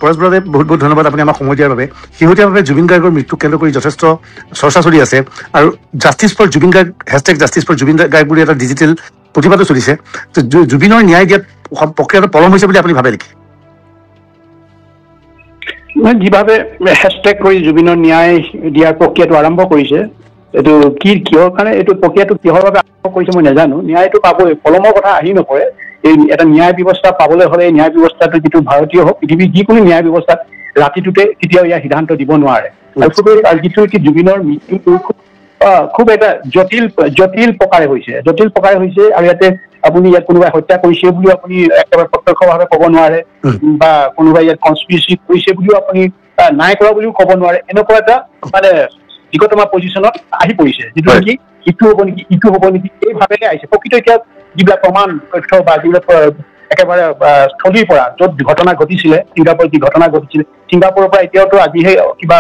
পৰেশ বৰাদে বহুত বহুত ধন্যবাদ আপুনি আমাক সময় দিয়াৰ বাবে। শেহতীয়াভাৱে জুবিন গাৰ্গৰ মৃত্যুক কেন্দ্ৰ কৰি যথেষ্ট চৰ্চা চলি আছে আৰু justice for Zubeen Garg #justice for Zubeen Garg বুলি এটা ডিজিটেল প্ৰতিবাদো চলিছে। জুবিনৰ ন্যায় দিয়াত প্ৰক্ৰিয়াটো পলম হৈছে বুলি আপুনি ভাবে নেকি? যিভাৱে হেছটেগ কৰি জুবিনৰ ন্যায় দিয়াৰ প্ৰক্ৰিয়াটো আৰম্ভ কৰিছে, এইটো কিহৰ কাৰণে এইটো প্ৰক্ৰিয়াটো কিহৰ বাবে আৰম্ভ কৰিছে মই নাজানো। ন্যায়টো পাবই, পলমৰ কথা আহি নপৰে। এই এটা ন্যায় ব্যৱস্থা পাবলৈ হ'লে এই ন্যায় ব্যৱস্থাটো যিটো ভাৰতীয় হওক, পৃথিৱীৰ যিকোনো ন্যায় ব্যৱস্থাত ৰাতিটোতে কেতিয়াও ইয়াৰ সিদ্ধান্ত দিব নোৱাৰে। আৰু যিটো জুবিনৰ মৃত্যুটো খুব এটা জটিল প্ৰকাৰে হৈছে আৰু ইয়াতে আপুনি ইয়াত কোনোবাই হত্যা কৰিছে বুলিও আপুনি একেবাৰে প্ৰত্যক্ষভাৱে ক'ব নোৱাৰে, বা কোনোবাই ইয়াত কনস্পিৰেচি কৰিছে বুলিও আপুনি নাই কৰা বুলিও ক'ব নোৱাৰে। এনেকুৱা এটা মানে দিকতমা পজিশ্যনত আহি পৰিছে, যিটো নেকি ইটো হ'ব নেকি এই ভাৱেৰে আহিছে। প্ৰকৃত এতিয়া যিবিলাক প্ৰমাণ তথ্য বা যিবিলাক একেবাৰে স্থলীৰ পৰা য'ত ঘটনা ঘটিছিলে, ছিংগাপুৰত যি ঘটনা ঘটিছিলে, ছিংগাপুৰৰ পৰা এতিয়াওতো আজিহে কিবা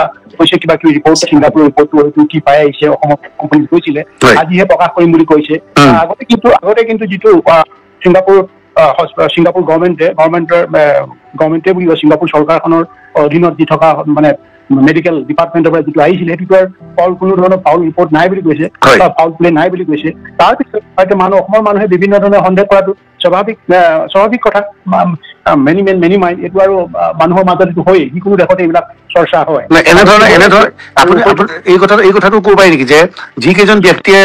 কিবি ৰিপৰ্ট, ছিংগাপুৰৰ ৰিপৰ্টটো হয়তো কি পাই আহিছে, অসমত কোম্পানী গৈছিলে, আজিহে প্ৰকাশ কৰিম বুলি কৈছে। আগতে কিন্তু যিটো ছিংগাপুৰ গভৰ্ণমেণ্টে বুলি ছিংগাপুৰ চৰকাৰখনৰ অধীনত যি থকা মানে মেডিকেল ডিপাৰ্টমেণ্টৰ পৰা যিটো আহিছিলে, সেইটোতো কোনো ধৰণৰ ফাউল ৰিপৰ্ট নাই বুলি কৈছে, বা ফাউল প্লে নাই বুলি কৈছে। তাৰপিছত হয়তো অসমৰ মানুহে বিভিন্ন ধৰণে সন্দেহ কৰাটো স্বাভাৱিক কথা। মেনি মাইণ্ড এইটো আৰু মানুহৰ মাজত এইটো হয়েই, যিকোনো দেশতে এইবিলাক চৰ্চা হয়। এই কথাটো ক'ব পাৰি নেকি যে যিকেইজন ব্যক্তিয়ে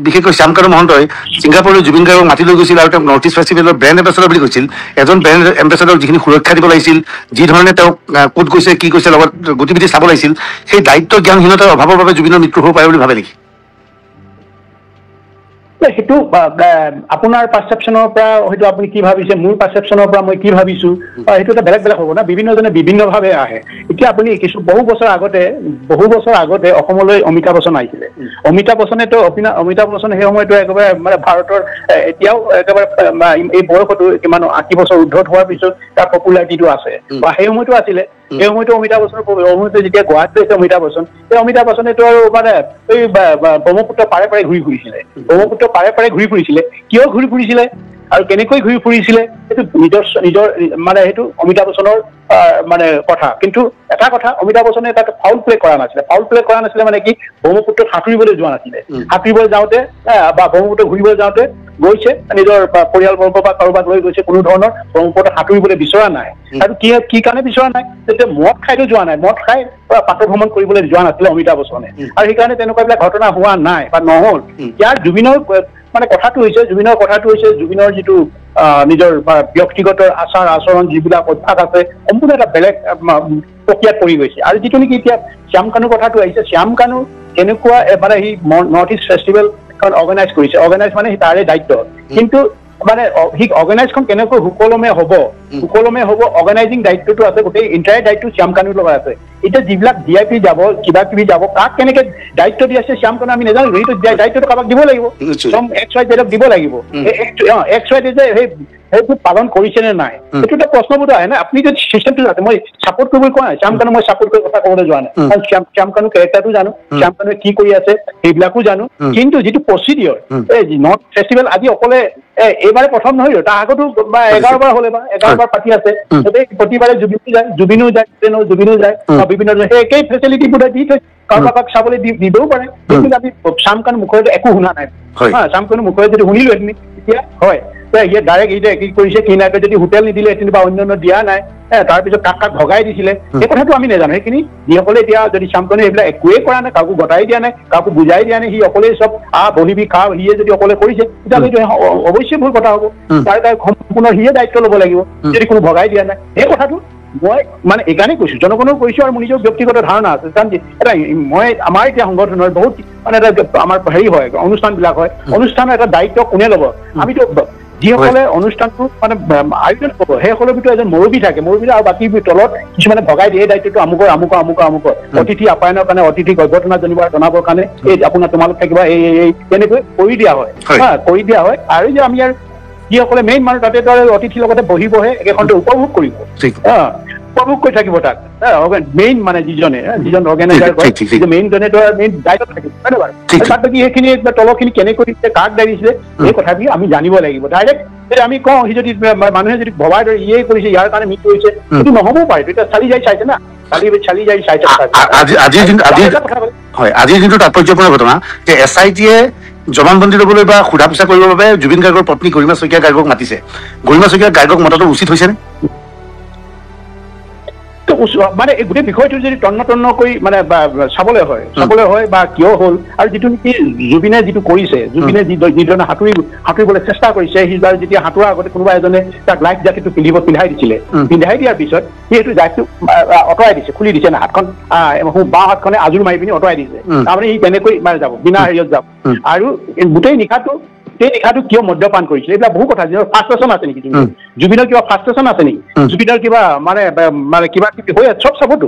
বিশেষকৈ শ্যামকানু মহন্তই ছিংগাপুৰৰ জুবিন গাৰ্গক মাতি লৈ গৈছিল আৰু তেওঁক নৰ্থ ইষ্ট ফেষ্টিভেলৰ ব্ৰেণ্ড এম্বেচাডৰ বুলি কৈছিল, এজন ব্ৰেণ্ড এম্বেচাডৰক যিখিনি সুৰক্ষা দিব লাগিছিল, যি ধৰণে তেওঁক ক'ত গৈছে কি কৈছে লগত গতিবিধি চাব লাগিছিল, সেই দায়িত্ব জ্ঞানহীনতাৰ অভাৱৰ বাবে জুবিনৰ মৃত্যু হ'ব পাৰে বুলি ভাবে নেকি? সেইটো আপোনাৰ পাৰচেপশ্যনৰ পৰা হয়তো আপুনি কি ভাবিছে, মোৰ পাৰচেপশ্যনৰ পৰা মই কি ভাবিছো, সেইটো এটা বেলেগ হ'ব না। বিভিন্নজনে বিভিন্নভাৱে আহে। এতিয়া আপুনি বহু বছৰ আগতে অসমলৈ অমিতাভ বচ্চন আহিছিলে। অমিতাভ বচ্চন সেই সময়তো একেবাৰে মানে ভাৰতৰ এতিয়াও একেবাৰে এই বয়সতো কিমান 80 বছৰ উৰ্ধত হোৱাৰ পিছত তাৰ পপুলাৰিটিটো আছে, বা সেই সময়তো আছিলে। সেই সময়তো অমিতাভ বচ্চনৰ যেতিয়া গুৱাহাটীত আছে অমিতাভ বচ্চন, সেই অমিতাভ বচ্চনেতো আৰু মানে এই ব্ৰহ্মপুত্ৰ পাৰে ঘূৰি ফুৰিছিলে। কিয় ঘূৰি ফুৰিছিলে আৰু কেনেকৈ ঘূৰি ফুৰিছিলে, সেইটো নিজৰ মানে সেইটো অমিতাভ বচ্চনৰ মানে কথা। কিন্তু এটা কথা, অমিতাভ বচ্চনে তাত ফাউল প্লে কৰা নাছিলে। মানে কি, ব্ৰহ্মপুত্ৰত সাঁতুৰিবলৈ যোৱা নাছিলে। সাঁতুৰিবলৈ যাওঁতে বা ব্ৰহ্মপুত্ৰ ঘূৰিবলৈ যাওঁতে গৈছে, নিজৰ পৰিয়ালবৰ্গ বা কাৰোবাক লৈ গৈছে, কোনো ধৰণৰ ব্ৰহ্মপুত্ৰত সাঁতুৰিবলৈ বিচৰা নাই। আৰু কি কাৰণে বিচৰা নাই, তেতিয়া মদ খাইতো যোৱা নাই, মদ খাই পাত ভ্ৰমণ কৰিবলৈ যোৱা নাছিলে অমিতাভ বচ্চনে, আৰু সেইকাৰণে তেনেকুৱা বিলাক ঘটনা হোৱা নাই বা নহ'ল। ইয়াৰ জুবিনৰ কথাটো হৈছে জুবিনৰ যিটো নিজৰ ব্যক্তিগত আচাৰ আচৰণ, যিবিলাক অভ্যাস আছে, সম্পূৰ্ণ এটা বেলেগ প্ৰক্ৰিয়াত পৰি গৈছে। আৰু যিটো নেকি এতিয়া শ্যামকানুৰ কথাটো আহিছে, শ্যামকানু কেনেকুৱা মানে সি নৰ্থ ইষ্ট ফেষ্টিভেল অৰ্গেনাইজ কৰিছে, মানে তাৰে দায়িত্ব। কিন্তু মানে সি অৰ্গেনাইজখন কেনেকৈ সুকলমে হ'ব, অৰ্গেনাইজিং দায়িত্বটো আছে, গোটেই ইণ্টায়াৰ দায়িত্ব শ্যামকানুৰ লগত আছে। এতিয়া যিবিলাক VIP যাব, কিবা কিবি যাব, কাক কেনেকে দায়িত্ব দি আছে শ্যামকানু আমি নাজানো। সেইটো দায়িত্বটো কাৰোবাক দিব লাগিব, XYZ দিব লাগিব। XYZ সেইটো পালন কৰিছে নে নাই, সেইটো এটা প্ৰশ্নবোধ আহে না। আপুনি যদি চিষ্টেমটো জানে, মই চাপৰ্ট কৰিবলৈ কোৱা নাই, শ্যামকানু মই চাপৰ্ট কৰি কথা ক'বলৈ যোৱা নাই, কাৰণ শ্যামকানু কেৰেক্টাৰটো জানো, শ্যামকানুৱে কি কৰি আছে সেইবিলাকো জানো। কিন্তু যিটো প্ৰচিডিঅৰ, এই নৰ্থ ফেষ্টিভেল আজি অকলে এইবাৰে প্ৰথম নহয়, তাৰ আগতো 11 বাৰ হ'লে বা 11 বাৰ পাতি আছে। প্ৰতিবাৰে জুবিনো যায়, বিভিন্ন সেই একেই ফেচিলিটিবোৰ দি থৈ কাৰোবাক চাবলৈ দিবও পাৰে। কিন্তু আমি শ্যামকানু মুখেৰে একো শুনা নাই। শ্যামকানু মুখেৰে যদি শুনিলো তেতিয়া হয়, ডাইৰেক্ট এতিয়া কি কৰিছে কি নাই, যদি হোটেল নিদিলেহেঁতেন বা অন্যান্য দিয়া নাই, তাৰপিছত কাক ভগাই দিছিলে, সেই কথাটো আমি নাজানো। সেইখিনি যিসকলে এতিয়া যদি শ্যামকানু এইবিলাক একোৱেই কৰা নাই, কাকো গতাই দিয়া নাই, কাকো বুজাই দিয়া নাই, সি অকলেই চব বহিবি খা, সিয়ে যদি অকলে কৰিছে, তেতিয়াহ'লে এইটো অৱশ্যে ভুল কথা হ'ব। তাৰ সম্পূৰ্ণ সিয়ে দায়িত্ব ল'ব লাগিব, যদি কোনো ভগাই দিয়া নাই। সেই কথাটো মই মানে এইকাৰণেই কৈছো, জনগণেও কৈছো, আৰু মোৰ নিজৰ ব্যক্তিগত ধাৰণা আছে। কাৰণ আমাৰ এতিয়া সংগঠনৰ বহুত মানে এটা আমাৰ হেৰি হয়, অনুষ্ঠানবিলাক হয়, অনুষ্ঠানৰ এটা দায়িত্ব কোনে ল'ব? আমিতো যিসকলে অনুষ্ঠানটো মানে আয়োজন কৰিব, সেইসকলৰ ভিতৰত এজন মুৰব্বী থাকে, আৰু বাকী তলত কিছুমানে ভগাই দিয়ে। এই দায়িত্বটো আমুকৰ অতিথি আপ্যায়নৰ কাৰণে, অতিথিক অভ্যৰ্থনা জনাবৰ কাৰণে এই তোমালোক থাকিবা, এই তেনেকৈ কৰি দিয়া হয়। আৰু যে আমি যিসকলে মেইন মানুহ, তাতে অতিথিৰ লগতে বহে একেখনতে উপভোগ কৰিব। উপভোগ কৰি থাকিব তাক মেইন মানে যিজন অৰ্গেনাইজাৰ কৰে মেইন জনে মেইন দায়িত্বত থাকিব হয় নে বাৰু তাত বাকী সেইখিনি তলৰখিনি কেনেকৈ দিছে কাক দায়িছে এই কথাখিনি আমি জানিব লাগিব ডাইৰেক্ট যদি আমি কওঁ সি যদি মানুহে যদি ভবাই ধৰে ইয়ে কৰিছে ইয়াৰ কাৰণে মৃত্যু হৈছে সেইটো নহ'বও পাৰে তেতিয়া চালি যাই চাইছে না চালি যাই চাইছে আজিৰ দিনটো তাৎপৰ্যপূৰ্ণ ঘটনা যে SIT-য়ে জবানবন্দী ল'বলৈ বা সোধা পোছা কৰিবৰ বাবে জুবিন গাৰ্গৰ পত্নী গৰিমা শইকীয়া গাৰ্গক মাতিছে গৰিমা শইকীয়া গাৰ্গক মতাটো উচিত হৈছেনে মানে এই গোটেই বিষয়টো যদি তন্ন কৰি মানে চাবলৈ হয় বা কিয় হ'ল আৰু যিটো নেকি জুবিনে যিটো কৰিছে জুবিনে যিধৰণে সাঁতুৰিবলৈ চেষ্টা কৰিছে সি যেতিয়া সাঁতোৰাৰ আগতে কোনোবা এজনে তাক লাইফ জাকেটটো পিন্ধাই দিছিলে পিন্ধাই দিয়াৰ পিছত সি সেইটো জাকেটটো আঁতৰাই দিছে খুলি দিছে না হাতখন বাওঁ হাতখনে আজোৰ মাৰি পিনি আঁতৰাই দিছে তাৰমানে সি কেনেকৈ মানে যাব বিনা হেৰিয়ত যাব আৰু গোটেই নিশাটো সেই নিশাটো কিয় মদ্যপান কৰিছিলে এইবিলাক বহু কথা ফাৰ্ষ্ট্ৰেশ্যন আছে নেকি জুবিনৰ কিবা ফাৰ্ষ্ট্ৰেশ্যন আছে নেকি জুবিনৰ কিবা মানে কিবা কিবি হৈ আছে চব চাবতো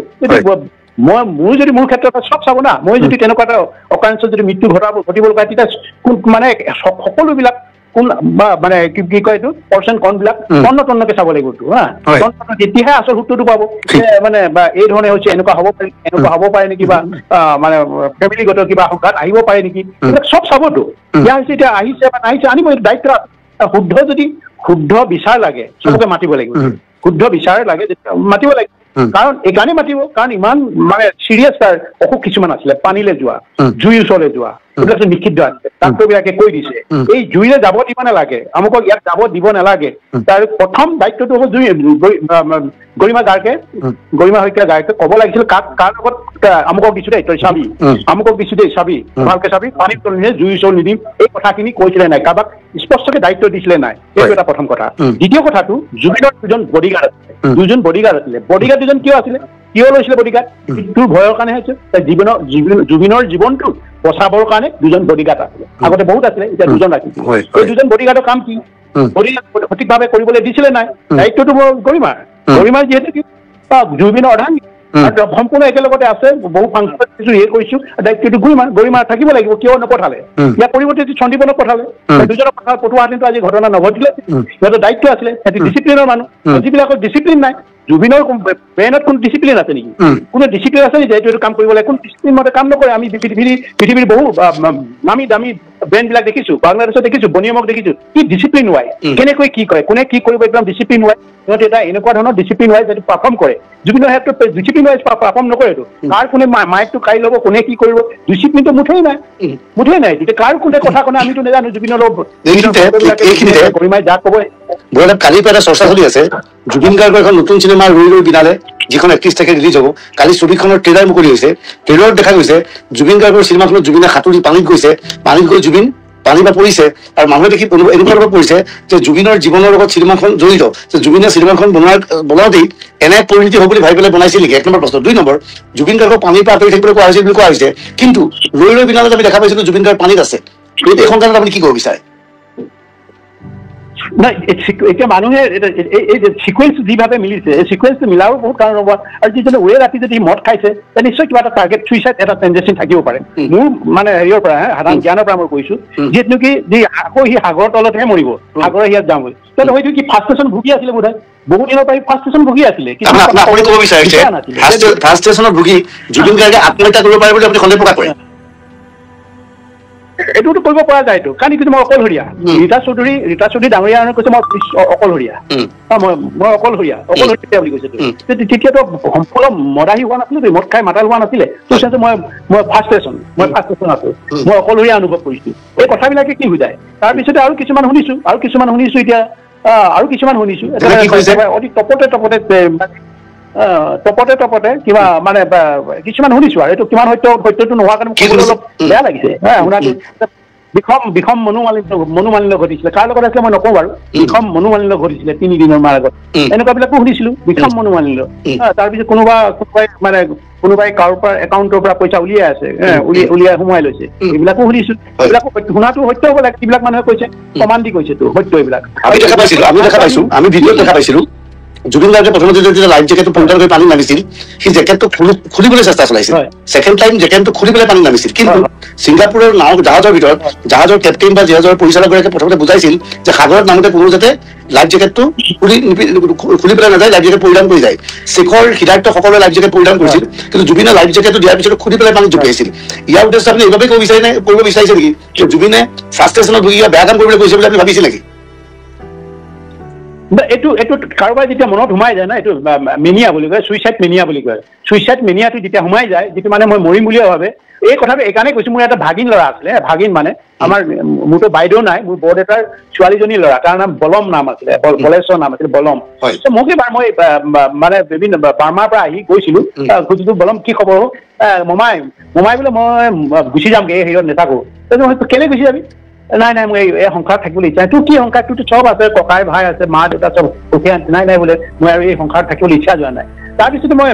মোৰ যদি মোৰ ক্ষেত্ৰত চব চাব না মই যদি তেনেকুৱা এটা অকাৰেঞ্চত যদি মৃত্যু ঘটিবলৈ পায় তেতিয়া মানে সকলোবিলাক কোন বা মানে কি কয় এইটো পাৰ্চেণ্ট কনবিলাক তন্নকে চাব লাগিব তেতিয়াহে আচল সূত্ৰটো পাব মানে বা এই ধৰণে হৈছে এনেকুৱা হ'ব পাৰে নেকি বা মানে ফেমিলিগত কিবা সংঘাত আহিব পাৰে নেকি এইবিলাক চব চাবতো ইয়াৰ হৈছে এতিয়া আহিছে বা নাহিছে আনিব এইটো দায়িত্ব শুদ্ধ বিচাৰ লাগে চবকে মাতিব লাগিব শুদ্ধ বিচাৰ লাগে মাতিব লাগিব কাৰণ এইকাৰণে মাতিব কাৰণ ইমান মানে চিৰিয়াছ তাৰ অসুখ কিছুমান আছিলে পানীলৈ যোৱা জুইৰ ওচৰলৈ যোৱা এইবিলাক নিষিদ্ধ আছে ডাক্তৰবিলাকে কৈ দিছে এই জুইলে যাব দিব নালাগে আমুকক ইয়াত যাব দিব নালাগে তাৰ প্ৰথম দায়িত্বটো হ'ব গৰিমা শইকীয়া গাৰ্গে ক'ব লাগিছিল কাৰ লগত আমুকক দিছো দেই তই চাবি আমুকক দিছো দেই চাবি ভালকে চাবি পানীত তলিনে জুই ওচৰ নিদিম এই কথাখিনি কৈছিলে নাই কাৰোবাক স্পষ্টকে দায়িত্ব দিছিলে নাই এইটো এটা প্ৰথম কথা দ্বিতীয় কথাটো জুবিনৰ দুজন বডিগাৰ্ড আছিলে বডিগাৰ্ড দুজন কিয় আছিলে কিয় লৈছিলে বডিগাৰ্ড মৃত্যুৰ ভয়ৰ কাৰণে হৈছে জুবিনৰ জীৱনটো বচাবৰ কাৰণে দুজন বডিগাৰ্ড আছিলে আগতে বহুত আছিলে এতিয়া দুজন ৰাখিছে এই দুজন বডিগাৰ্ডৰ কাম কি বডিগাৰ্ড সঠিকভাৱে কৰিবলৈ দিছিলে নাই দায়িত্বটো গৰিমাৰ যিহেতু জুবিনৰ অৰ্ধাংগী সম্পূৰ্ণ একেলগতে আছে বহু ফাংচন কৰিছো দায়িত্বটো গৰিমাৰ থাকিব লাগিব কিয় নপঠালে ইয়াৰ পৰিৱৰ্তে সন্দীপনক পঠালে দুজনক পঠোৱাহেঁতেনতো আজি ঘটনা নঘটিলে সিহঁতৰ দায়িত্ব আছিলে সিহঁতি ডিচিপ্লিনৰ মানুহ যিবিলাকৰ ডিচিপ্লিন নাই জুবিনৰ ব্ৰেইনত কোনো ডিচিপ্লিন আছে নেকি কোনো ডিচিপ্লিন আছে নেকি এইটো কাম কৰিব লাগে কোনো ডিচিপ্লিন মতে কাম নকৰে আমি পৃথিৱীৰ বহু নামী দামী ব্ৰেণ্ডবিলাক দেখিছো বাংলাদেশত দেখিছো বনিয়মক দেখিছো কি ডিচিপ্লিন হোৱাই কেনেকৈ কি কৰে কোনে কি কৰিব একদম ডিচিপ্লিন হোৱাই সিহঁতে এটা এনেকুৱা ধৰণৰ ডিচিপ্লিন হোৱাই যিটো পাৰফৰ্ম কৰে জুবিনৰ ক্ষেত্ৰত ডিচিপ্লিন হোৱাই পাৰফৰ্ম নকৰেতো কাৰ কোনে মাইকটো কাঢ়ি ল'ব কোনে কি কৰিব ডিচিপ্লিনটো মুঠেই নাই তেতিয়া কাৰ কোনে কথা কোনে আমিতো নাজানো জুবিনৰ গৰিমাই যাক ক'ব কালিৰ পৰা এটা চৰ্চা চলি আছে জুবিন গাৰ্গৰ এখন নতুন চিনেমা ৰৈ বিনালে যিখন 31 তাৰিখে ৰিলিজ হ'ব কালি ছবিখনৰ ট্ৰেইলাৰ মুকলি হৈছে ট্ৰেইলাৰত দেখা গৈছে জুবিন গাৰ্গৰ চিনেমাখনত জুবিনে সাঁতুৰি পানীত গৈ জুবিন পানী বা পৰিছে আৰু মানুহে দেখি এনেকুৱা পৰিছে যে জুবিনৰ জীৱনৰ লগত চিনেমাখন জড়িত যে জুবিনে চিনেমাখন বনাওঁতেই এনে পৰিণতি হ'ব বুলি ভাবি পেলাই বনাইছিল নেকি 1 নম্বৰ প্ৰশ্ন 2 নম্বৰ জুবিন গাৰ্গক পানীৰ পৰা আঁতৰি থাকিবলৈ কোৱা হৈছিল বুলি কোৱা হৈছে কিন্তু ৰৈ বিনালত আমি দেখা পাইছিলো জুবিন গাৰ্গ পানীত আছে এই সংক্ৰান্তত আপুনি কি ক'ব বিচাৰে নাই এতিয়া মানুহে এই চিকুৱেঞ্চ যিভাৱে মিলিছে এই চিকুৱেঞ্চটো মিলাব বহুত কাৰণ হ'ব আৰু যিজনে ওৰে ৰাতি যদি মদ খাইছে নিশ্চয় কিবা এটা টাৰ্গেট চুইচাইড এটা টেনডেঞ্চি থাকিব পাৰে মোৰ মানে হেৰিয়ৰ পৰা সাধাৰণ জ্ঞানৰ পৰা মই কৈছো যিহেতু নেকি যি আকৌ সি সাগৰৰ তলতহে মৰিব সাগৰৰ ইয়াত যাম বুলি তেন্তে হয়তো কি ফাৰ্ষ্ট্ৰেশ্যন ভুগি আছিলে বোধ হয় বহুত দিনৰ পৰা ফাৰ্ষ্ট্ৰেশ্যন ভুগি আছিলে ফাৰ্ষ্ট্ৰেশ্যনত ভুগি জুবিন গাৰ্গে আত্মহত্যা কৰিব পাৰে বুলি আপুনি সন্দেহ প্ৰকাশ কৰে এইটোতো কৰিব পৰা যায়তো কাৰণ কিন্তু মই অকলশৰীয়া ৰীতা চৌধুৰী ডাঙৰীয়া কৈছে মই অকলশৰীয়া মই অকলশৰীয়া বুলি কৈছে তেতিয়াতো সম্পূৰ্ণ মদাহী হোৱা নাছিলে মদ খাই মাতাল হোৱা নাছিলে মই ফাৰ্ষ্ট্ৰেশ্যন আছো মই অকলশৰীয়া অনুভৱ কৰিছো এই কথাবিলাকে কি হৈ যায় তাৰপিছতে আৰু কিছুমান শুনিছো এতিয়া অতি টপতে কিবা মানে কিছুমান শুনিছো আৰু এইটো কিমান সত্যটো নোহোৱাৰ কাৰণে অলপ বেয়া লাগিছে শুনাটো বিষম মনোমালিন্য ঘটিছিলে কাৰ লগত আছিলে মই নকওঁ বাৰু বিষম মনোমালিন্য ঘটিছিলে 3 দিনৰ মান আগত এনেকুৱাবিলাকো শুনিছিলো বিষম মনোমালিন্য তাৰপিছত কোনোবাই কাৰোবাৰ পৰা একাউণ্টৰ পৰা পইচা উলিয়াই আছে উলিয়াই সোমাই লৈছে এইবিলাকো শুনিছো এইবিলাকো শুনাটো সত্য হ'ব লাগে যিবিলাক মানুহে কৈছে প্ৰমাণ দি কৈছেতো সত্য এইবিলাক আমি দেখা পাইছিলো আমি ভিডিঅ'ত দেখা পাইছিলো জুবিন গাৰ্গে প্ৰথমতে যেতিয়া লাইফ জেকেটটো পইণ্টাৰ কৰি পানীত নামিছিল সি জেকেটটো খুলিবলৈ চেষ্টা চলাইছিল ছেকেণ্ড টাইম জেকেটটো খুলি পেলাই পানীত নামিছিল কিন্তু ছিংগাপুৰৰ নাও জাহাজৰ ভিতৰত জাহাজৰ কেপ্টেইন বা জাহাজৰ পৰিচালকগৰাকীয়ে প্ৰথমতে বুজাইছিল যে সাগৰত নামোতে কোনো যাতে লাইফ জেকেটটো খুলি পেলাই নাযায় লাইফ জেকেট পৰিধান কৰি যায় শেখৰ সিদ্ধাৰ্থ সকলোৱে লাইফ জেকেট পৰিধান কৰিছিল কিন্তু জুবিনে লাইফ জেকেটটো দিয়াৰ পিছত খুলি পেলাই পানীত জঁপিয়াইছিল ইয়াৰ উদ্দেশ্য আপুনি এইভাৱে কৰিব বিচাৰিছে নেকি যে জুবিনে ফ্ৰাষ্ট্ৰেশ্যনত ভুগি বেয়া কাম কৰিবলৈ গৈছে বুলি আপুনি ভাবিছিল নেকি এইটো কাৰোবাৰ যেতিয়া মনত সোমাই যায় না এইটো মেনিয়া বুলি কয় চুইচাইড মেনিয়া বুলি কয় চুইচাইড মেনিয়াটো যেতিয়া সোমাই যায় যিটো মানে মই মৰিম বুলিয়ে ভাবে এই কথাটো এইকাৰণে কৈছো মোৰ এটা ভাগিন ল'ৰা আছিলে ভাগিন মানে আমাৰ মোৰতো বাইদেউ নাই মোৰ বৰদেউতাৰ ছোৱালীজনী ল'ৰা তাৰ নাম বলম নাম আছিলে বলেশ্বৰ নাম আছিলে বলম মোক এবাৰ মই মানে বিভিন্ন বাৰ্মাৰ পৰা আহি গৈছিলো সুধিলো বলম কি খবৰ মমাই বোলে মই গুচি যামগে এই হেৰিয়ত নেথাকো কেলে গুচি যাবি নাই মই এই সংসাৰত থাকিবলৈ ইচ্ছা তোৰ কি সংসাৰ তোৰতো চব আছে ককাই ভাই আছে মা দেউতা চব সুখী নাই বোলে মই আৰু এই সংসাৰত থাকিবলৈ ইচ্ছা যোৱা নাই তাৰপিছতে মই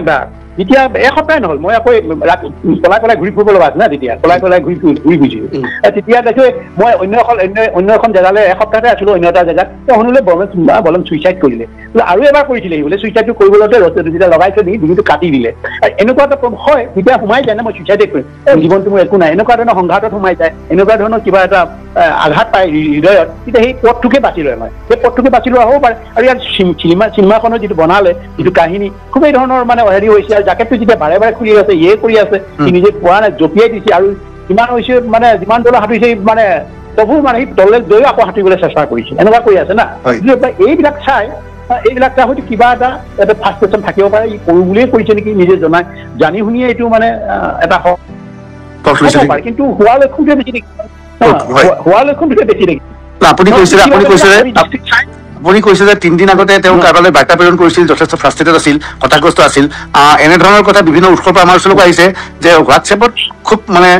যেতিয়া এসপ্তাহ নহ'ল মই আকৌ পলাই ঘূৰি ফুৰিব লগা আছে না তেতিয়া পলাই ঘূৰি গুছিলো তেতিয়া দেখো মই অন্য এখন জেগালৈ এসপ্তাহতে আছিলো অন্য এটা জেগাত শুনিলে বলম চুইচাইড কৰিলে বোলে আৰু এবাৰ কৰিছিলে বোলে চুইচাইডটো কৰিবলৈ যেতিয়া লগাইছে নেকি ডিঙিটো কাটি দিলে এনেকুৱা এটা হয় তেতিয়া সোমাই যায় না মই চুইচাইডে কৰিম জীৱনটো মোৰ একো নাই এনেকুৱা ধৰণৰ সংঘাতত সোমাই যায় এনেকুৱা ধৰণৰ কিবা এটা আঘাত পায় হৃদয়ত তেতিয়া সেই পথটোকে বাছি লয় মই সেই পথটোকে বাছি লোৱা হ'ব পাৰে আৰু ইয়াত চিনেমাখনৰ যিটো বনালে যিটো কাহিনী খুব এই ধৰণৰ মানে হেৰি হৈছে আৰু জাকেটটো যেতিয়া বাৰে খুলি আছে কৰি আছে সি নিজে পোৱা নাই জঁপিয়াই দিছে আৰু যিমান হৈছে মানে যিমান দল সাঁতুৰিছে মানে তবু মানে সি তললৈ গৈ আকৌ সাঁতুৰিবলৈ চেষ্টা কৰিছে এনেকুৱা কৰি আছে না এইবিলাক চাই হয়তো কিবা এটা ফ্ৰাষ্ট্ৰেশ্যন থাকিব পাৰে ই কৰো বুলিয়ে কৰিছে নেকি নিজে জানি শুনিয়ে এইটো মানে এটা পাৰে কিন্তু হোৱাৰ লক্ষণটোৱে বেছি দেখি আপুনি কৈছে যে 3 দিন আগতে তেওঁ কাৰোবালৈ বাৰ্তা প্ৰেৰণ কৰিছিল যথেষ্ট ফ্ৰাষ্ট্ৰেটেড আছিল হতাগ্ৰস্ত আছিল এনেধৰণৰ কথা বিভিন্ন উৎসৰ পৰা আমাৰ ওচৰলৈ আহিছে যে হোৱাটছএপত খুব মানে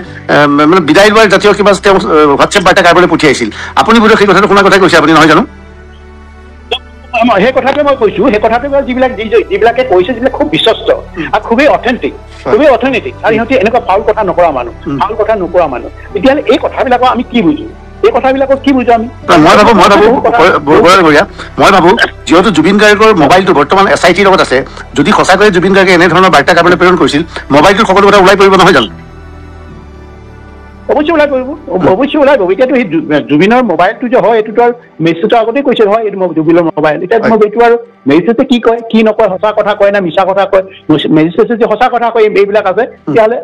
বিদায় লোৱাৰ জাতীয় কিবা তেওঁ হোৱাটছএপ বাৰ্তা কাৰোবালৈ পঠিয়াইছিল আপুনি বোধহয় সেই কথাটো শুনাৰ কথাই কৈছে আপুনি নহয় জানো সেই কথাটোৱে মই কৈছো সেই কথাটো যিবিলাকে কৈছে যিবিলাক খুব বিশ্বস্ত আৰু খুবেই অথেণ্টিক আৰু সিহঁতে এনেকুৱা ফাউল কথা নকৰা মানুহ তেতিয়াহ'লে এই কথাবিলাকৰ আমি কি বুজো এই কথাবিলাকক কি বুজো আমি মই ভাবো যিহেতু জুবিন গাৰ্গৰ মোবাইলটো বৰ্তমান SITৰ লগত আছে যদি সঁচাকৈয়ে জুবিন গাৰ্গে এনেধৰণৰ বাৰ্তা কাৰোবালৈ প্ৰেৰণ কৰিছিল মোবাইলটোৰ সকলো কথা ওলাই পৰিব নহয় জানো অৱশ্যে ওলাই পৰিব এতিয়াতো সেই জুবিনৰ মোবাইলটো যে হয় এইটোতো আৰু মেছেজটো আগতেই কৈছে হয় এইটো জুবিনৰ মোবাইল এতিয়া মই এইটো আৰু মেছেজে কি কয় কি নকয় সঁচা কথা কয় না মিছা কথা কয় মেছেজে যে সঁচা কথা কয় এইবিলাক আছে তেতিয়াহ'লে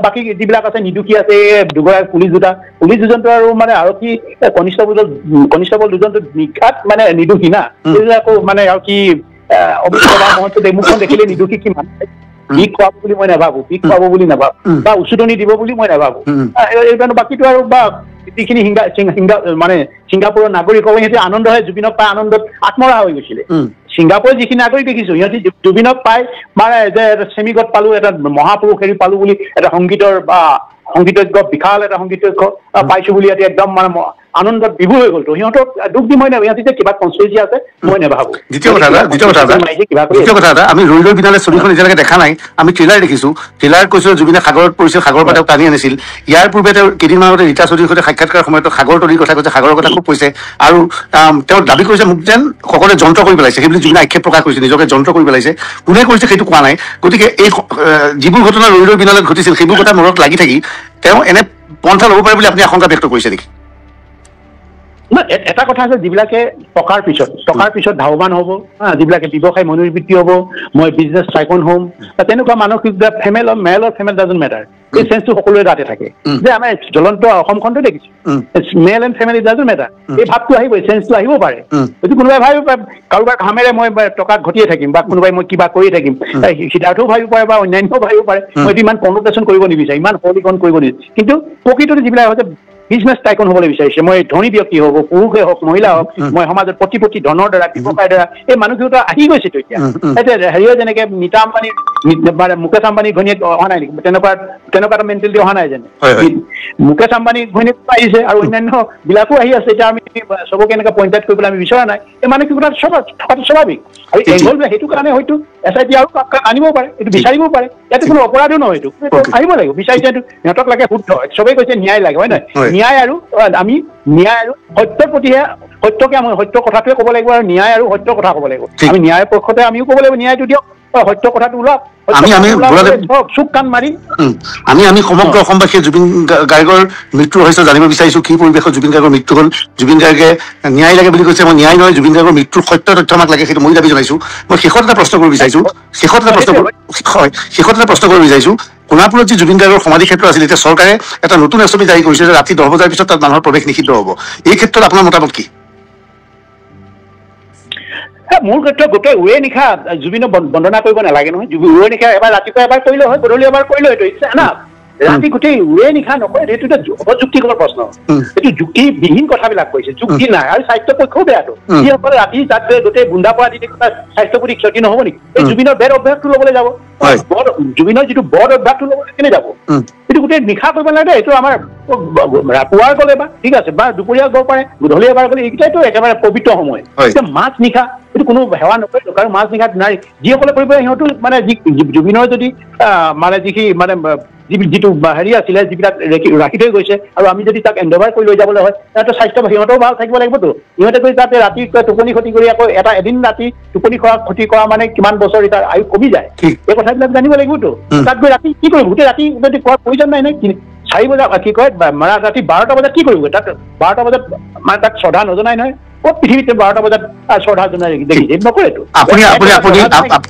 বাকী যিবিলাক আছে নিদুষী আছে দুগৰাকী পুলিচ দুজনটো আৰু মানে আৰক্ষী কনিষ্টেবল দুজনটো নিশাত মানে নিদুষী না আকৌ মানে আৰু কি অভিজ্ঞতা মহন্ত মুখখন দেখিলে নিদুষী কি মানুহ বিষ খুৱাব বুলি মই নাভাবো বা উচুতনি দিব বুলি মই নাভাবো এইকাৰণে বাকীটো আৰু বা যিখিনি মানে ছিংগাপুৰৰ নাগৰিক হ'ব সিহঁতে আনন্দ হয় জুবিনক পাই আনন্দত আত্মহাৰা হৈ গৈছিলে ছিংগাপুৰৰ যিখিনি নাগৰিক দেখিছো সিহঁতে জুবিনক পাই মানে যে চেমিগত পালো এটা মহাপুৰুষ হেৰি পালো বুলি এটা সংগীতৰ বা সংগীতজ্ঞ বিশাল এটা সংগীতজ্ঞ পাইছো বুলি ইয়াতে একদম মানে আনন্দত বিভু হৈ গ'লতো সিহঁতক দুখ দি মই নাভাবো যে কিবা কনস্পিৰেচি আছে মই নাভাবো দ্বিতীয় কথা এটা আমি ৰৈ বিনালে ছবিখন এতিয়ালৈকে দেখা নাই আমি ট্ৰেইলাৰ দেখিছো ট্ৰেইলাৰ কৈছো জুবিনে সাগৰত পৰিছিল সাগৰৰ পৰা তেওঁ টানি আনিছিল ইয়াৰ পূৰ্বে তেওঁ কেইদিনমান আগতে ৰীতা চৌধুৰীৰ সৈতে সাক্ষাৎকাৰ সময়ত সাগৰ তলিৰ কথা কৈছে সাগৰৰ কথা খুব কৈছে আৰু তেওঁ দাবী কৰিছে মোক যেন সকলোৱে যন্ত্ৰ কৰি পেলাইছে সেইবুলি জুবিনে আক্ষেপ প্ৰকাশ কৰিছে নিজকে যন্ত্ৰ কৰি পেলাইছে কোনে কৰিছে সেইটো কোৱা নাই গতিকে এই যিবোৰ ঘটনা ৰৈ বিনালত ঘটিছিল সেইবোৰ কথা মূৰত লাগি থাকি তেওঁ এনে পন্থা ল'ব পাৰে বুলি আপুনি আশংকা ব্যক্ত কৰিছে নেকি এটা কথা আছে যিবিলাকে টকাৰ পিছত ধাৱমান হ'ব যিবিলাকে ব্যৱসায় মনোবৃত্তি হ'ব মই বিজনেছ টাইকন হ'ম তেনেকুৱা মানসিক মেল ডাজন্ট মেটাৰ এই চেঞ্চটো সকলোৰে তাতে থাকে যে আমাৰ জ্বলন্ত অসমখনটো দেখিছো মেল এণ্ড ফেমিলি ডাজন্ট মেটাৰ এই ভাৱটো আহিব চেঞ্চটো আহিব পাৰে যদি কোনোবাই ভাবিব কাৰোবাৰ ঘামেৰে মই টকা ঘটিয়ে থাকিম বা কোনোবাই মই কিবা কৰি থাকিম সিদ্ধাৰ্থও ভাবিব পাৰে বা অন্যান্যও ভাবিব পাৰে মই ইমান কনভোকেশ্যন কৰিব নিবিচাৰে ইমান সবলীকৰণ কৰিব নিবিচাৰে কিন্তু প্ৰকৃততে যিবিলাক হৈছে বিজনেছ টাইকন হ'বলৈ বিচাৰিছে মই ধনী ব্যক্তি হ'ব পুৰুষে হওক মহিলা হওক মই সমাজত প্ৰতি ধনৰ দ্বাৰা ব্যৱসায়ৰ দ্বাৰা এই মানুহখিনি আহি গৈছেতো এতিয়া হেৰিও যেনেকে নীতা আম্বানীৰ মানে মুকেশ আম্বানী ঘৈণীয়েক অহা নাই নেকি তেনেকুৱা এটা মেণ্টেলিটি অহা নাই জানো মুকেশ আম্বানী ঘৈণীয়েক আহিছে আৰু অন্যান্য বিলাকো আহি আছে এতিয়া আমি চবকে এনেকৈ পইণ্ট কৰিবলৈ আমি বিচৰা নাই এই মানে কি কথা থকাটো স্বাভাৱিক আৰু এংগল সেইটো কাৰণে হয়তো SIT আৰু আনিব পাৰে এইটো বিচাৰিব পাৰে ইয়াতে কোনো অপৰাধো নহয় এইটো আহিব লাগিব বিচাৰিছে এইটো সিহঁতক লাগে শুদ্ধ চবেই কৈছে ন্যায় লাগে হয় নহয় ন্যায় আৰু আমি ন্যায় আৰু সত্যৰ প্ৰতিহে সত্যকে আমি সত্য কথাটোৱে ক'ব লাগিব আৰু ন্যায় আৰু সত্য কথা ক'ব লাগিব আমি ন্যায়ৰ পক্ষতে আমিও ক'ব লাগিব ন্যায়টো দিয়ক সত্য কথাটো ওলাওক চুক কাণ মাৰি আমি সমগ্ৰ অসমবাসীয়ে জুবিন গাৰ্গৰ মৃত্যু হৈছে জানিব বিচাৰিছো কি পৰিৱেশত জুবিন গাৰ্গৰ মৃত্যু হ'ল জুবিন গাৰ্গে ন্যায় লাগে বুলি কৈছে মই ন্যায় নহয় জুবিন গাৰ্গৰ মৃত্যুৰ সত্য তথ্য আমাক লাগে সেইটো মই দাবী জনাইছো মই শেষত এটা প্ৰশ্ন কৰিব বিচাৰিছো সোণাপুৰত যি জুবিন গাৰ্গৰ সমাধি ক্ষেত্ৰ আছিল এতিয়া চৰকাৰে এটা নতুন এছঅপি জাৰি কৰিছে যে ৰাতি 10 বজাৰ পিছত তাত মানুহৰ প্ৰৱেশ নিষিদ্ধ হ'ব এই ক্ষেত্ৰত আপোনাৰ মতামত কি মোৰ ক্ষেত্ৰত গোটেই উৰে নিশা জুবিনক বন্দনা কৰিব নালাগে নহয় উৰে নিশা এবাৰ ৰাতিপুৱা এবাৰ কৰিলে হয় গধূলি এবাৰ কৰিলে হয়তো ইচ্ছা না ৰাতি গোটেই উৰে নিশা নকৰে সেইটো এটা অযুক্তিকৰ প্ৰশ্ন এইটো যুক্তিবিহীন কথাবিলাক কৈছে যুক্তি নাই আৰু স্বাস্থ্য পক্ষও বেয়াটো যিসকলে ৰাতি তাত গোটেই বুন্দা পৰা দি স্বাস্থ্য প্ৰতি ক্ষতি নহ'ব নেকি এই জুবিনৰ বেড অভ্যাসটো ল'বলৈ যাব জুবিনৰ যিটো বদ অভ্যাসটো ল'বলৈ কেনে যাব এইটো গোটেই নিশা কৰিব নালাগে এইটো আমাৰ পুৱাৰ গ'লে বা ঠিক আছে বা দুপৰীয়া গ'ব পাৰে গধূলি এবাৰ গ'লে এইকেইটাইতো একেবাৰে পবিত্ৰ সময় এতিয়া মাছ নিশা এইটো কোনো সেৱা নকৰে আৰু মাছ নিশা নাই যিসকলে কৰিব সিহঁতো মানে জুবিনৰ যদি মানে যিখিনি মানে যিটো হেৰি আছিলে যিবিলাক ৰাখি থৈ গৈছে আৰু আমি যদি তাক এণ্ডভাৰ কৰি লৈ যাবলৈ হয় সিহঁতৰ স্বাস্থ্য সিহঁতেও ভাল থাকিব লাগিবতো সিহঁতে গৈ তাতে ৰাতি টোপনি ক্ষতি কৰি আকৌ এদিন ৰাতি টোপনি ক্ষতি কৰা মানে কিমান বছৰ তাৰ আয়ু কমি যায় এই কথাবিলাক জানিব লাগিবতো তাত গৈ ৰাতি কি কৰিব গোটেই ৰাতি যদি খোৱাৰ প্ৰয়োজন নাই নে 4 বজাত কি কয় ৰাতি 12টা বজাত কি কৰিব তাত 12টা বজাত মানে তাক শ্ৰদ্ধা নজনাই নহয় ক'ত পৃথিৱীতে 12টা বজাত শ্ৰদ্ধা জনাই দেখি নকৰেতো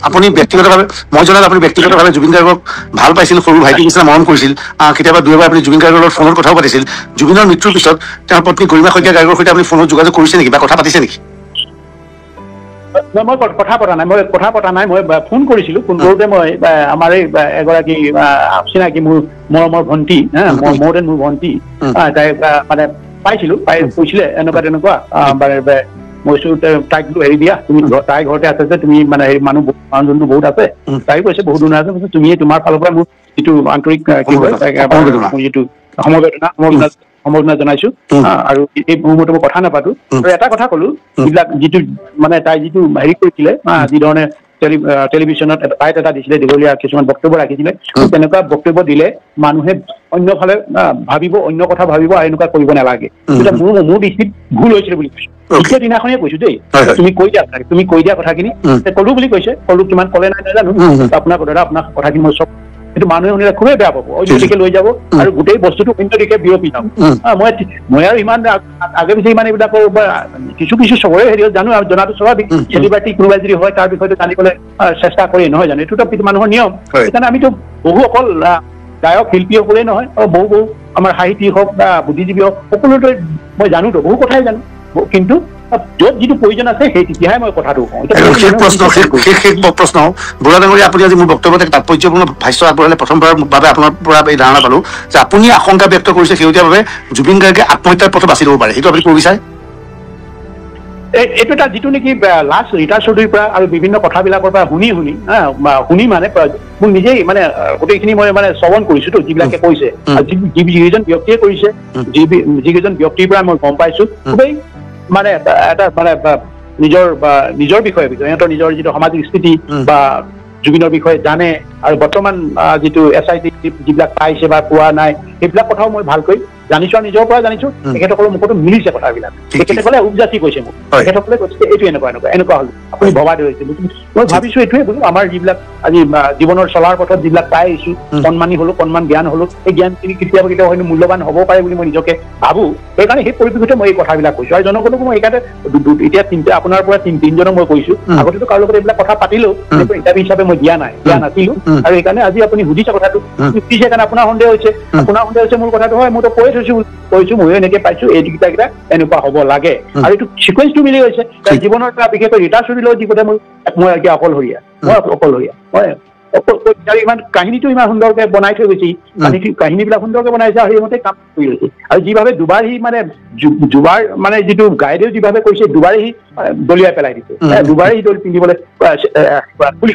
আপুনি ব্যক্তিগতভাৱে মই জনাত আপুনি ব্যক্তিগতভাৱে জুবিন গাৰ্গক ভাল পাইছিল সৰু ভাইটিৰ নিচিনা মৰম কৰিছিল কেতিয়াবা দুইবাৰ আপুনি জুবিন গাৰ্গৰ লগত ফোনত কথাও পাতিছিল জুবিনৰ মৃত্যুৰ পিছত তেওঁৰ পত্নী গৰিমা শইকীয়া গাৰ্গৰ সৈতে আপুনি ফোনত যোগাযোগ কৰিছে নেকি বা কথা পাতিছে নেকি মই কথা পতা নাই মই ফোন কৰিছিলোঁ ফোন কৰোঁতে মই আমাৰ এই এগৰাকী চিনাকি মোৰ মৰমৰ ভণ্টি মোৰ দেন মোৰ ভণ্টি তাই মানে পাইছিলোঁ কৈছিলে এনেকুৱা তেনেকুৱা মই তাইক হেৰি দিয়া তুমি তাই ঘৰতে আছে যে তুমি মানে হেৰি মানুহজনটো বহুত আছে তাই কৈছে বহুত ধুনীয়া আছে তুমি তোমাৰ ফালৰ পৰা মোৰ যিটো আন্তৰিক কি কয় যিটো সমবেদনা জনাইছো আৰু এই মুহূৰ্তত মই কথা নাপাতো আৰু এটা কথা ক'লো যিবিলাক যিটো মানে তাই যিটো হেৰি কৰিছিলে যিধৰণে টেলিভিশ্যনত বাইট এটা দিছিলে দীঘলীয়া কিছুমান বক্তব্য ৰাখিছিলে তেনেকুৱা বক্তব্য দিলে মানুহে অন্যফালে ভাবিব অন্য কথা ভাবিব আৰু এনেকুৱা কৰিব নালাগে এতিয়া মোৰ দৃষ্টিত ভুল হৈছিলে বুলি কৈছো দ্বিতীয় দিনাখনে কৈছো দেই তুমি কৈ দিয়া কথাখিনি ক'লো বুলি কৈছে ক'লো কিমান ক'লে নাই নাজানো আপোনাৰ কথাখিনি মই চব সেইটো মানুহে শুনিলে খুবেই বেয়া পাব অন্য দিশে লৈ যাব আৰু গোটেই বস্তুটো অন্য দিশে বিয়পি যাম মই আৰু ইমান আগে পিছে ইমান এইবিলাকৰ কিছু চবৰে হেৰি জানো আৰু জনাটো স্বাভাৱিক চেলিব্ৰিটি কোনোবাই যদি হয় তাৰ বিষয়টো জানিবলৈ চেষ্টা কৰি নহয় জানো এইটোতো মানুহৰ নিয়ম সেইকাৰণে আমিতো বহু অকল গায়ক শিল্পীসকলেই নহয় বহু আমাৰ সাহিত্যিক হওক বা বুদ্ধিজীৱী হওক সকলোতো মই জানোতো বহু কথাই জানো কিন্তু য'ত যিটো প্ৰয়োজন আছে সেই তেতিয়াহে মই কথাটো কওঁ শেষ প্ৰশ্ন বুঢ়া ডাঙৰীয়া আপুনি আজি মোৰ বক্তব্যত এক তাৎপৰ্যপূৰ্ণ ভাষ্য আগবঢ়ালে প্ৰথমবাৰৰ বাবে আপোনাৰ পৰা এই ধাৰণা পালো যে আপুনি আশংকা ব্যক্ত কৰিছে শেহতীয়াভাৱে জুবিন গাৰ্গে আত্মহত্যাৰ পথ বাছি ল'ব পাৰে সেইটো আপুনি ক'ব বিচাৰে এইটো এটা যিটো নেকি লাষ্ট ৰীতা চৌধুৰীৰ পৰা আৰু বিভিন্ন কথাবিলাকৰ পৰা শুনি মানে মোক নিজেই মানে গোটেইখিনি মই মানে শ্ৰৱণ কৰিছোতো যিবিলাকে কৈছে যিকেইজন ব্যক্তিয়ে কৰিছে যিকেইজন ব্যক্তিৰ পৰা মই গম পাইছো খুবেই মানে এটা মানে নিজৰ বিষয়ে সিহঁতৰ নিজৰ যিটো সামাজিক স্থিতি বা জুবিনৰ বিষয়ে জানে আৰু বৰ্তমান যিটো SIT যিবিলাক পাইছে বা পোৱা নাই সেইবিলাক কথাও মই ভালকৈ জানিছো আৰু নিজৰ পৰা জানিছো তেখেতসকলৰ মুখতো মিলিছে কথাবিলাক তেখেতসকলে উপজাতি কৈছে মোক তেখেতসকলে কৈছে এইটো এনেকুৱা হ'ল আপুনি ভবা ধৰিছে মই ভাবিছো এইটোৱে বোলো আমাৰ যিবিলাক আজি জীৱনৰ চলাৰ পথত যিবিলাক পাই আহিছো কণমানি হলো কণমান জ্ঞান হলো এই জ্ঞানখিনি কেতিয়াবা হয়তো মূল্যৱান হ'ব পাৰে বুলি মই নিজকে ভাবো সেইকাৰণে সেই পৰিপ্ৰেক্ষিততে মই এই কথাবিলাক কৈছো আৰু জনগণকো মই এইকাৰণে এতিয়া আপোনাৰ পৰা তিনিজনক মই কৈছো আগতেতো কাৰো লগত এইবিলাক কথা পাতিলো ইণ্টাৰভিউ হিচাপে মই দিয়া নাছিলো আৰু সেইকাৰণে আজি আপুনি সুধিছে কথাটো সুধিছে কাৰণে আপোনাৰ সন্দেহ হৈছে মোৰ কথাটো হয় মইতো কৈছো ময়ো এনেকে পাইছো এইকেইটা এনেকুৱা হ'ব লাগে আৰু এইটো চিকুৱেঞ্চটো মিলি গৈছে জীৱনৰ পৰা বিশেষকৈ ৰীতা চৌধুৰীৰ লগত যি কথা মই এতিয়া অকলশৰীয়া মই ইমান কাহিনীটো ইমান সুন্দৰকে বনাই থৈ গৈছে, কাহিনীবিলাক সুন্দৰকে বনাইছে আৰু সেইমতে কাম কৰি গৈছে। আৰু যিভাৱে দুবাৰ সি মানে দুবাৰ মানে যিটো গাইডেও যিভাৱে কৈছে দুবাৰে সি দলিয়াই পেলাই দিছে, দুবাৰে সি দল পিন্ধিবলৈ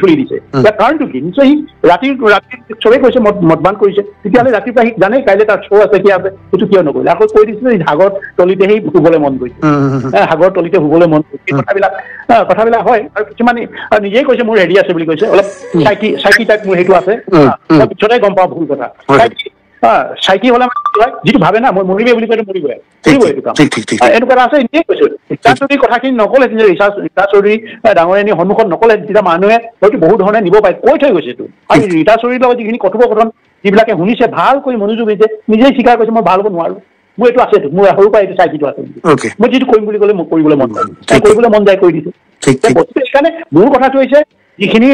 খুলি দিছে। কাৰণটো কি? নিশ্চয় সি ৰাতি চবেই কৈছে মদবান কৰিছে, তেতিয়াহ'লে ৰাতিপুৱা সি জানে কাইলৈ তাৰ শ্ব' আছে কি আছে, সেইটো কিয় নকৰিলে? আকৌ কৈ দিছিলে সাগৰ তলিতে সি শুবলৈ মন গৈছে, সাগৰ তলিতে শুবলৈ মন গৈছে। কথাবিলাক হয়। আৰু কিছুমানে নিজেই কৈছে মোৰ ৰেডি আছে বুলি কৈছে, অলপ চাইকি টাইপ মোৰ সেইটো আছে, পিছতে গম পাওঁ ভুল কথা। চাইকি হলে মানে কি হয়, যিটো ভাবে না মই মৰিবে বুলি কয় মৰিবই এইটো কাম এনেকুৱা আছে। নিজেই কৈছো ৰীতা চৌধুৰীৰ কথাখিনি নকলে, ৰীতা চৌধুৰী ডাঙৰীয়ানীৰ সন্মুখত নকলে, তেতিয়া মানুহে হয়তো বহুত ধৰণে নিব পাৰে, কৈ থৈ গৈছে এইটো। আৰু ৰীতা চৌধুৰীৰ লগত যিখিনি কথোপকথন যিবিলাকে শুনিছে ভালকৈ মনোযোগ দিছে, নিজেই স্বীকাৰ কৰিছে মই ভাল হ'ব নোৱাৰো, মোৰ এইটো আছে, মোৰ সৰুৰ পৰা এইটো চাইকিটো আছে, মই যিটো কৰিম বুলি ক'লে মোক কৰিবলৈ মন যায়, কৰিবলৈ মন যায় কৰি দিছে। বস্তুটো সেইকাৰণে মোৰ কথাটো হৈছে যিখিনি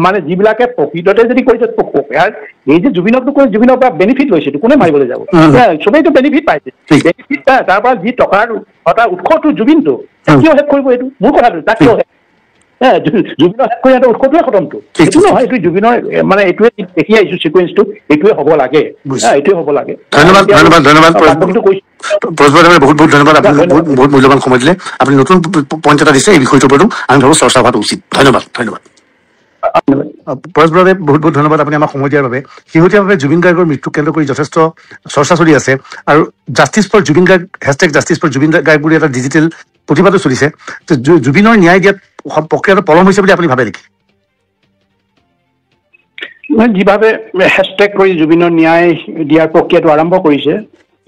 মানে যিবিলাকে প্ৰকৃততে যদি কৰিছে, এই যে জুবিনকটো কৈ জুবিনৰ পৰা বেনিফিট লৈছে, কোনে মাৰিবলৈ যাব? চবেইতো বেনিফিট পাইছে, বেনিফিট তাৰ পৰা যি টকাৰ উৎসটো জুবিনটো কিয় শেষ কৰিব? এইটো মোৰ কথাটো, তাক কিয় শেষ জুবিনৰ শেষ কৰি সিহঁতৰ উৎসটোৱে খতমটো, এইটো নহয়। এইটো জুবিনৰ মানে এইটোৱে দেখি আহিছো চিকুৱেঞ্চটো, এইটোৱে হ'ব লাগে, এইটোৱে হ'ব লাগে। ধন্যবাদ ধন্যবাদ ধন্যবাদ বহুত বহুত ধন্যবাদ, আপুনি বহুত মূল্যৱান সময় দিলে, আপুনি নতুন পইণ্ট এটা দিছে, এই বিষয়টোৰ ওপৰতো আমি ভাবো চৰ্চা হোৱাটো উচিত। ধন্যবাদ ধন্যবাদ পৰেশ বৰাদে, বহুত বহুত ধন্যবাদ আপুনি আমাক সময় দিয়াৰ বাবে। শেহতীয়াভাৱে জুবিন গাৰ্গৰ মৃত্যুক কেন্দ্ৰ কৰি যথেষ্ট চৰ্চা চলি আছে, আৰু justice for Zubeen Garg #justice for Zubeen Garg বুলি এটা ডিজিটেল প্ৰতিবাদো চলিছে। জুবিনৰ ন্যায় দিয়াত প্ৰক্ৰিয়াটো পলম হৈছে বুলি আপুনি ভাবে নেকি? যিভাৱে হেচটেগ কৰি জুবিনৰ ন্যায় দিয়াৰ প্ৰক্ৰিয়াটো আৰম্ভ কৰিছে,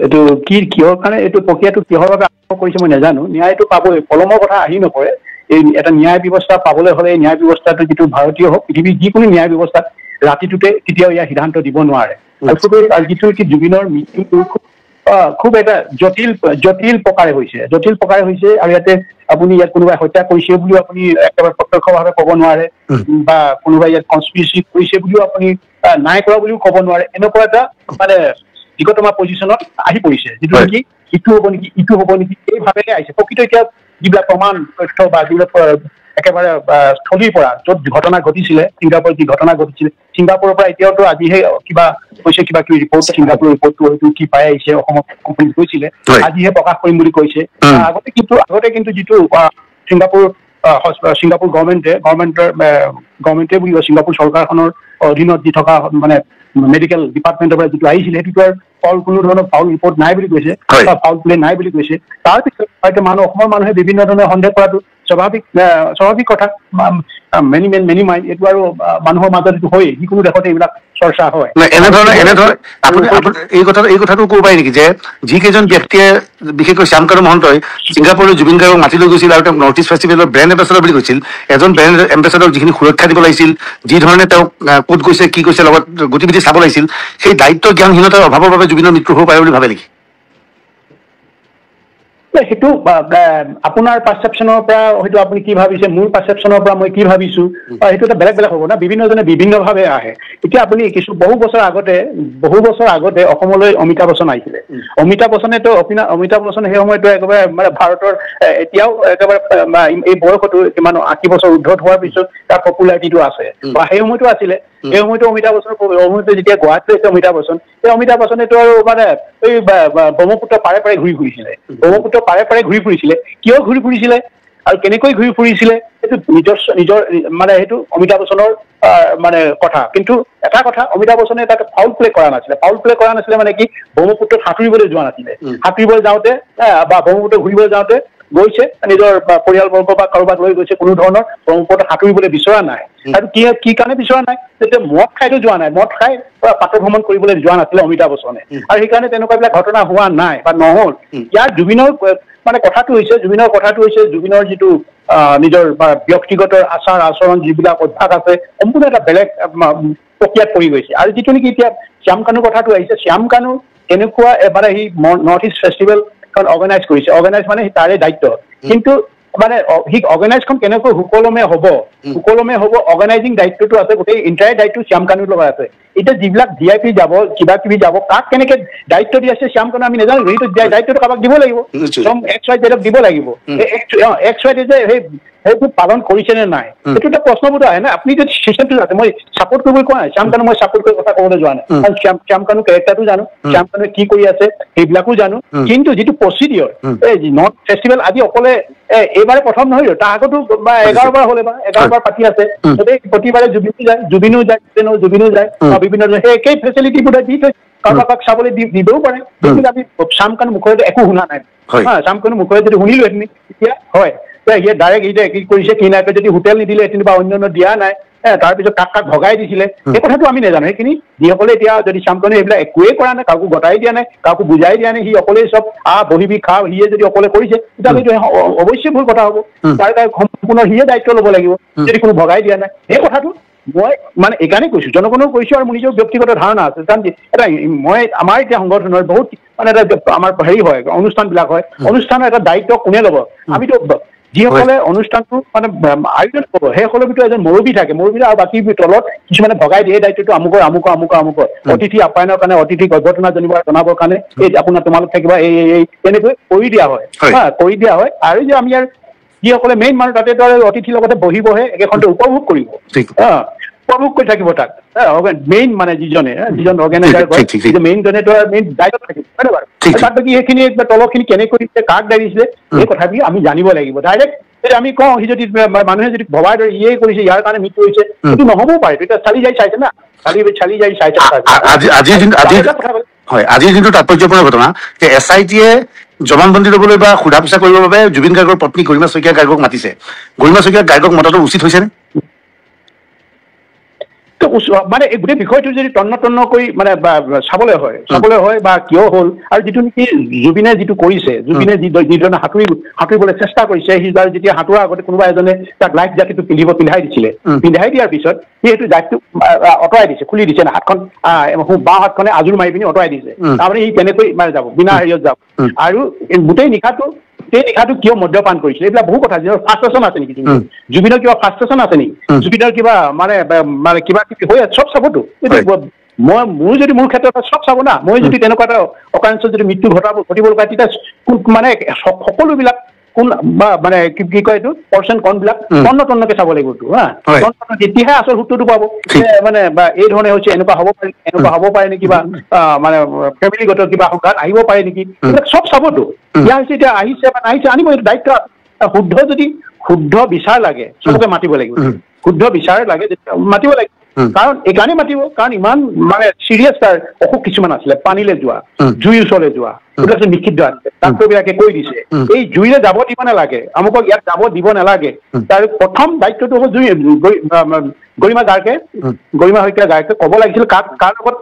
এইটো কিহৰ কাৰণে এইটো প্ৰক্ৰিয়াটো কিহৰ বাবে আৰম্ভ কৰিছে মই নাজানো। ন্যায়টো পাবই, পলমৰ কথা আহি নপৰে। এই এটা ন্যায় ব্যৱস্থা পাবলৈ হ'লে এই ন্যায় ব্যৱস্থাটো যিটো ভাৰতীয় হওক, পৃথিৱীৰ যিকোনো ন্যায় ব্যৱস্থাত ৰাতিটোতে কেতিয়াও ইয়াৰ সিদ্ধান্ত দিব নোৱাৰে। আৰু যিটো জুবিনৰ মৃত্যুটো খুব এটা জটিল প্ৰকাৰে হৈছে, আৰু ইয়াতে আপুনি ইয়াত কোনোবাই হত্যা কৰিছে বুলিও আপুনি একেবাৰে প্ৰত্যক্ষভাৱে ক'ব নোৱাৰে, বা কোনোবাই ইয়াত কনস্পিৰেচি কৰিছে বুলিও আপুনি নাই কৰা বুলিও ক'ব নোৱাৰে। এনেকুৱা এটা মানে দিকতমা পজিশ্যনত আহি পৰিছে, যিটো নেকি ইটো হ'ব নেকি এই ভাৱেৰে আহিছে। প্ৰকৃত এতিয়া যিবিলাক প্ৰমাণ তথ্য বা যিবিলাক একেবাৰে স্থলীৰ পৰা য'ত ঘটনা ঘটিছিলে, ছিংগাপুৰত যি ঘটনা ঘটিছিলে, ছিংগাপুৰৰ পৰা এতিয়াওতো আজিহে কিবা কৈছে, কিবা কিবি ৰিপৰ্ট, ছিংগাপুৰৰ ৰিপৰ্টটো হয়তো কি পাই আহিছে, অসমত কোম্পানী গৈছিলে, আজিহে প্ৰকাশ কৰিম বুলি কৈছে। আগতে কিন্তু যিটো ছিংগাপুৰ গভৰ্ণমেণ্টে বুলি ছিংগাপুৰ চৰকাৰখনৰ অধীনত যি থকা মানে মেডিকেল ডিপাৰ্টমেণ্টৰ পৰা যিটো আহিছিলে, সেইটোৰ কোনো ধৰণৰ ফাউল ৰিপৰ্ট নাই বুলি কৈছে, বা ফাউল প্লে নাই বুলি কৈছে। তাৰপিছত হয়তো অসমৰ মানুহে বিভিন্ন ধৰণে সন্দেহ কৰাটো স্বাভাৱিক কথা, মেনি মাইণ্ড, এইটো আৰু মানুহৰ মাজত এইটো হয়, যিকোনো দেশতে এইবিলাক চৰ্চা হয়। এই কথাটো ক'ব পাৰি নেকি যে যিকেইজন ব্যক্তিয়ে, বিশেষকৈ শ্যামকানু মহন্তই ছিংগাপুৰৰ জুবিন গাৰ্গক মাতি লৈ গৈছিল আৰু তেওঁক নৰ্থ ইষ্ট ফেষ্টিভেলৰ ব্ৰেণ্ড এম্বেচাডৰ বুলি কৈছিল, এজন ব্ৰেণ্ড এম্বেচাডৰক যিখিনি সুৰক্ষা দিব লাগিছিল, যি ধৰণে তেওঁক ক'ত গৈছে কি কৈছে লগত গতিবিধি চাব লাগিছিল, সেই দায়িত্ব জ্ঞানহীনতাৰ অভাৱৰ বাবে জুবিনৰ মৃত্যু হ'ব পাৰে বুলি ভাবে নেকি? সেইটো আপোনাৰ পাৰচেপশ্যনৰ পৰা হয়তো আপুনি কি ভাবিছে, মোৰ পাৰচেপশ্যনৰ পৰা মই কি ভাবিছো, সেইটো এটা বেলেগ হ'ব না, বিভিন্নজনে বিভিন্নভাৱে আহে। এতিয়া আপুনি বহু বছৰ আগতে অসমলৈ অমিতাভ বচ্চন আহিছিলে। অমিতাভ বচ্চন সেই সময়তো একেবাৰে মানে ভাৰতৰ এতিয়াও একেবাৰে এই বয়সতো কিমান 80 বছৰ উৰ্ধত হোৱাৰ পিছত তাৰ পপুলাৰিটিটো আছে, বা সেই সময়তো আছিলে। সেই সময়তো অমিতাভ বচ্চন যেতিয়া গুৱাহাটীত আছে অমিতাভ বচ্চনেতো আৰু মানে এই ব্ৰহ্মপুত্ৰ পাৰে ঘূৰি ফুৰিছিলে। কিয় ঘূৰি ফুৰিছিলে আৰু কেনেকৈ ঘূৰি ফুৰিছিলে, সেইটো নিজৰ মানে সেইটো অমিতাভ বচ্চনৰ মানে কথা। কিন্তু এটা কথা, অমিতাভ বচ্চনে তাক ফাউল প্লে কৰা নাছিলে মানে কি, ব্ৰহ্মপুত্ৰত সাঁতুৰিবলৈ যোৱা নাছিলে। সাঁতুৰিবলৈ যাওঁতে বা ব্ৰহ্মপুত্ৰ ঘূৰিবলৈ যাওঁতে গৈছে, নিজৰ পৰিয়ালবৰ্গ বা কাৰোবাক লৈ গৈছে, কোনো ধৰণৰ ব্ৰহ্মপুত্ৰত সাঁতুৰিবলৈ বিচৰা নাই। আৰু কি কাৰণে বিচৰা নাই, তেতিয়া মদ খাইতো যোৱা নাই, মদ খাই পাত ভ্ৰমণ কৰিবলৈ যোৱা নাছিলে অমিতাভ বচ্চনে, আৰু সেইকাৰণে তেনেকুৱা বিলাক ঘটনা হোৱা নাই বা নহল। ইয়াৰ জুবিনৰ মানে কথাটো হৈছে জুবিনৰ যিটো নিজৰ ব্যক্তিগত আচাৰ আচৰণ, যিবিলাক অভ্যাস আছে, সম্পূৰ্ণ এটা বেলেগ প্ৰক্ৰিয়াত পৰি গৈছে। আৰু যিটো নেকি এতিয়া শ্যামকানুৰ কথাটো আহিছে, শ্যামকানু এনেকুৱা মানে সি নৰ্থ ইষ্ট ফেষ্টিভেল অৰ্গেনাইজ মানে তাৰে দায়িত্ব, কিন্তু মানে সি অৰ্গেনাইজখন কেনেকৈ সুকলমে হ'ব, অৰ্গেনাইজিং দায়িত্বটো আছে, গোটেই ইণ্টায়াৰ দায়িত্ব শ্যামকানুৰ লগত আছে। এতিয়া যিবিলাক VIP যাব কিবা কিবি যাব কাক কেনেকে দায়িত্ব দি আছে শ্যাম কানু আমি নাজানো সেইটো দায়িত্বটো কাবাক দিব লাগিব XYZ দিব লাগিব XYZ যে সেইটো পালন কৰিছে নে নাই এইটো এটা প্ৰশ্নবোধ আহে না আপুনি যদি চিষ্টেমটো জানে মই ছাপোৰ্ট কৰিবলৈ কোৱা নাই শ্যাম কানু মই ছাপোৰ্ট কৰি কথা ক'বলৈ যোৱা নাই কাৰণ শ্যাম কানু কেৰেক্টাৰটো জানো শ্যাম কানুৱে কি কৰি আছে সেইবিলাকো জানো কিন্তু যিটো প্ৰচিডিঅৰ এই নট ফেষ্টিভেল আজি অকলে এইবাৰে প্ৰথম নহয় তাৰ আগতো বা 11 বাৰ হ'লে বা 11 বাৰ পাতি আছে প্ৰতিবাৰে জুবিনো যায় বিভিন্ন সেই একেই ফেচিলিটিবোৰ দি থৈ কাৰোবাক চাবলৈ দিবও পাৰে কিন্তু আমি শ্যাম কানু মুখেৰে একো শুনা নাই শ্যাম কানু মুখেৰে যদি শুনিলো হেঁতেন তেতিয়া হয় সিয়ে ডাইৰেক্ট এতিয়া কি কৰিছে কি নাই যদি হোটেল নিদিলে হেঁতেন বা অন্য দিয়া নাই তাৰপিছত কাক কাক ভগাই দিছিলে সেই কথাটো আমি নাজানো সেইখিনি যিসকলে এতিয়া যদি শ্যাম কানুৱে এইবিলাক একোৱেই কৰা নাই কাকো গতাই দিয়া নাই কাকো বুজাই দিয়া নাই সি অকলেই চব বহিবি খা সিয়ে যদি অকলে কৰিছে তেতিয়া সেইটো অৱশ্যে ভুল কথা হ'ব তাৰ সম্পূৰ্ণ সিয়ে দায়িত্ব ল'ব লাগিব যদি কোনো ভগাই দিয়া নাই সেই কথাটো মই মানে এইকাৰণে কৈছো জনগণক কৈছো আৰু মোৰ নিজৰ ব্যক্তিগত ধাৰণা আছে কাৰণ এটা মই আমাৰ এতিয়া সংগঠনৰ বহুত মানে এটা আমাৰ হেৰি হয় অনুষ্ঠানবিলাক হয় অনুষ্ঠানৰ এটা দায়িত্ব কোনে ল'ব আমিতো যিসকলে অনুষ্ঠানটো মানে আয়োজন কৰিব সেইসকলৰ ভিতৰত এজন মুৰব্বী থাকে মুৰব্বী আৰু বাকী তলত কিছুমানে ভগাই দিয়ে দায়িত্বটো আমুকৰ অতিথি আপ্যায়নৰ কাৰণে অতিথিক অভ্যৰ্থনা জনাবৰ কাৰণে এই আপোনাৰ তোমালোক থাকিবা এই তেনেকৈ কৰি দিয়া হয় কৰি দিয়া হয় আৰু যে আমি আৰু যিসকলে মেইন মানুহ তাতে অতিথিৰ লগতে বহিবহে একেখনতে উপভোগ কৰিব উপভোগ কৰি থাকিব তাক মেইন মানে যিজন অৰ্গেনাইজাৰ কৰে মেইনজনে মেইন দায়িত্ব থাকিব হয় নে বাৰু তাত বাকী সেইখিনি তলৰখিনি কেনেকৈ দিছে কাক দায়িত্ব এই কথাখিনি আমি জানিব লাগিব ডাইৰেক্ট যদি আমি কওঁ সি যদি মানুহে যদি ভবাৰ দৰে ইয়ে কৰিছে ইয়াৰ কাৰণে মৃত্যু হৈছে সেইটো নহ'বও পাৰে তেতিয়া চালি যাই চাইছে না চালি যাই চাইছে আজিৰ যোনটো তাৎপৰ্যপূৰ্ণ ঘটনা যে SIT-য়ে জবানবন্দী ল'বলৈ বা সোধা পোছা কৰিবৰ বাবে জুবিন গাৰ্গৰ পত্নী গৰিমা শইকীয়া গাৰ্গক মাতিছে গৰিমা শইকীয়া গাৰ্গক মতাটো উচিত হৈছেনে মানে এই গোটেই বিষয়টো যদি তন্ন কৰি মানে চাবলৈ হয় বা কিয় হ'ল আৰু যিটো নেকি জুবিনে যিটো কৰিছে জুবিনে যিধৰণে সাঁতুৰিবলৈ চেষ্টা কৰিছে সি যেতিয়া সাঁতোৰাৰ আগতে কোনোবা এজনে তাক লাইফ জ্যাকেটটো পিন্ধাই দিছিলে পিন্ধাই দিয়াৰ পিছত সি সেইটো জাকেটটো আঁতৰাই দিছে খুলি দিছে না হাতখন বাওঁ হাতখনে আজোৰ মাৰি পিনি আঁতৰাই দিছে তাৰমানে সি কেনেকৈ মানে যাব বিনা হেৰিয়ত যাব আৰু গোটেই নিশাটো কিয় মদ্যপান কৰিছিলে এইবিলাক বহু কথা ফাৰ্ষ্ট্ৰেশ্যন আছে নেকি জুবিনৰ কিবা ফাৰ্ষ্ট্ৰেশ্যন আছে নেকি জুবিনৰ কিবা মানে কিবা কিবি হৈ আছে চব চাবতো মোৰ যদি মোৰ ক্ষেত্ৰত চব চাব না মই যদি তেনেকুৱা এটা অকাৰেঞ্চত যদি মৃত্যু ঘটিব লগা তেতিয়া মানে সকলোবিলাক কোন মানে কি কয় এইটো পাৰ্চন কনবিলাক তন্নকে চাব লাগিবতো তেতিয়াহে আচল সূত্ৰটো পাব মানে এই ধৰণে হৈছে এনেকুৱা হ'ব পাৰে নেকি বা মানে ফেমিলিগত কিবা সংঘাত আহিব পাৰে নেকি এইবিলাক চব চাবতো ইয়াৰ হৈছে এতিয়া আহিছে বা নাহিছে আনিব এইটো দায়িত্ব শুদ্ধ বিচাৰ লাগে চবকে মাতিব লাগিব শুদ্ধ বিচাৰ লাগে মাতিব লাগিব কাৰণ এইকাৰণে মাতিব কাৰণ ইমান মানে চিৰিয়াছ তাৰ অসুখ কিছুমান আছিলে পানীলৈ যোৱা জুইৰ ওচৰলৈ যোৱা এইবিলাক নিষিদ্ধ আছে ডাক্তৰবিলাকে কৈ দিছে এই জুইৰে যাব দিব নালাগে আমুকক ইয়াত যাব দিব নালাগে তাৰ প্ৰথম দায়িত্বটো হ'ব গৰিমা শইকীয়া গাৰ্গে ক'ব লাগিছিল কাৰ লগত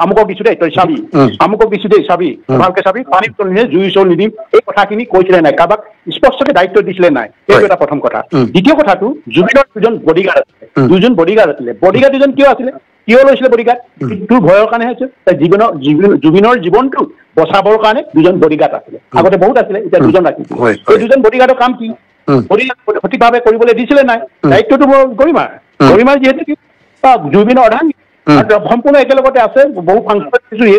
আমুকক দিছো দেই তই চাবি আমুকক দিছো দেই চাবি ভালকে চাবি পানীৰ ওচৰত নিদিয়ে জুইৰ ওচৰত নিদিম এই কথাখিনি কৈছিলে নাই কাৰোবাক স্পষ্টকে দায়িত্ব দিছিলে নাই সেইটো এটা প্ৰথম কথা দ্বিতীয় কথাটো জুবিনৰ দুজন বডিগাৰ্ড আছিলে বডিগাৰ্ড দুজন কিয় আছিলে কিয় লৈছিলে বডিগাৰ্ড মৃত্যুৰ ভয়ৰ কাৰণে হৈছে জুবিনৰ জীৱনটো বচাবৰ কাৰণে দুজন বডিগাৰ্ড আছিলে আগতে বহুত আছিলে এতিয়া দুজন ৰাখিছিল এই দুজন বডিগাৰ্ডৰ কাম কি বডিগাৰ্ড সঠিকভাৱে কৰিবলৈ দিছিলে নাই দায়িত্বটো গৰিমাৰ যিহেতু জুবিনৰ অৰ্ধাঙ্গী সম্পূৰ্ণ একেলগতে আছে বহু ফাংচন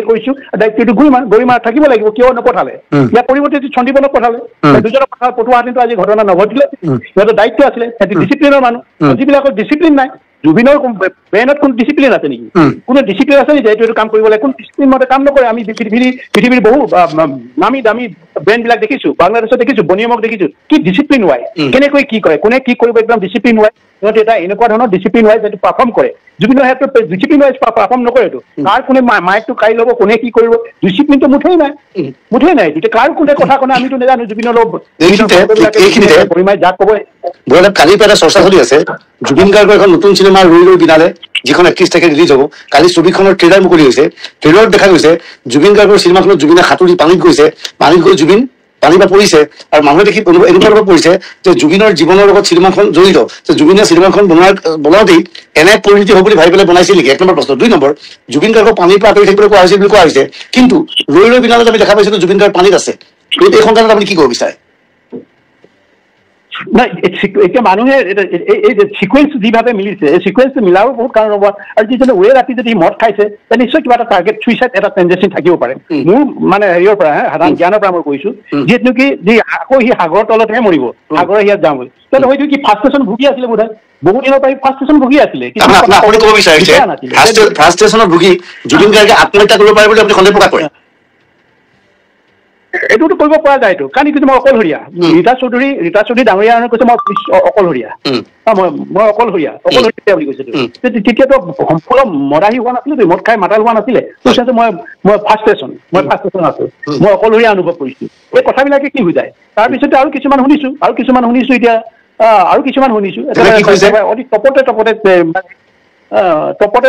কৰিছো দায়িত্বটো গৰিমাৰ থাকিব লাগিব কিয় নপঠালে ইয়াৰ পৰিৱৰ্তে সন্দীপনক পঠালে দুজনক পঠোৱা হেঁতেনটো আজি ঘটনা নঘটিলে সিহঁতৰ দায়িত্ব আছিলে সিহঁতি ডিচিপ্লিনৰ মানুহ যিবিলাকৰ ডিচিপ্লিন নাই জুবিনৰ ব্ৰেইনত কোনো ডিচিপ্লিন আছে নেকি কোনো ডিচিপ্লিন আছে নেকি এইটো কাম কৰিব লাগে কোন ডিচিপ্লিন মতে কাম নকৰে আমি পৃথিৱীৰ বহু নামী দামী ব্ৰেণ্ডবিলাক দেখিছো বাংলাদেশত দেখিছো বনিয়মক দেখিছো কি ডিচিপ্লিন ৱাই কেনেকৈ কি কৰে কোনে কি কৰিব একদম ডিচিপ্লিন ৱাই সিহঁতে এটা এনেকুৱা ধৰণৰ ডিচিপ্লিন ৱাইজ এইটো পাৰফৰ্ম কৰে জুবিনৰ ক্ষেত্ৰত ডিচিপ্লিন ৱাইজ পাৰফৰ্ম নকৰেতো কাৰ কোনে মাইকটো কাঢ়ি ল'ব কোনে কি কৰিব ডিচিপ্লিনটো মুঠেই নাই তেতিয়া কাৰ কোনে কথা ক'লে আমিতো নাজানো জুবিনৰ গৰিমাই যাক ক'ব কালিৰ পৰা এটা চৰ্চা চলি আছে জুবিন গাৰ্গৰ এখন নতুন চিনেমা ৰৈ বিনালে যিখন 31 তাৰিখে ৰিলিজ হ'ব কালি ছবিখনৰ ট্ৰেইলাৰ মুকলি হৈছে ট্ৰেইলাৰত দেখা গৈছে জুবিন গাৰ্গৰ চিনেমাখনত জুবিনে সাঁতুৰি পানীত গৈ জুবিন পানী বা পৰিছে আৰু মানুহে দেখি এনেকুৱা লগত পৰিছে যে জুবিনৰ জীৱনৰ লগত চিনেমাখন জড়িত যে জুবিনে চিনেমাখন বনাওঁতেই এনে পৰিণতি হ'ব বুলি ভাবি পেলাই বনাইছিল নেকি 1 নম্বৰ প্ৰশ্ন 2 নম্বৰ জুবিন গাৰ্গক পানীৰ পৰা আঁতৰি থাকিবলৈ কোৱা হৈছে বুলি কোৱা হৈছে কিন্তু ৰৈ বিনালত আমি দেখা পাইছিলোঁ জুবিন গাৰ্গ পানীত আছে এই সংক্ৰান্তত আপুনি কি ক'ব বিচাৰে নাই এতিয়া মানুহে এই সিকুৱেঞ্চ যিভাৱে মিলিছে এই সিকুৱেঞ্চটো মিলাব বহুত কাৰণ হ'ব আৰু যিজনে ওৰে ৰাতি যদি মদ খাইছে তেতিয়া নিশ্চয় কিবা এটা টাৰ্গেট চুইচাইড এটা টেণ্ডেঞ্চি থাকিব পাৰে মোৰ মানে হেৰিয়ৰ পৰা সাধাৰণ জ্ঞানৰ পৰা মই কৈছো যিহেতু কি যি আকৌ সি সাগৰৰ তলতহে মৰিব সাগৰৰ ইয়াত যাওঁ বুলি তেতিয়া হয়তো কি ফাৰ্ষ্টেশ্যন ভুগি আছিলে বোধহয় বহুত দিনৰ পৰা ফাৰ্ষ্টেশ্যন ভুগি আছিলে আপুনি ক'ব বিচাৰিছে ফাৰ্ষ্টেশ্যনত ভুগি জুবিন গাৰ্গে আত্মহত্যা কৰিব পাৰে বুলি আপুনি সন্দেহ প্ৰকাশ কৰে এইটোতো কৰিব পৰা যায় এইটো কাৰণ কিন্তু মই অকলশৰীয়া ৰীতা চৌধুৰী ডাঙৰীয়া কৈছে মই অকলশৰীয়া মই অকলশৰীয়া বুলি কৈছে তেতিয়াতো সম্পূৰ্ণ মদাহী হোৱা নাছিলে মদ খাই মাতাল হোৱা নাছিলে কৈছে মই ফাৰ্ষ্টেশ্যন আছো মই অকলশৰীয়া অনুভৱ কৰিছো এই কথাবিলাকে কি বুজায় তাৰপিছতে আৰু কিছুমান শুনিছো এতিয়া অতি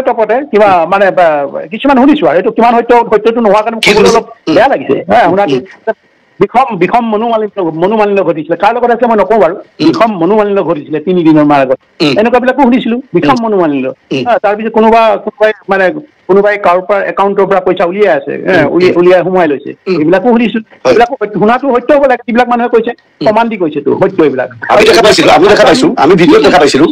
টপতে কিবা মানে কিছুমান শুনিছো আৰু এইটো কিমান সত্যটো নোহোৱাৰ কাৰণে অলপ বেয়া লাগিছে শুনাটো বিষম মনোমালিন্য ঘটিছিলে কাৰ লগত আছে মই নকওঁ বাৰু বিষম মনোমালিন্য ঘটিছিলে 3 দিনৰ মান আগত এনেকুৱাবিলাকো শুনিছিলো বিষম মনোমালিন্য তাৰপিছত কোনোবাই কাৰোবাৰ পৰা একাউণ্টৰ পৰা পইচা উলিয়াই আছে উলিয়াই সোমাই লৈছে এইবিলাকো শুনিছো এইবিলাক শুনাটো সত্য হ'ব লাগে যিবিলাক মানুহে কৈছে প্ৰমাণ দি কৈছেতো সত্য এইবিলাক আমি ভিডিঅ'ত দেখা পাইছিলো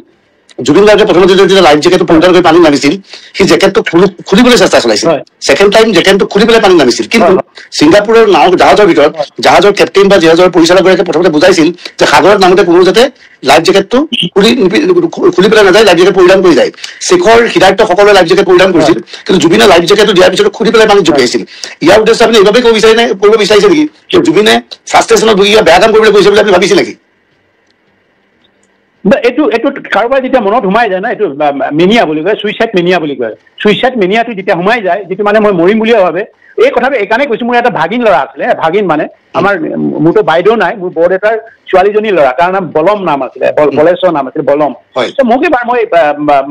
জুবিন গাৰ্গে প্ৰথমতে যেতিয়া লাইফ জেকেটটো পইণ্টাৰ কৰি পানী নামিছিল সি জেকেটটো খুলিবলৈ চেষ্টা চলাইছিল ছেকেণ্ড টাইম জেকেটটো খুলি পেলাই পানী নামিছিল কিন্তু ছিংগাপুৰৰ জাহাজৰ ভিতৰত জাহাজৰ কেপ্টেইন বা জাহাজৰ পৰিচালকগৰাকীয়ে প্ৰথমতে বুজাইছিল যে সাগৰত নামোতে কোনো যাতে লাইফ জেকেটটো খুলি পেলাই নাযায় লাইফ জেকেট পৰিধান কৰি যায় শেখৰ সিদ্ধাৰ্থ সকলোৱে লাইফ জেকেট পৰিধান কৰিছিল কিন্তু জুবিনে লাইফ জেকেটটো দিয়াৰ পিছত খুলি পেলাই পানীত জঁপিয়াইছিল ইয়াৰ উদ্দেশ্য আপুনি এইবাবে কৰিব বিচাৰিছে নেকি যে জুবিনে ফাৰ্ষ্টেশ্যনত ভুগি বেয়া কাম কৰিবলৈ গৈছে বুলি আপুনি ভাবিছে নেকি এইটো কাৰোবাৰ যেতিয়া মনত সোমাই যায় না এইটো মেনিয়া বুলি কয় চুইচাইড মেনিয়া বুলি কয় চুইচাইড মেনিয়াটো যেতিয়া সোমাই যায় যিটো মানে মই মৰিম বুলিয়ে ভাবে এই কথাটো এইকাৰণে কৈছো মোৰ এটা ভাগিন ল'ৰা আছিলে ভাগিন মানে আমাৰ মোৰতো বাইদেউ নাই মোৰ বৰদেউতাৰ ছোৱালীজনী ল'ৰা তাৰ নাম বলম নাম আছিলে বলেশ্বৰ নাম আছিলে বলম মোক এবাৰ মই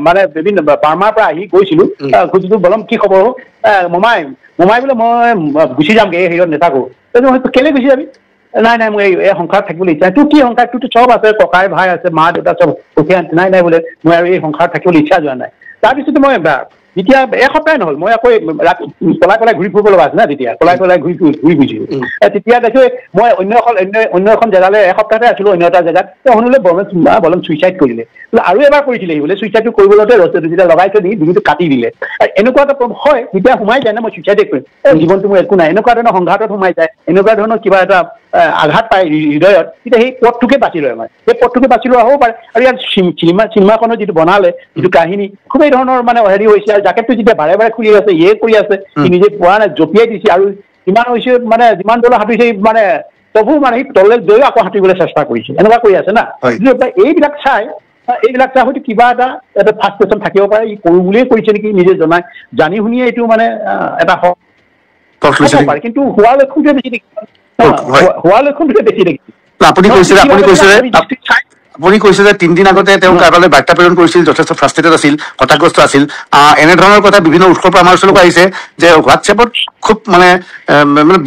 মানে বিভিন্ন বাৰ্মাৰ পৰা আহি গৈছিলো খুজিলো বলম কি খবৰ মমাই বোলে মই গুচি যামগে এই হেৰিয়ত নেথাকো কেলে গুচি যাবি নাই মই এই সংসাৰত থাকিবলৈ ইচ্ছা তোৰ কি সংসাৰ তোৰতো চব আছে ককাই ভাই আছে মা দেউতা চব সুখী নাই বোলে মই আৰু এই সংসাৰত থাকিবলৈ ইচ্ছা যোৱা নাই তাৰপিছতে মই যেতিয়া এসপ্তাহ নহ'ল মই আকৌ ৰাতি পলাই ঘূৰি ফুৰিব লগা আছে না তেতিয়া পলাই ঘূৰি ফুৰিছিলো তেতিয়া দেখো মই অন্য এখন জেগালৈ এসপ্তাহতে আছিলো অন্য এটা জেগাত শুনিলে বলম চুইচাইড কৰিলে আৰু এবাৰ কৰিছিলে বোলে চুইচাইডটো কৰিবলৈ ৰছীটো যেতিয়া লগাই থৈ দি ডিঙিটো কাটি দিলে এনেকুৱা এটা হয় যেতিয়া সোমাই যায় না মই চুইচাইডে কৰিম জীৱনটো মোৰ একো নাই এনেকুৱা ধৰণৰ সংঘাতত সোমাই যায় এনেকুৱা ধৰণৰ কিবা এটা আঘাত পায় হৃদয়ত তেতিয়া সেই পথটোকে বাছি লয় আমাৰ সেই পথটোকে বাছি লোৱা হ'ব পাৰে আৰু ইয়াত চিনেমাখনৰ যিটো বনালে যিটো কাহিনী খুব এই ধৰণৰ মানে হেৰি হৈছে আৰু জাকেটটো যেতিয়া বাৰে খুলি আছে কৰি আছে সি নিজে পোৱা নাই জঁপিয়াই দিছে আৰু ইমান হৈছে মানে যিমান দলৰ সাঁতুৰিছে মানে তবু মানে সি তললৈ গৈ আকৌ সাঁতুৰিবলৈ চেষ্টা কৰিছে এনেকুৱা কৰি আছে না এইবিলাক চাই হয়তো কিবা এটা ফাৰ্ষ্টেশ্যন থাকিব পাৰে ই কৰো বুলিয়ে কৰিছে নেকি নিজে জানি শুনিয়ে এইটো মানে এটা পাৰে কিন্তু হোৱাৰ লক্ষণটোৱে বেছি দেখি আপুনি কৈছে যে 3 দিন আগতে তেওঁ কাৰোবালৈ বাৰ্তা প্ৰেৰণ কৰিছিল যথেষ্ট ফ্ৰাষ্ট্ৰেটেড আছিল হতাগ্ৰস্ত আছিল এনেধৰণৰ কথা বিভিন্ন উৎসৰ পৰা আমাৰ ওচৰলৈ আহিছে যে হোৱাটছএপত খুব মানে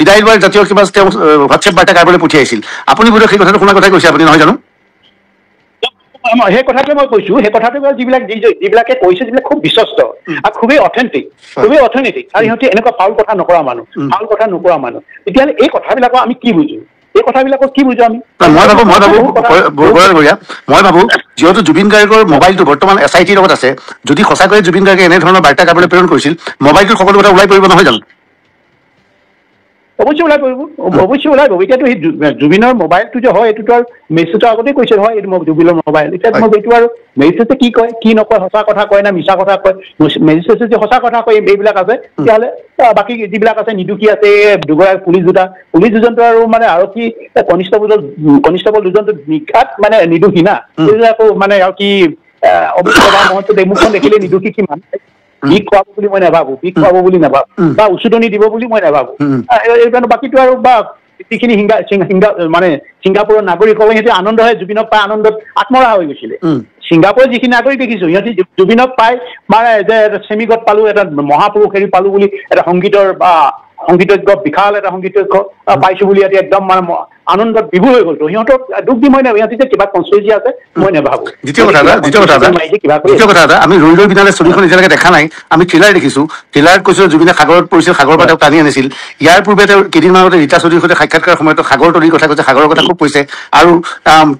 বিদায় লোৱাৰ জাতীয় কিবা তেওঁ হোৱাটছএপ বাৰ্তা কাৰোবালৈ পঠিয়াইছিল আপুনি বোধহয় সেই কথাটো শুনাৰ কথাই কৈছে আপুনি নহয় জানো সেই কথাটো মই কৈছো সেই কথাটো যিবিলাকে কৈছে যিবিলাক খুব বিশ্বস্ত আৰু খুবেই অথেণ্টিক আৰু সিহঁতে এনেকুৱা ফাউল কথা নকৰা মানুহ তেতিয়াহ'লে এই কথাবিলাকৰ আমি কি বুজো আমি মই ভাবো যিহেতু জুবিন গাৰ্গৰ মোবাইলটো বৰ্তমান SITৰ লগত আছে যদি সঁচাকৈয়ে জুবিন গাৰ্গে এনেধৰণৰ বাৰ্তা কাৰোবালৈ প্ৰেৰণ কৰিছিল মোবাইলটোৰ সকলো কথা ওলাই পৰিব নহয় জানো অৱশ্যে ওলাই পৰিব এতিয়াতো সেই জুবিনৰ মোবাইলটো যে হয় এইটোতো আৰু মেছেজটো আগতেই কৈছে নহয় এইটো জুবিনৰ মোবাইল এতিয়া মই এইটো আৰু মেছেজে কি কয় কি নকয় সঁচা কথা কয় না মিছা কথা কয় মেছেজে যে সঁচা কথা কয় এইবিলাক আছে তেতিয়াহ'লে বাকী যিবিলাক আছে নিদুষী আছে দুগৰাকী পুলিচ দুজনটো আৰু মানে আৰক্ষী কনিষ্টবল দুজনটো নিঘাত মানে নিদুষী না আকৌ মানে আৰু কি অভিজ্ঞতা মহন্ত মুখখন দেখিলে নিদুষী কি মানুহ বিষ খুৱাব বুলি মই নাভাবো বা উচুতনি দিব বুলি মই নাভাবো এইকাৰণে বাকীটো আৰু বা যিখিনি মানে ছিংগাপুৰৰ নাগৰিক হ'ব সিহঁতে আনন্দ হয় জুবিনক পাই আনন্দত আত্মহৰা হৈ গৈছিলে ছিংগাপুৰৰ যিখিনি নাগৰিক দেখিছো সিহঁতে জুবিনক পাই মানে যে চেমিগত পালো এটা মহাপুৰুষ হেৰি পালো বুলি এটা সংগীতজ্ঞ বিশাল এটা সংগীতজ্ঞ পাইছো বুলি ইয়াতে একদম মানে আনন্দত বিভোৰ হৈ গ'লতো সিহঁতক দুখ দি মই সিহঁতি যে কিবা কনস্পিৰেচি আছে মই নাভাবো দ্বিতীয় কথা এটা আমি ৰৈ ৰৈ বিনালে ছবিখন এতিয়ালৈকে দেখা নাই আমি ট্ৰেইলাৰ দেখিছো ট্ৰেইলাৰত কৈছো জুবিনে সাগৰত পৰিছিল সাগৰৰ পৰা তেওঁ টানি আনিছিল ইয়াৰ পূৰ্বে তেওঁ কেইদিনমান আগতে ৰীতা চৌধুৰীৰ সৈতে সাক্ষাৎকাৰৰ সময়ত সাগৰ তলিৰ কথা কৈছে সাগৰৰ কথা খুব কৈছে আৰু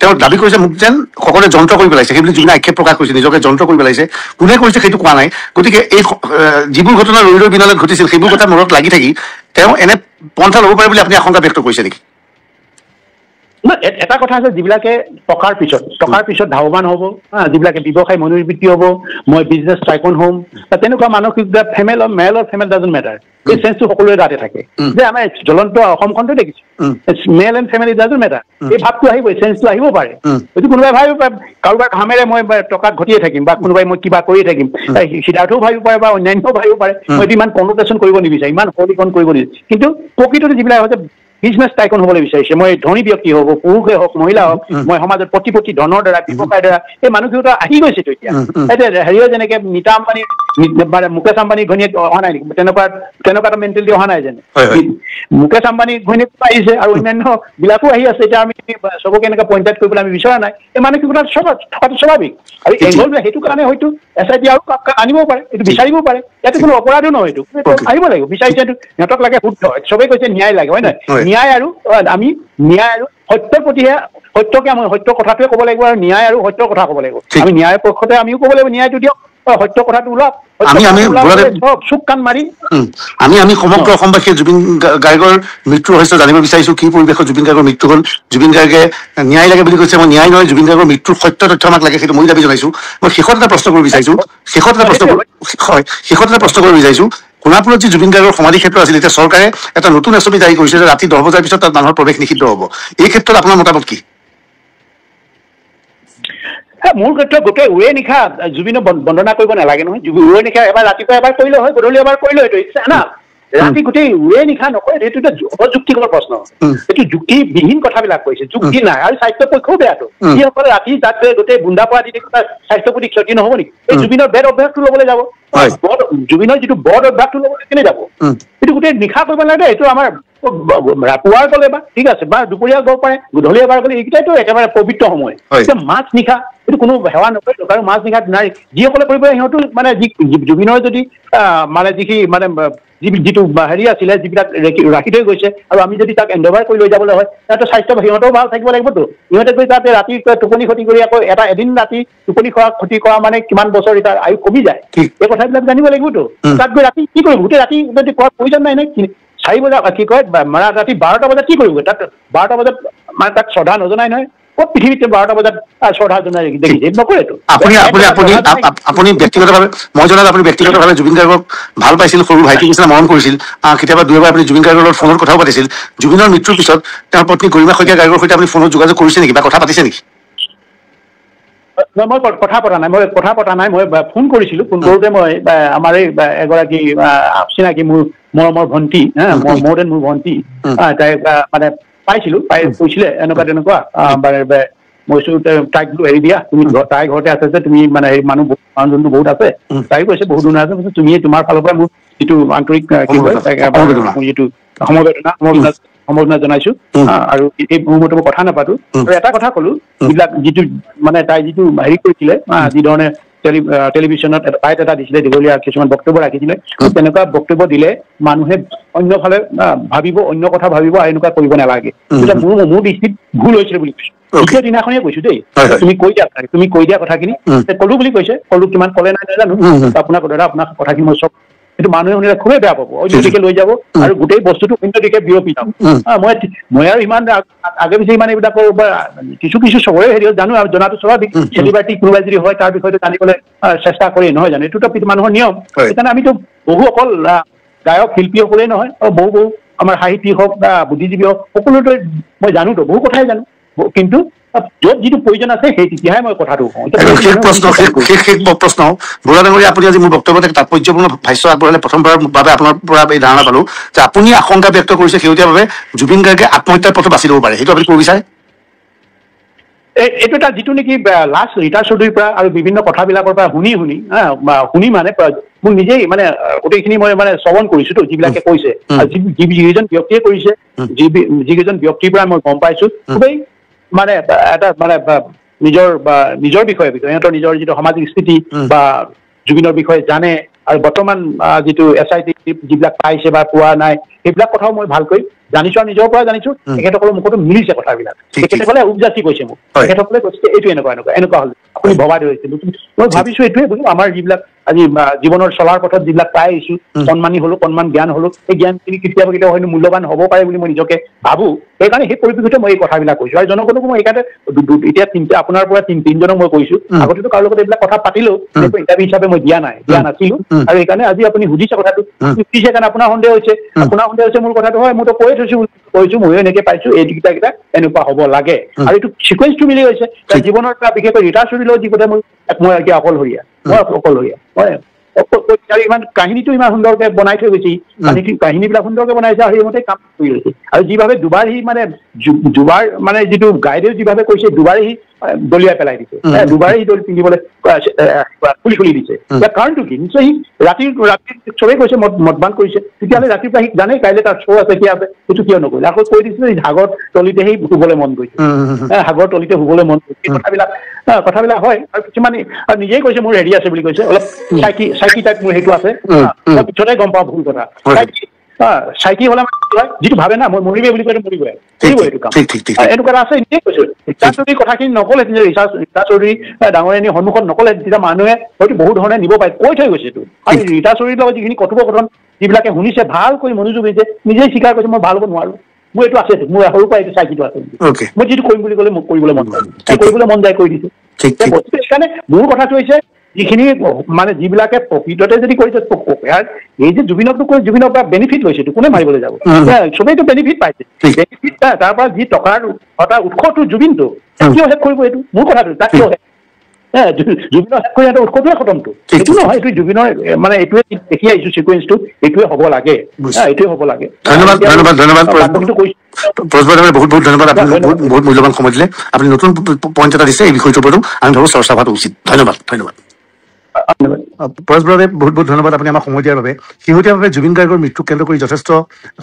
তেওঁ দাবী কৰিছে মোক যেন সকলোৱে যন্ত্ৰ কৰি পেলাইছে সেইবুলি জুবিনে আক্ষেপ প্ৰকাশ কৰিছে নিজকে যন্ত্ৰ কৰি পেলাইছে কোনে কৰিছে সেইটো কোৱা নাই গতিকে এই যিবোৰ ঘটনা ৰৈ ৰৈ বিনালত ঘটিছিল সেইবোৰ কথা মূৰত লাগি থাকি তেওঁ এনে পন্থা ল'ব পাৰে বুলি আপুনি আশংকা ব্যক্ত কৰিছে নেকি এটা কথা আছে যিবিলাকে টকাৰ পিছত ধাৱমান হ'ব যিবিলাকে ব্যৱসায় মনোবৃত্তি হ'ব মই বিজনেছ টাইকন হ'ম তেনেকুৱা মানসিকতা মেল অৰ ফিমেল ডাজন্ট মেটাৰ এই চেঞ্চটো সকলোৰে গাতে থাকে যে আমাৰ জ্বলন্ত অসমখনটো দেখিছো মেল এণ্ড ফেমিলি ডাজন্ট মেটাৰ এই ভাৱটো আহিবই চেঞ্চটো আহিব পাৰে যদি কোনোবাই ভাবিব পাৰে কাৰোবাৰ ঘামেৰে মই টকাত ঘটিয়ে থাকিম বা কোনোবাই মই কিবা কৰিয়ে থাকিম সিদ্ধাৰ্থও ভাবিব পাৰে বা অন্যান্যও ভাবিব পাৰে মই ইমান কনটেচন কৰিব নিবিচাৰে ইমান সৰলীকৰণ কৰিব নিবিচাৰে কিন্তু প্ৰকৃততে যিবিলাক হৈছে বিজনেছ টাইকন হ'বলৈ বিচাৰিছে মই ধনী ব্যক্তি হ'ব পুৰুষে হওক মহিলা হওক মই সমাজত প্ৰতিপত্তি ধনৰ দ্বাৰা ব্যৱসায়ৰ দ্বাৰা এই মানুহখিনিতো আহি গৈছেতো এতিয়া হেৰিও যেনেকে নীতা আম্বানী মুকেশ আম্বানী ঘৈণীয়েক অহা নাই নেকি তেনেকুৱা এটা মেণ্টেলিটি অহা নাই যেনে মুকেশ আম্বানী ঘৈণীয়েক আহিছে আৰু অন্যান্য বিলাকো আহি আছে এতিয়া আমি চবকে এনেকৈ পইণ্ট আউট কৰিবলৈ আমি বিচৰা নাই এই মানসিকতা থকাটো স্বাভাৱিক আৰু এংগল সেইটো কাৰণে হয়তো SIT আৰু আনিবও পাৰে এইটো বিচাৰিবও পাৰে ইয়াতে কোনো অপৰাধো নহয় এইটো আহিব লাগিব বিচাৰিছে সিহঁতক লাগে শুদ্ধ চবেই কৈছে ন্যায় লাগে হয় নহয় ন্যায় আৰু আমি ন্যায় আৰু সত্যৰ প্ৰতিহে সত্যকে আমি সত্য কথাটোৱে ক'ব লাগিব আৰু ন্যায় আৰু সত্যৰ কথা ক'ব লাগিব আমি ন্যায়ৰ পক্ষতে আমিও ক'ব লাগিব ন্যায়টো দিয়ক সত্য কথাটো ওলাওক চুক কাণ মাৰি আমি সমগ্ৰ অসমবাসীয়ে জুবিন গাৰ্গৰ মৃত্যুৰ ৰহস্য জানিব বিচাৰিছো কি পৰিৱেশত জুবিন গাৰ্গৰ মৃত্যু হ'ল জুবিন গাৰ্গে ন্যায় লাগে বুলি কৈছে মই ন্যায় নহয় জুবিন গাৰ্গৰ মৃত্যুৰ সত্য তথ্য আমাক লাগে সেইটো মই দাবী জনাইছো মই শেষত এটা প্ৰশ্ন কৰিব বিচাৰিছো সোণাপুৰত যি জুবিন গাৰ্গৰ সমাধি ক্ষেত্ৰ আছিল এতিয়া চৰকাৰে এটা নতুন SOP জাৰি কৰিছে যে ৰাতি 10 বজাৰ পিছত তাত মানুহৰ প্ৰৱেশ নিষিদ্ধ হ'ব এই ক্ষেত্ৰত আপোনাৰ মতামত কি মোৰ ক্ষেত্ৰত গোটেই উৰে নিশা জুবিনক বন্দনা কৰিব নালাগে নহয় উৰে নিশা এবাৰ ৰাতিপুৱা এবাৰ কৰিলে হয় গধূলি এবাৰ কৰিলে হয়তো ইচ্ছা না ৰাতি গোটেই উৰে নিশা নকৰে সেইটো এটা অযুক্তিকৰ প্ৰশ্ন এইটো যুক্তিবিহীন কথাবিলাক কৈছে যুক্তি নাই আৰু স্বাস্থ্য পক্ষও বেয়াটো যিসকলে ৰাতি তাতে গোটেই বুন্দা পৰা দি স্বাস্থ্যৰ প্ৰতি ক্ষতি নহ'ব নেকি এই জুবিনৰ বেড অভ্যাসটো ল'বলৈ যাব জুবিনৰ যিটো বদ অভ্যাসটো ল'বলৈ কেনে যাব এইটো গোটেই নিশা কৰিব নালাগে এইটো আমাৰ পুৱাৰ গ'লে বা ঠিক আছে বা দুপৰীয়া গ'ব পাৰে গধূলি এবাৰ গ'লে এইকেইটাইতো একেবাৰে পবিত্ৰ সময় এতিয়া মাছ নিশা এইটো কোনো সেৱা নকৰে আৰু মাছ নিশা নাৰী যিসকলে কৰিব সিহঁতো মানে জুবিনৰ যদি মানে যিখিনি মানে যিটো হেৰি আছিলে যিবিলাক ৰাখি থৈ গৈছে আৰু আমি যদি তাক এণ্ডভাৰ কৰি লৈ যাবলৈ হয় তাতে স্বাস্থ্য সিহঁতেও ভাল থাকিব লাগিবতো সিহঁতে গৈ তাতে ৰাতি টোপনি ক্ষতি কৰি আকৌ এদিন ৰাতি টোপনি ক্ষতি কৰা মানে কিমান বছৰ তাৰ আয়ু কমি যায় এই কথাবিলাক জানিব লাগিবতো তাত গৈ ৰাতি কি কৰিব গোটেই ৰাতি যদি কোৱাৰ প্ৰয়োজন নাই নে 4 বজাত কি কয় ৰাতি 12টা বজাত কি কৰিব তাত 12টা বজাত মানে তাক শ্ৰদ্ধা নজনাই নহয় ক'ত পৃথিৱীতে 12টা বজাত শ্ৰদ্ধা জনাই দেখিছে নকৰেতো আপুনি ব্যক্তিগতভাৱে মই জনাত আপুনি ব্যক্তিগতভাৱে জুবিন গাৰ্গক ভাল পাইছিল সৰু ভাইটিৰ নিচিনা মৰম কৰিছিল কেতিয়াবা দুবাৰ আপুনি জুবিন গাৰ্গৰ লগত ফোনত কথাও পাতিছিল জুবিনৰ মৃত্যুৰ পিছত তেওঁৰ পত্নী গৰিমা শইকীয়া গাৰ্গৰ সৈতে আপুনি ফোনত যোগাযোগ কৰিছে নেকি বা কথা পাতিছে নেকি মই কথা পতা নাই মই ফোন কৰিছিলো ফোন কৰোঁতে মই আমাৰ এই এগৰাকী চিনাকি মোৰ মৰমৰ ভণ্টি মোৰ দেন মোৰ ভণ্টি তাই মানে পাইছিলো তাই কৈছিলে এনেকুৱা তেনেকুৱা মই তাইক বোলো এৰি দিয়া তুমি তাই ঘৰতে আছে যে তুমি মানে হেৰি মানুহজনটো বহুত আছে তাই কৈছে বহুত ধুনীয়া আছে তুমি তোমাৰ ফালৰ পৰা মোৰ যিটো আন্তৰিক কি কয় যিটো সমবেদনা জনাইছো আৰু এই মুহূৰ্তত মই কথা নাপাতো আৰু এটা কথা কলো যিবিলাক যিটো মানে তাই যিটো হেৰি কৰিছিলে যিধৰণে টেলিভিশ্যনত বাইট এটা দিছিলে দীঘলীয়া কিছুমান বক্তব্য ৰাখিছিলে তেনেকুৱা বক্তব্য দিলে মানুহে অন্যফালে ভাবিব অন্য কথা ভাবিব আৰু এনেকুৱা কৰিব নালাগে মোৰ দৃষ্টিত ভুল হৈছিলে বুলি কৈছো দ্বিতীয় দিনাখনেই কৈছো দেই তুমি কৈ দিয়া কথাখিনি কলো বুলি কৈছে কলো কিমান কলে নাই নাজানো আপোনাক দাদা আপোনাৰ কথাখিনি মই চব এইটো মানুহে শুনিলে খুবেই বেয়া পাব অন্য দিশে লৈ যাব আৰু গোটেই বস্তুটো অন্য দিশে বিয়পি যাম মই আৰু ইমান আগে পিছে ইমান এইবিলাক কিছু চবৰে হেৰি জানো আৰু জনাটো স্বাভাৱিক চেলিব্ৰিটি কোনোবাই যদি হয় তাৰ বিষয়টো জানিবলৈ চেষ্টা কৰি নহয় জানো এইটোতো মানুহৰ নিয়ম সেইকাৰণে আমিতো বহু অকল গায়ক শিল্পীসকলেই নহয় বহু আমাৰ সাহিত্যিক হওক বা বুদ্ধিজীৱী হওক সকলোতে মই জানোতো বহু কথাই জানো কিন্তু য'ত যিটো প্ৰয়োজন আছে সেই তেতিয়াহে মই কথাটো কওঁ প্ৰশ্ন বুঢ়া ডাঙৰীয়া আপুনি আজি মোৰ বক্তব্যত তাৎপৰ্যপূৰ্ণ ভাষ্য আগবঢ়ালে প্ৰথমবাৰৰ বাবে আপোনাৰ পৰা এই ধাৰণা পালো যে আপুনি আশংকা ব্যক্ত কৰিছে শেহতীয়াভাৱে জুবিন গাৰ্গে আত্মহত্যাৰ পথ বাছি ল'ব পাৰে সেইটো আপুনি ক'ব বিচাৰে এইটো এটা যিটো নেকি লাষ্ট ৰীতা চৌধুৰীৰ পৰা আৰু বিভিন্ন কথাবিলাকৰ পৰা শুনি শুনি মানে মোক নিজেই মানে গোটেইখিনি মই মানে শ্ৰৱণ কৰিছোতো যিবিলাকে কৈছে আৰু যিকেইজন ব্যক্তিয়ে কৰিছে যিকেইজন ব্যক্তিৰ পৰা মই গম পাইছো খুবেই মানে এটা মানে নিজৰ বিষয়ে সিহঁতৰ নিজৰ যিটো সামাজিক স্থিতি বা জুবিনৰ বিষয়ে জানে আৰু বৰ্তমান যিটো SIT যিবিলাক পাইছে বা পোৱা নাই সেইবিলাক কথাও মই ভালকৈ জানিছো আৰু নিজৰ পৰা জানিছো তেখেতসকলৰ মুখতো মিলিছে কথাবিলাক তেখেতসকলে উপজাতি কৈছে মোক তেখেতসকলে কৈছে এইটো এনেকুৱা হল আপুনি ভবা ধৰিছে মই ভাবিছো এইটোৱে বোলো আমাৰ যিবিলাক আজি জীৱনৰ চলাৰ পথত যিবিলাক পাই আহিছো সন্মানী হলো সন্মান জ্ঞান হলো এই জ্ঞানখিনি কেতিয়াবা হয়তো মূল্যৱান হ'ব পাৰে বুলি মই নিজকে ভাবো সেইকাৰণে সেই পৰিপ্ৰেক্ষিতত মই এই কথাবিলাক কৈছো আৰু জনগণকো মই এইকাৰণে এতিয়া আপোনাৰ পৰা তিনিজনক মই কৈছো আগতেতো কাৰো লগত এইবিলাক কথা পাতিলো ইণ্টাৰভিউ হিচাপে মই দিয়া নাছিলো আৰু সেইকাৰণে আজি আপুনি সুধিছে কথাটো সুধিছে কাৰণে আপোনাৰ সন্দেহ হৈছে মোৰ কথাটো হয় মইতো কৈছো ময়ো এনেকে পাইছো এই কেইটা এনেকুৱা হ'ব লাগে আৰু এইটো চিকুৱেঞ্চটো মিলি গৈছে জীৱনৰ এটা বিশেষকৈ ৰীতা চৌধুৰীৰ লগত যি কথা মই এতিয়া অকলশৰীয়া ইমান কাহিনীটো ইমান সুন্দৰকে বনাই থৈ গৈছে কাহিনীবিলাক সুন্দৰকে বনাইছে আৰু সেইমতে কাম কৰি গৈছে আৰু যিভাৱে দুবাৰ সি দুবাৰ মানে যিটো গাইডেও যিভাৱে কৈছে দুবাৰে সি দলিয়াই পেলাই দিছে দুবাৰে সি দলি পিন্ধিবলৈ খুলি দিছে ইয়াৰ কাৰণটো কি নিশ্চয় সি ৰাতি চবেই কৈছে মদবান কৰিছে তেতিয়াহ'লে ৰাতিপুৱা সি জানে কাইলৈ তাৰ শ্ব' আছে কি আছে সেইটো কিয় নকৰিলে আকৌ কৈ দিছিলে সাগৰ তলিতে সি শুবলৈ মন গৈছে সাগৰ তলিতে শুবলৈ মন গৈছে এই কথাবিলাক হয় আৰু কিছুমানে নিজেই কৈছে মোৰ হেৰি আছে বুলি কৈছে অলপ চাইকি টাইপ মোৰ সেইটো আছে পিছতে গম পাওঁ ভুল কথা চাইকি হলে যিটো ভাবে না মই মৰিবে বুলি কৈছে মৰিবই এইটো কাম এনেকুৱা আছে নিজেই কৈছো ৰীতা চৌধুৰীৰ কথাখিনি নকলে ৰীতা চৌধুৰী ডাঙৰীয়ানীৰ সন্মুখত নকলে তেতিয়া মানুহে হয়তো বহু ধৰণে নিব পাৰে কৈ থৈ গৈছে এইটো আৰু ৰীতা চৌধুৰীৰ লগত যিখিনি কথোপকথন যিবিলাকে শুনিছে ভালকৈ মনোযোগ দিছে নিজেই স্বীকাৰ কৰিছে মই ভাল হ'ব নোৱাৰো মোৰ এইটো আছে মোৰ সৰুৰ পৰা এইটো চাইকিটো আছে মই যিটো কৰিম বুলি ক'লে মোক কৰিবলৈ মন যায় কৰিবলৈ মন যায় কৰি দিছো সেইকাৰণে মোৰ কথাটো হৈছে যিখিনি মানে যিবিলাকে প্ৰকৃততে যদি কৰিছে এই যে জুবিনৰ পৰা বেনিফিট লৈছে এইটো কোনে মাৰিবলৈ যাব চবেইতো বেনিফিট পাইছে বেনিফিট তাৰ পৰা যি টকাৰ উৎসটো জুবিনটো কিয় শেষ কৰিব এইটো মোৰ কথাটো তাক কিয় জুবিনৰ শেষ কৰি সিহঁতৰ উৎসটোৱে খতমটো এইটো নহয় এইটো জুবিনৰ মানে এইটোৱে দেখি আহিছো চিকুৱেঞ্চটো এইটোৱে হ'ব লাগে এইটোৱে হ'ব লাগে ধন্যবাদ বহুত ধন্যবাদ আপুনি বহুত মূল্যৱান সময় দিলে আপুনি নতুন পইণ্ট এটা দিছে এই বিষয়টোৰ ওপৰতো আমি ভাবো চৰ্চা হোৱাটো উচিত ধন্যবাদ পৰেশ বৰাদে বহুত ধন্যবাদ আপুনি আমাক সময় দিয়াৰ বাবে শেহতীয়াভাৱে জুবিন গাৰ্গৰ মৃত্যুক কেন্দ্ৰ কৰি যথেষ্ট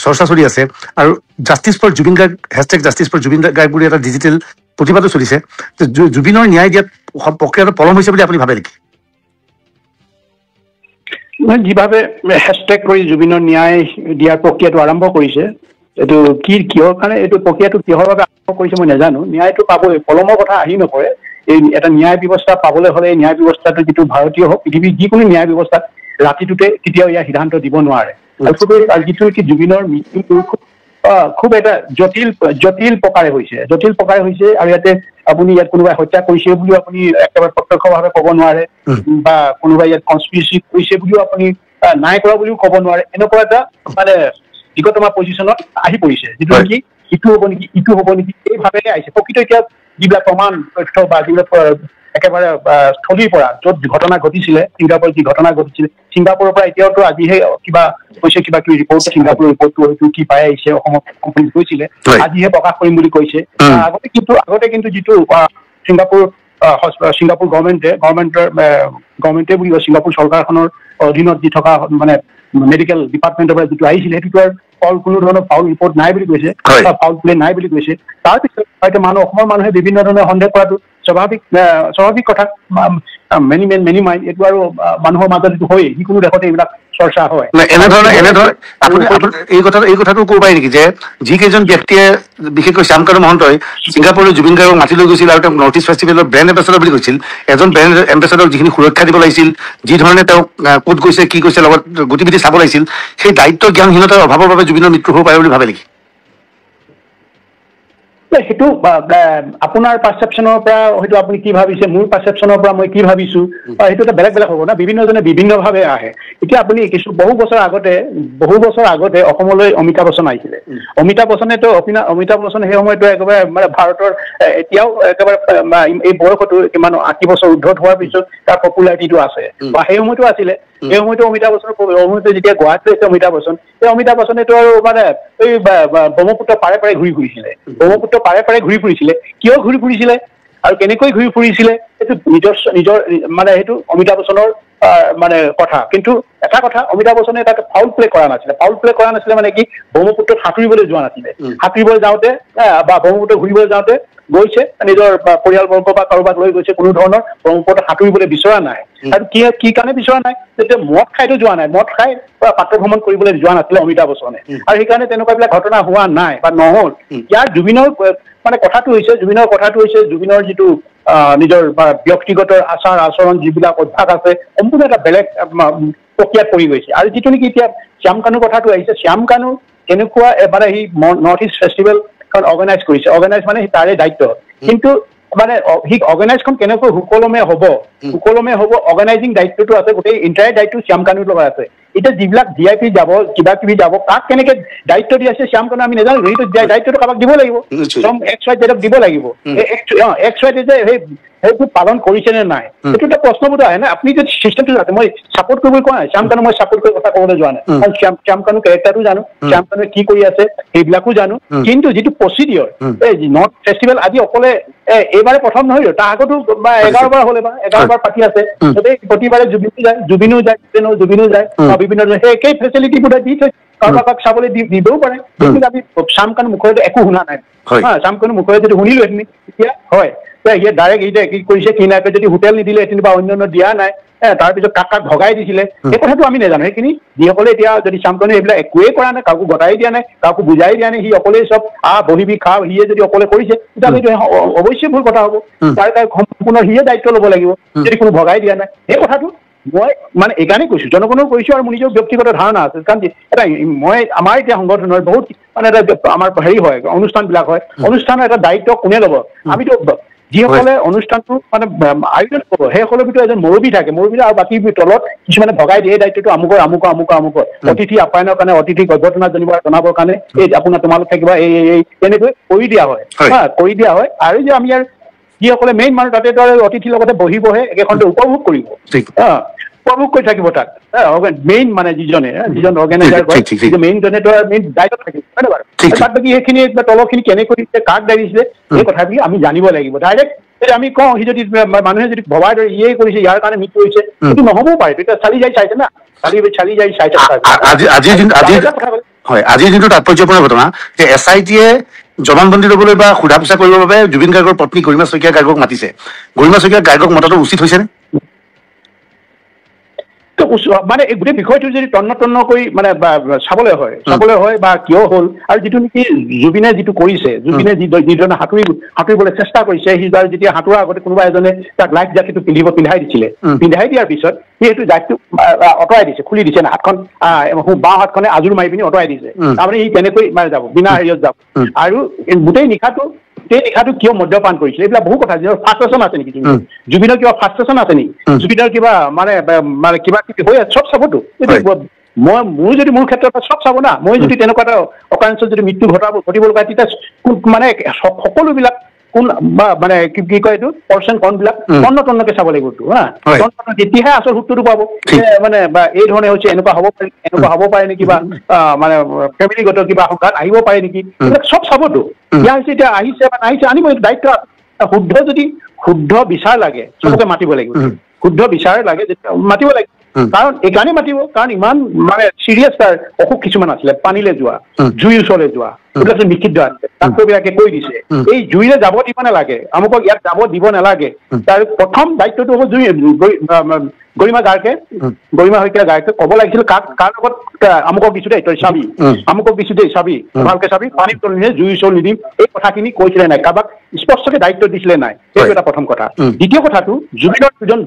চৰ্চা চলি আছে আৰু justice for Zubeen Garg #justice for Zubeen Garg বুলি এটা ডিজিটেল প্ৰতিবাদো চলিছে জুবিনৰ ন্যায় দিয়াত প্ৰক্ৰিয়াটো পলম হৈছে বুলি আপুনি ভাবে নেকি যিভাৱে হেছটেগ কৰি জুবিনৰ ন্যায় দিয়াৰ প্ৰক্ৰিয়াটো আৰম্ভ কৰিছে এইটো কিহৰ কাৰণে এইটো প্ৰক্ৰিয়াটো কিহৰ বাবে আৰম্ভ কৰিছে মই নাজানো ন্যায়টো পাবই পলমৰ কথা আহি নপৰে এই এটা ন্যায় ব্যৱস্থা পাবলৈ হ'লে এই ন্যায় ব্যৱস্থাটো যিটো ভাৰতীয় হওক পৃথিৱীৰ যিকোনো ন্যায় ব্যৱস্থাত ৰাতিটোতে কেতিয়াও ইয়াৰ সিদ্ধান্ত দিব নোৱাৰে আৰু যিটো কি জুবিনৰ মৃত্যুটো খুব এটা জটিল প্ৰকাৰে হৈছে আৰু ইয়াতে আপুনি ইয়াত কোনোবাই হত্যা কৰিছে বুলিও আপুনি একেবাৰে প্ৰত্যক্ষভাৱে ক'ব নোৱাৰে বা কোনোবাই ইয়াত কনস্পিৰেচি কৰিছে বুলিও আপুনি নাই কৰা বুলিও ক'ব নোৱাৰে এনেকুৱা এটা মানে দিগতমা পজিশ্যনত আহি পৰিছে যিটো নেকি ইটো হ'ব নেকি এইভাৱে আহিছে প্ৰকৃত এতিয়া যিবিলাক প্ৰমাণ তথ্য বা যিবিলাক একেবাৰে স্থলীৰ পৰা য'ত ঘটনা ঘটিছিলে ছিংগাপুৰত যি ঘটনা ঘটিছিলে ছিংগাপুৰৰ পৰা এতিয়াওতো আজিহে কিবা কিবি ৰিপৰ্ট ছিংগাপুৰৰ ৰিপৰ্টটো হয়তো কি পাই আহিছে অসমত কমপ্লিট হৈছিলে আজিহে প্ৰকাশ কৰিম বুলি কৈছে আগতে কিন্তু যিটো ছিংগাপুৰ গভৰ্ণমেণ্টে বুলি ছিংগাপুৰ চৰকাৰখনৰ অধীনত যি থকা মানে মেডিকেল ডিপাৰ্টমেণ্টৰ পৰা যিটো আহিছিলে সেইটোতো আৰু কোনো ধৰণৰ ফাউল ৰিপৰ্ট নাই বুলি কৈছে ফাউল প্লে নাই বুলি কৈছে তাৰপিছত হয়তো অসমৰ মানুহে বিভিন্ন ধৰণে সন্দেহ কৰাটো স্বাভাৱিক কথা মেনি মাইণ্ড এইটো আৰু মানুহৰ মাজত এইটো হয় যিকোনো দেশতে এইবিলাক চৰ্চা হয় এনেধৰণে আপুনি এই কথাটো ক'ব পাৰি নেকি যে যিকেইজন ব্যক্তিয়ে বিশেষকৈ শ্যামকানু মহন্তই ছিংগাপুৰৰ জুবিন গাৰ্গক মাতি লৈ গৈছিল আৰু তেওঁক নৰ্থ ইষ্ট ফেষ্টিভেলৰ ব্ৰেণ্ড এম্বেচাডৰ বুলি কৈছিল এজন ব্ৰেণ্ড এম্বেচাডৰক যিখিনি সুৰক্ষা দিব লাগিছিল যি ধৰণে তেওঁক ক'ত গৈছে কি কৈছে লগত গতিবিধি চাব লাগিছিল সেই দায়িত্ব জ্ঞানহীনতাৰ অভাৱৰ বাবে জুবিনৰ মৃত্যু হ'ব পাৰে বুলি ভাবে নেকি সেইটো আপোনাৰ পাৰচেপশ্যনৰ পৰা হয়তো আপুনি কি ভাবিছে মোৰ পাৰচেপশ্যনৰ পৰা মই কি ভাবিছো সেইটো এটা বেলেগ হ'ব না বিভিন্নজনে বিভিন্নভাৱে আহে এতিয়া আপুনি বহু বছৰ আগতে অসমলৈ অমিতাভ বচ্চন আহিছিলে অমিতাভ বচ্চন সেই সময়তো একেবাৰে মানে ভাৰতৰ এতিয়াও একেবাৰে এই বয়সতো কিমান 80 বছৰ উৰ্ধত হোৱাৰ পিছত তাৰ পপুলাৰিটিটো আছে বা সেই সময়তো আছিলে এই সময়তো অমিতাভ বচ্চনৰ যেতিয়া গুৱাহাটীত আছে অমিতাভ বচ্চন সেই অমিতাভ বচ্চনেতো আৰু মানে এই ব্ৰহ্মপুত্ৰ পাৰে ঘূৰি ফুৰিছিলে কিয় ঘূৰি ফুৰিছিলে আৰু কেনেকৈ ঘূৰি ফুৰিছিলে সেইটো নিজৰ মানে সেইটো অমিতাভ বচ্চনৰ মানে কথা। কিন্তু এটা কথা, অমিতাভ বচ্চনে তাক ফাউল প্লে কৰা নাছিলে। ফাউল প্লে কৰা নাছিলে মানে কি, ব্ৰহ্মপুত্ৰত সাঁতুৰিবলৈ যোৱা নাছিলে। সাঁতুৰিবলৈ যাওঁতে বা ব্ৰহ্মপুত্ৰ ঘূৰিবলৈ যাওঁতে গৈছে, নিজৰ পৰিয়ালবৰ্গ বা কাৰোবাক লৈ গৈছে, কোনো ধৰণৰ ব্ৰহ্মপুত্ৰত সাঁতুৰিবলৈ বিচৰা নাই। আৰু কি কাৰণে বিচৰা নাই, যেতিয়া মদ খাইতো যোৱা নাই, মদ খাই পাত্ৰ ভ্ৰমণ কৰিবলৈ যোৱা নাছিলে অমিতাভ বচ্চনে, আৰু সেইকাৰণে তেনেকুৱাবিলাক ঘটনা হোৱা নাই বা নহল। ইয়াৰ জুবিনৰ মানে কথাটো হৈছে, জুবিনৰ যিটো নিজৰ ব্যক্তিগত আচাৰ আচৰণ যিবিলাক অভ্যাস আছে, সম্পূৰ্ণ এটা বেলেগ প্ৰক্ৰিয়াত পৰি গৈছে। আৰু যিটো নেকি এতিয়া শ্যাম কানুৰ কথাটো আহিছে, শ্যাম কানু কেনেকুৱা মানে সি নৰ্থ ইষ্ট ফেষ্টিভেল অৰ্গেনাইজ কৰিছে, অৰ্গেনাইজ মানে তাৰে দায়িত্ব। কিন্তু মানে সি অৰ্গেনাইজখন কেনেকৈ সুকলমে হ'ব, অৰ্গেনাইজিং দায়িত্বটো আছে, গোটেই ইণ্টায়াৰ দায়িত্ব শ্যাম কানুৰ লগত আছে। এতিয়া যিবিলাক VIP যাব, কিবা কিবি যাব, তাক কেনেকে দায়িত্ব দি আছে শ্যাম কানু আমি নাজানো। সেইটো দায়িত্বটো কাৰোবাক দিব লাগিব, XYZ দিব লাগিব। XYZ যে সেইটো পালন কৰিছে নে নাই, সেইটো এটা প্ৰশ্নবোধ আহে না। আপুনি যদি চিষ্টেমটো জানে, মই চাপৰ্ট কৰিবলৈ কোৱা নাই, শ্যাম কানু মই চাপৰ্ট কৰি কথা ক'বলৈ যোৱা নাই, কাৰণ শ্যাম কানু কেৰেক্টাৰটো জানো, শ্যাম কানুৱে কি কৰি আছে সেইবিলাকো জানো। কিন্তু যিটো প্ৰচিডিঅৰ, এই নৰ্থ ফেষ্টিভেল আজি অকলে এইবাৰে প্ৰথম নহয়, তাৰ আগতো 11 বাৰ হ'লে বা 11 বাৰ পাতি আছে, প্ৰতিবাৰে জুবিনো যায় বা বিভিন্ন সেই একেই ফেচিলিটি বোধ দি থৈছে, কাৰোবাক চাবলৈ দিবও পাৰে। কিন্তু আমি শ্যাম কানুৰ মুখেৰে একো শুনা নাই। শ্যাম কানুৰ মুখেৰে যদি শুনিলো এইখিনি, তেতিয়া হয় ডাইৰেক্ট এতিয়া কি কৰিছে কি নাই, যদি হোটেল নিদিলে বা অন্যান্য দিয়া নাই, তাৰপিছত কাক ভগাই দিছিলে, সেই কথাটো আমি নাজানো। সেইখিনি যিসকলে এতিয়া যদি শ্যাম কানুৱে এইবিলাক একোৱেই কৰা নাই, কাকো গতাই দিয়া নাই, কাকো বুজাই দিয়া নাই, সি অকলেই চব বহিবি খা, সিয়ে যদি অকলে কৰিছে, তেতিয়াহ'লে এইটো অৱশ্যে ভুল কথা হ'ব। তাৰ সম্পূৰ্ণ সিয়ে দায়িত্ব ল'ব লাগিব, যদি কোনো ভগাই দিয়া নাই। সেই কথাটো মই মানে এইকাৰণেই কৈছো, জনগণেও কৈছো, আৰু মোৰ নিজৰ ব্যক্তিগত ধাৰণা আছে। কাৰণ এটা আমাৰ এতিয়া সংগঠনৰ বহুত মানে এটা আমাৰ হেৰি হয়, অনুষ্ঠানবিলাক হয়, অনুষ্ঠানৰ এটা দায়িত্ব কোনে ল'ব? আমিতো যিসকলে অনুষ্ঠানটো মানে আয়োজন কৰিব, সেইসকলৰ ভিতৰত এজন মুৰব্বী থাকে, মুৰব্বী আৰু বাকী তলত কিছুমানে ভগাই দিয়ে, এই দায়িত্বটো আমুকৰ অতিথি আপ্যায়নৰ কাৰণে, অতিথিক অভ্যৰ্থনা জনাবৰ কাৰণে এই তোমালোক থাকিবা, এই তেনেকৈ কৰি দিয়া হয়, আৰু যে আমি আৰু যিসকলে মেইন মানুহ, তাতে অতিথিৰ লগতে বহে একেখনতে উপভোগ কৰিব, উপভোগ কৰি থাকিব তাত। মেইন মানে যিজন অৰ্গেনাইজাৰ হয়, মেইন জনে মেইন দায়িত্ব থাকিব, হয় নে বাৰু? তাত বাকী সেইখিনি তলৰখিনি কেনেকৈ দিছে, কাক দায়িত্ব, এই কথাখিনি আমি জানিব লাগিব। ডাইৰেক্ট আমি কওঁ, সি যদি মানুহে যদি ভবাই ধৰে ইয়ে কৰিছে, ইয়াৰ কাৰণে মৃত্যু হৈছে, সেইটো নহ'বও পাৰে। তেতিয়া চালি যাই চাইছে না, আজিৰ দিনটো তাৎপৰ্যপূৰ্ণ ঘটনা যে SIT-য়ে জবানবন্দী ল'বলৈ বা সোধা পোছা কৰিবৰ বাবে জুবিন গাৰ্গৰ পত্নী গৰিমা শইকীয়া গাৰ্গক মাতিছে। গৰিমা শইকীয়া গাৰ্গক মতাটো উচিত হৈছেনে? মানে এই গোটেই বিষয়টো যদি তন্ন কৰি মানে চাবলৈ হয় বা কিয় হ'ল, আৰু যিটো নেকি জুবিনে যিটো কৰিছে, জুবিনে যিজনে সাঁতুৰিবলৈ চেষ্টা কৰিছে, সি যেতিয়া সাঁতোৰাৰ আগতে কোনোবা এজনে তাক লাইফ জ্যাকেটটো পিন্ধাই দিছিলে, পিন্ধাই দিয়াৰ পিছত সি সেইটো জাকেটটো আঁতৰাই দিছে, খুলি দিছে না, হাতখন বাওঁ হাতখনে আজোৰ মাৰি পিনি আঁতৰাই দিছে। তাৰমানে সি কেনেকৈ মানে যাব, বিনা হেৰিয়ত যাব। আৰু গোটেই নিশাটো কিয় মদ্যপান কৰিছিলে, এইবিলাক বহু কথা। ফাৰ্ষ্ট্ৰেশ্যন আছে নেকি জুবিনৰ, কিবা ফাৰ্ষ্ট্ৰেশ্যন আছে নেকি জুবিনৰ, কিবা মানে কিবা কিবি হৈ আছে, চব চাবতো। মোৰ ক্ষেত্ৰত চব চাব না। মই যদি তেনেকুৱা এটা অকাৰেঞ্চত যদি মৃত্যু ঘটিব লগা, তেতিয়া মানে সকলোবিলাক কোন বা মানে কি কয় এইটো পৰ্চন কনবিলাক তন্নকে চাব লাগিব, তেতিয়াহে আচল সূত্ৰটো পাব, মানে এই ধৰণে হৈছে, এনেকুৱা হ'ব পাৰে নেকি, বা মানে ফেমিলিগত কিবা সংঘাত আহিব পাৰে নেকি, এইবিলাক চব চাবতো। ইয়াৰ হৈছে এতিয়া আহিছে বা নাহিছে, আনিব দায়িত্ব। শুদ্ধ বিচাৰ লাগে, চবকে মাতিব লাগিব। শুদ্ধ বিচাৰ লাগে যেতিয়া মাতিব লাগিব, কাৰণ এইকাৰণে মাতিব, কাৰণ ইমান মানে চিৰিয়াছ তাৰ অসুখ কিছুমান আছিলে, পানীলে যোৱা, জুইৰ ওচৰলৈ যোৱা, এইবিলাক নিষিদ্ধ আছে। ডাক্তৰবিলাকে কৈ দিছে এই জুইৰে যাব দিব নালাগে, আমুকক ইয়াত যাব দিব নালাগে। তাৰ প্ৰথম দায়িত্বটো হ'ব গৰিমা শইকীয়া গাৰ্গে ক'ব লাগিছিল, কাৰ লগত আমুকক দিছো দেই, তই চাবি, আমুকক দিছো দেই, চাবি, ভালকে চাবি, পানীত তলিনে জুইৰ ওচৰ নিদিম, এই কথাখিনি কৈছিলে নাই, কাৰোবাক স্পষ্টকে দায়িত্ব দিছিলে নাই, সেইটো এটা প্ৰথম কথা। দ্বিতীয় কথাটো, জুবিনৰ দুজন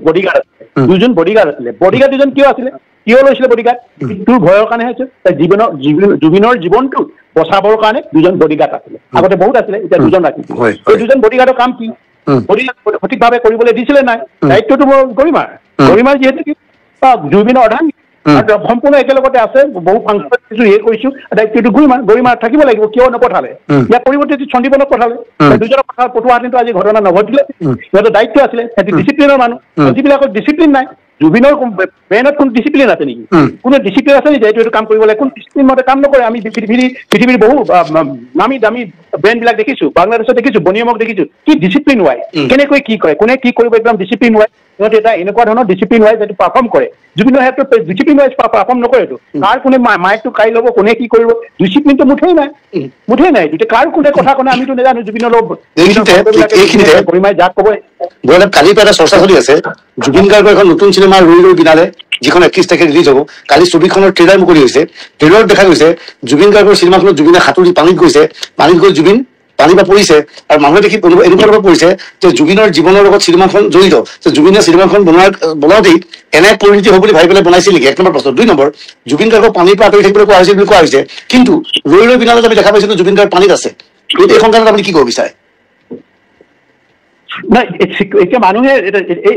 বডিগাৰ্ড আছিলে। বডিগাৰ্ড দুজন কিয় আছিলে, কিয় লৈছিলে বডিগাৰ্ড? মৃত্যুৰ ভয়ৰ কাৰণে হৈছে। জুবিনৰ জীৱনটো বচাবৰ কাৰণে দুজন বডিগাৰ্ড আছিলে, আগতে বহুত আছিলে, এতিয়া দুজন ৰাখিছে। এই দুজন বডিগাৰ্ডৰ কাম কি? বডিগাৰ্ড সঠিকভাৱে কৰিবলৈ দিছিলে নাই, দায়িত্বটো গৰিমাৰ যিহেতু জুবিনৰ অৰ্ধাংগিনী, সম্পূৰ্ণ একেলগতে আছে, বহু ফাংচন কৰিছো, দায়িত্বটো গৰিমাৰ থাকিব লাগিব। কিয় নপঠালে? ইয়াৰ পৰিৱৰ্তে সন্দীপনক পঠালে, দুজনক পঠোৱা হেঁতেনতো আজি ঘটনা নঘটিলে। সিহঁতৰ দায়িত্ব আছিলে, সিহঁতি ডিচিপ্লিনৰ মানুহ, যিবিলাকৰ ডিচিপ্লিন নাই, জুবিনৰ ব্ৰেইনত কোন ডিচিপ্লিন আছে নেকি কোনো ডিচিপ্লিন আছে নেকি এইটো কাম কৰিবলৈ কোন ডিচিপ্লিন মতে কাম নকৰে আমি পৃথিৱীৰ বহু নামী দামী ব্ৰেণ্ডবিলাক দেখিছো বাংলাদেশত দেখিছো বনিয়মক দেখিছো কি ডিচিপ্লিন ৱাই কেনেকৈ কি কৰে কোনে কি কৰিব একদম ডিচিপ্লিন ৱাই সিহঁতে এটা এনেকুৱা ধৰণৰ ডিচিপ্লিন ৱাইজ এইটো পাৰফৰ্ম কৰে জুবিনৰ ক্ষেত্ৰত ডিচিপ্লিন ৱাইজ পাৰফৰ্ম নকৰে এইটো কাৰ কোনে মাইকটো কাই ল'ব কোনে কি কৰিব ডিচিপ্লিনটো মুঠেই নাই এতিয়া কাৰ কোনে কথা কোনে আমিতো নাজানো জুবিনৰ যাক ক'ব কালিৰ পৰা এটা চৰ্চা চলি আছে জুবিন গাৰ্গৰ এখন নতুন চিনেমা ৰৈ ৰৈ বিনালে যিখন 31 তাৰিখে ৰিলিজ হ'ব কালি ছবিখনৰ ট্ৰেইলাৰ মুকলি হৈছে ট্ৰেইলাৰত দেখা গৈছে জুবিন গাৰ্গৰ চিনেমাখনত জুবিনে সাঁতুৰি পানীত গৈ জুবিন পানী বা পৰিছে আৰু মানুহে দেখি এনেকুৱা পৰিছে যে জুবিনৰ জীৱনৰ লগত চিনেমাখন জড়িত যে জুবিনে চিনেমাখন বনাওঁতেই এনে পৰিণতি হ'ব বুলি ভাবি পেলাই বনাইছিল নেকি 1 নম্বৰ প্ৰশ্ন 2 নম্বৰ জুবিন গাৰ্গক পানীৰ পৰা আঁতৰি থাকিবলৈ কোৱা হৈছিল বুলি কোৱা হৈছে কিন্তু ৰৈ ৰৈ বিনালত আমি দেখা পাইছিলো জুবিন গাৰ্গ পানীত আছে এই সংক্ৰান্তত আপুনি কি ক'ব বিচাৰে নাই এতিয়া মানুহে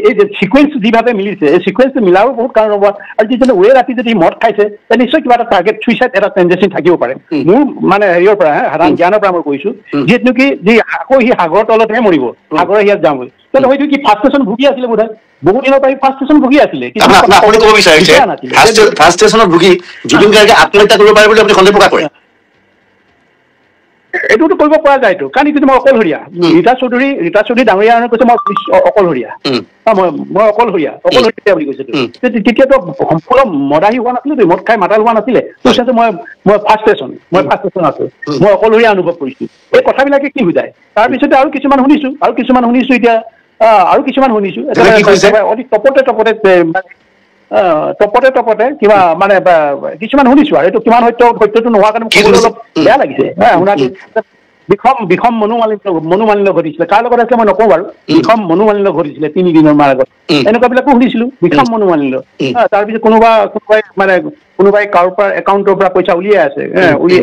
এই সিকুৱেঞ্চ যিভাৱে মিলিছে এই সিকুৱেঞ্চটো মিলাব বহুত কাৰণ হ'ব আৰু যিজনে ওৰে ৰাতি যদি মদ খাইছে নিশ্চয় কিবা এটা টাৰ্গেট চুইচাইড এটা টেনডেঞ্চি থাকিব পাৰে মোৰ মানে হেৰিয়ৰ পৰা সাধাৰণ জ্ঞানৰ পৰা মই কৈছো যিহেতু নেকি যি আকৌ সি সাগৰৰ তলতহে মৰিব সাগৰৰ ইয়াত যাম বুলি তেন্তে হয়তো কি ফাৰ্ষ্ট ষ্টেচন ভুগি আছিলে বোধ হয় বহুত দিনৰ পৰা ফাৰ্ষ্ট ষ্টেচন ভুগি আছিলে ফাৰ্ষ্ট ষ্টেচনত ভুগি জুবিন গাৰ্গে আত্মহত্যা কৰিব পাৰে বুলি আপুনি সন্দেহ প্ৰকাশ কৰে এইটোতো কৰিব পৰা যায়তো কাৰণ এইটো মই অকলশৰীয়া ৰীতা চৌধুৰী ডাঙৰীয়া কৈছে মই অকলশৰীয়া মই অকলশৰীয়া বুলি কৈছে তেতিয়াতো সম্পূৰ্ণ মদাহী হোৱা নাছিলেতো মদ খাই মাতাল হোৱা নাছিলে মই ফাৰ্ষ্ট ষ্টেচন আছো মই অকলশৰীয়া অনুভৱ কৰিছো এই কথাবিলাকে কি বুজায় তাৰপিছতে আৰু কিছুমান শুনিছো এতিয়া অতি টপতে কিবা মানে কিছুমান শুনিছো আৰু এইটো কিমান সত্যটো নোহোৱাৰ কাৰণে অলপ বেয়া লাগিছে শুনাটো বিষম মনোমালিন্য ঘটিছিলে কাৰ লগত আছে মই নকওঁ বাৰু বিষম মনোমালিন্য ঘটিছিলে 3 দিনৰ মান আগত এনেকুৱাবিলাকো শুনিছিলো বিষম মনোমালিন্য তাৰপিছত কোনোবাই কাৰোবাৰ পৰা একাউণ্টৰ পৰা পইচা উলিয়াই আছে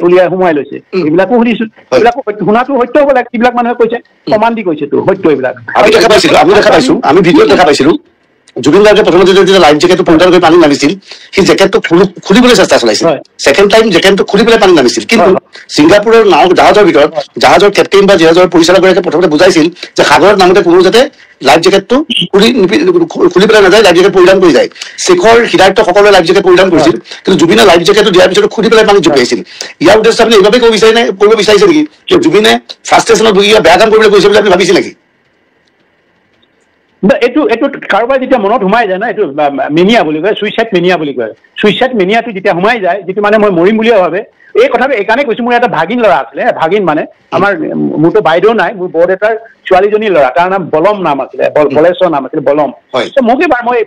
উলিয়াই সোমাই লৈছে এইবিলাকো শুনিছো এইবিলাকো শুনাটো সত্য হ'ব লাগে যিবিলাক মানুহে কৈছে প্ৰমাণ দি কৈছেতো সত্য এইবিলাক আমি ভিডিঅ'ত দেখা পাইছিলো জুবিন গাৰ্গে প্ৰথমতে যেতিয়া লাইফ জেকেটটো পৰিধান কৰি পানী নামিছিল সি জেকেটটো খুলিবলৈ চেষ্টা চলাইছিল ছেকেণ্ড টাইম জেকেটটো খুলি পেলাই পানী নামিছিল কিন্তু ছিংগাপুৰৰ জাহাজৰ ভিতৰত জাহাজৰ কেপ্টেইন বা জাহাজৰ পৰিচালকগৰাকীয়ে প্ৰথমতে বুজাইছিল যে সাগৰত নামোতে কোনো যাতে লাইফ জেকেটটো খুলি পেলাই নাযায় লাইফ জেকেট পৰিধান কৰি যায় শেখৰ হৃদায়ত সকলোৱে লাইফ জেকেট পৰিধান কৰিছিল কিন্তু জুবিনে লাইফ জেকেটটো দিয়াৰ পিছত খুলি পেলাই পানীত জঁপিয়াইছিল ইয়াৰ উদ্দেশ্য আপুনি এইভাৱে কৰিব বিচাৰিছে নেকি যে জুবিনে ফাৰ্ষ্ট ষ্টেচনত ভুগি বেয়া কাম কৰিবলৈ গৈছে বুলি আপুনি ভাবিছে নেকি এইটো কাৰোবাৰ যেতিয়া মনত সোমাই যায় না এইটো মেনিয়া বুলি কয় চুইচাইড মেনিয়াটো যেতিয়া সোমাই যায় যিটো মানে মই মৰিম বুলিয়ে ভাবে এই কথাটো এইকাৰণে কৈছো মোৰ এটা ভাগিন ল'ৰা আছিলে ভাগিন মানে আমাৰ মোৰতো বাইদেউ নাই মোৰ বৰদেউতাৰ ছোৱালীজনীৰ ল'ৰা তাৰ নাম বলম নাম আছিলে বলেশ্বৰ নাম আছিলে বলম মোকে মই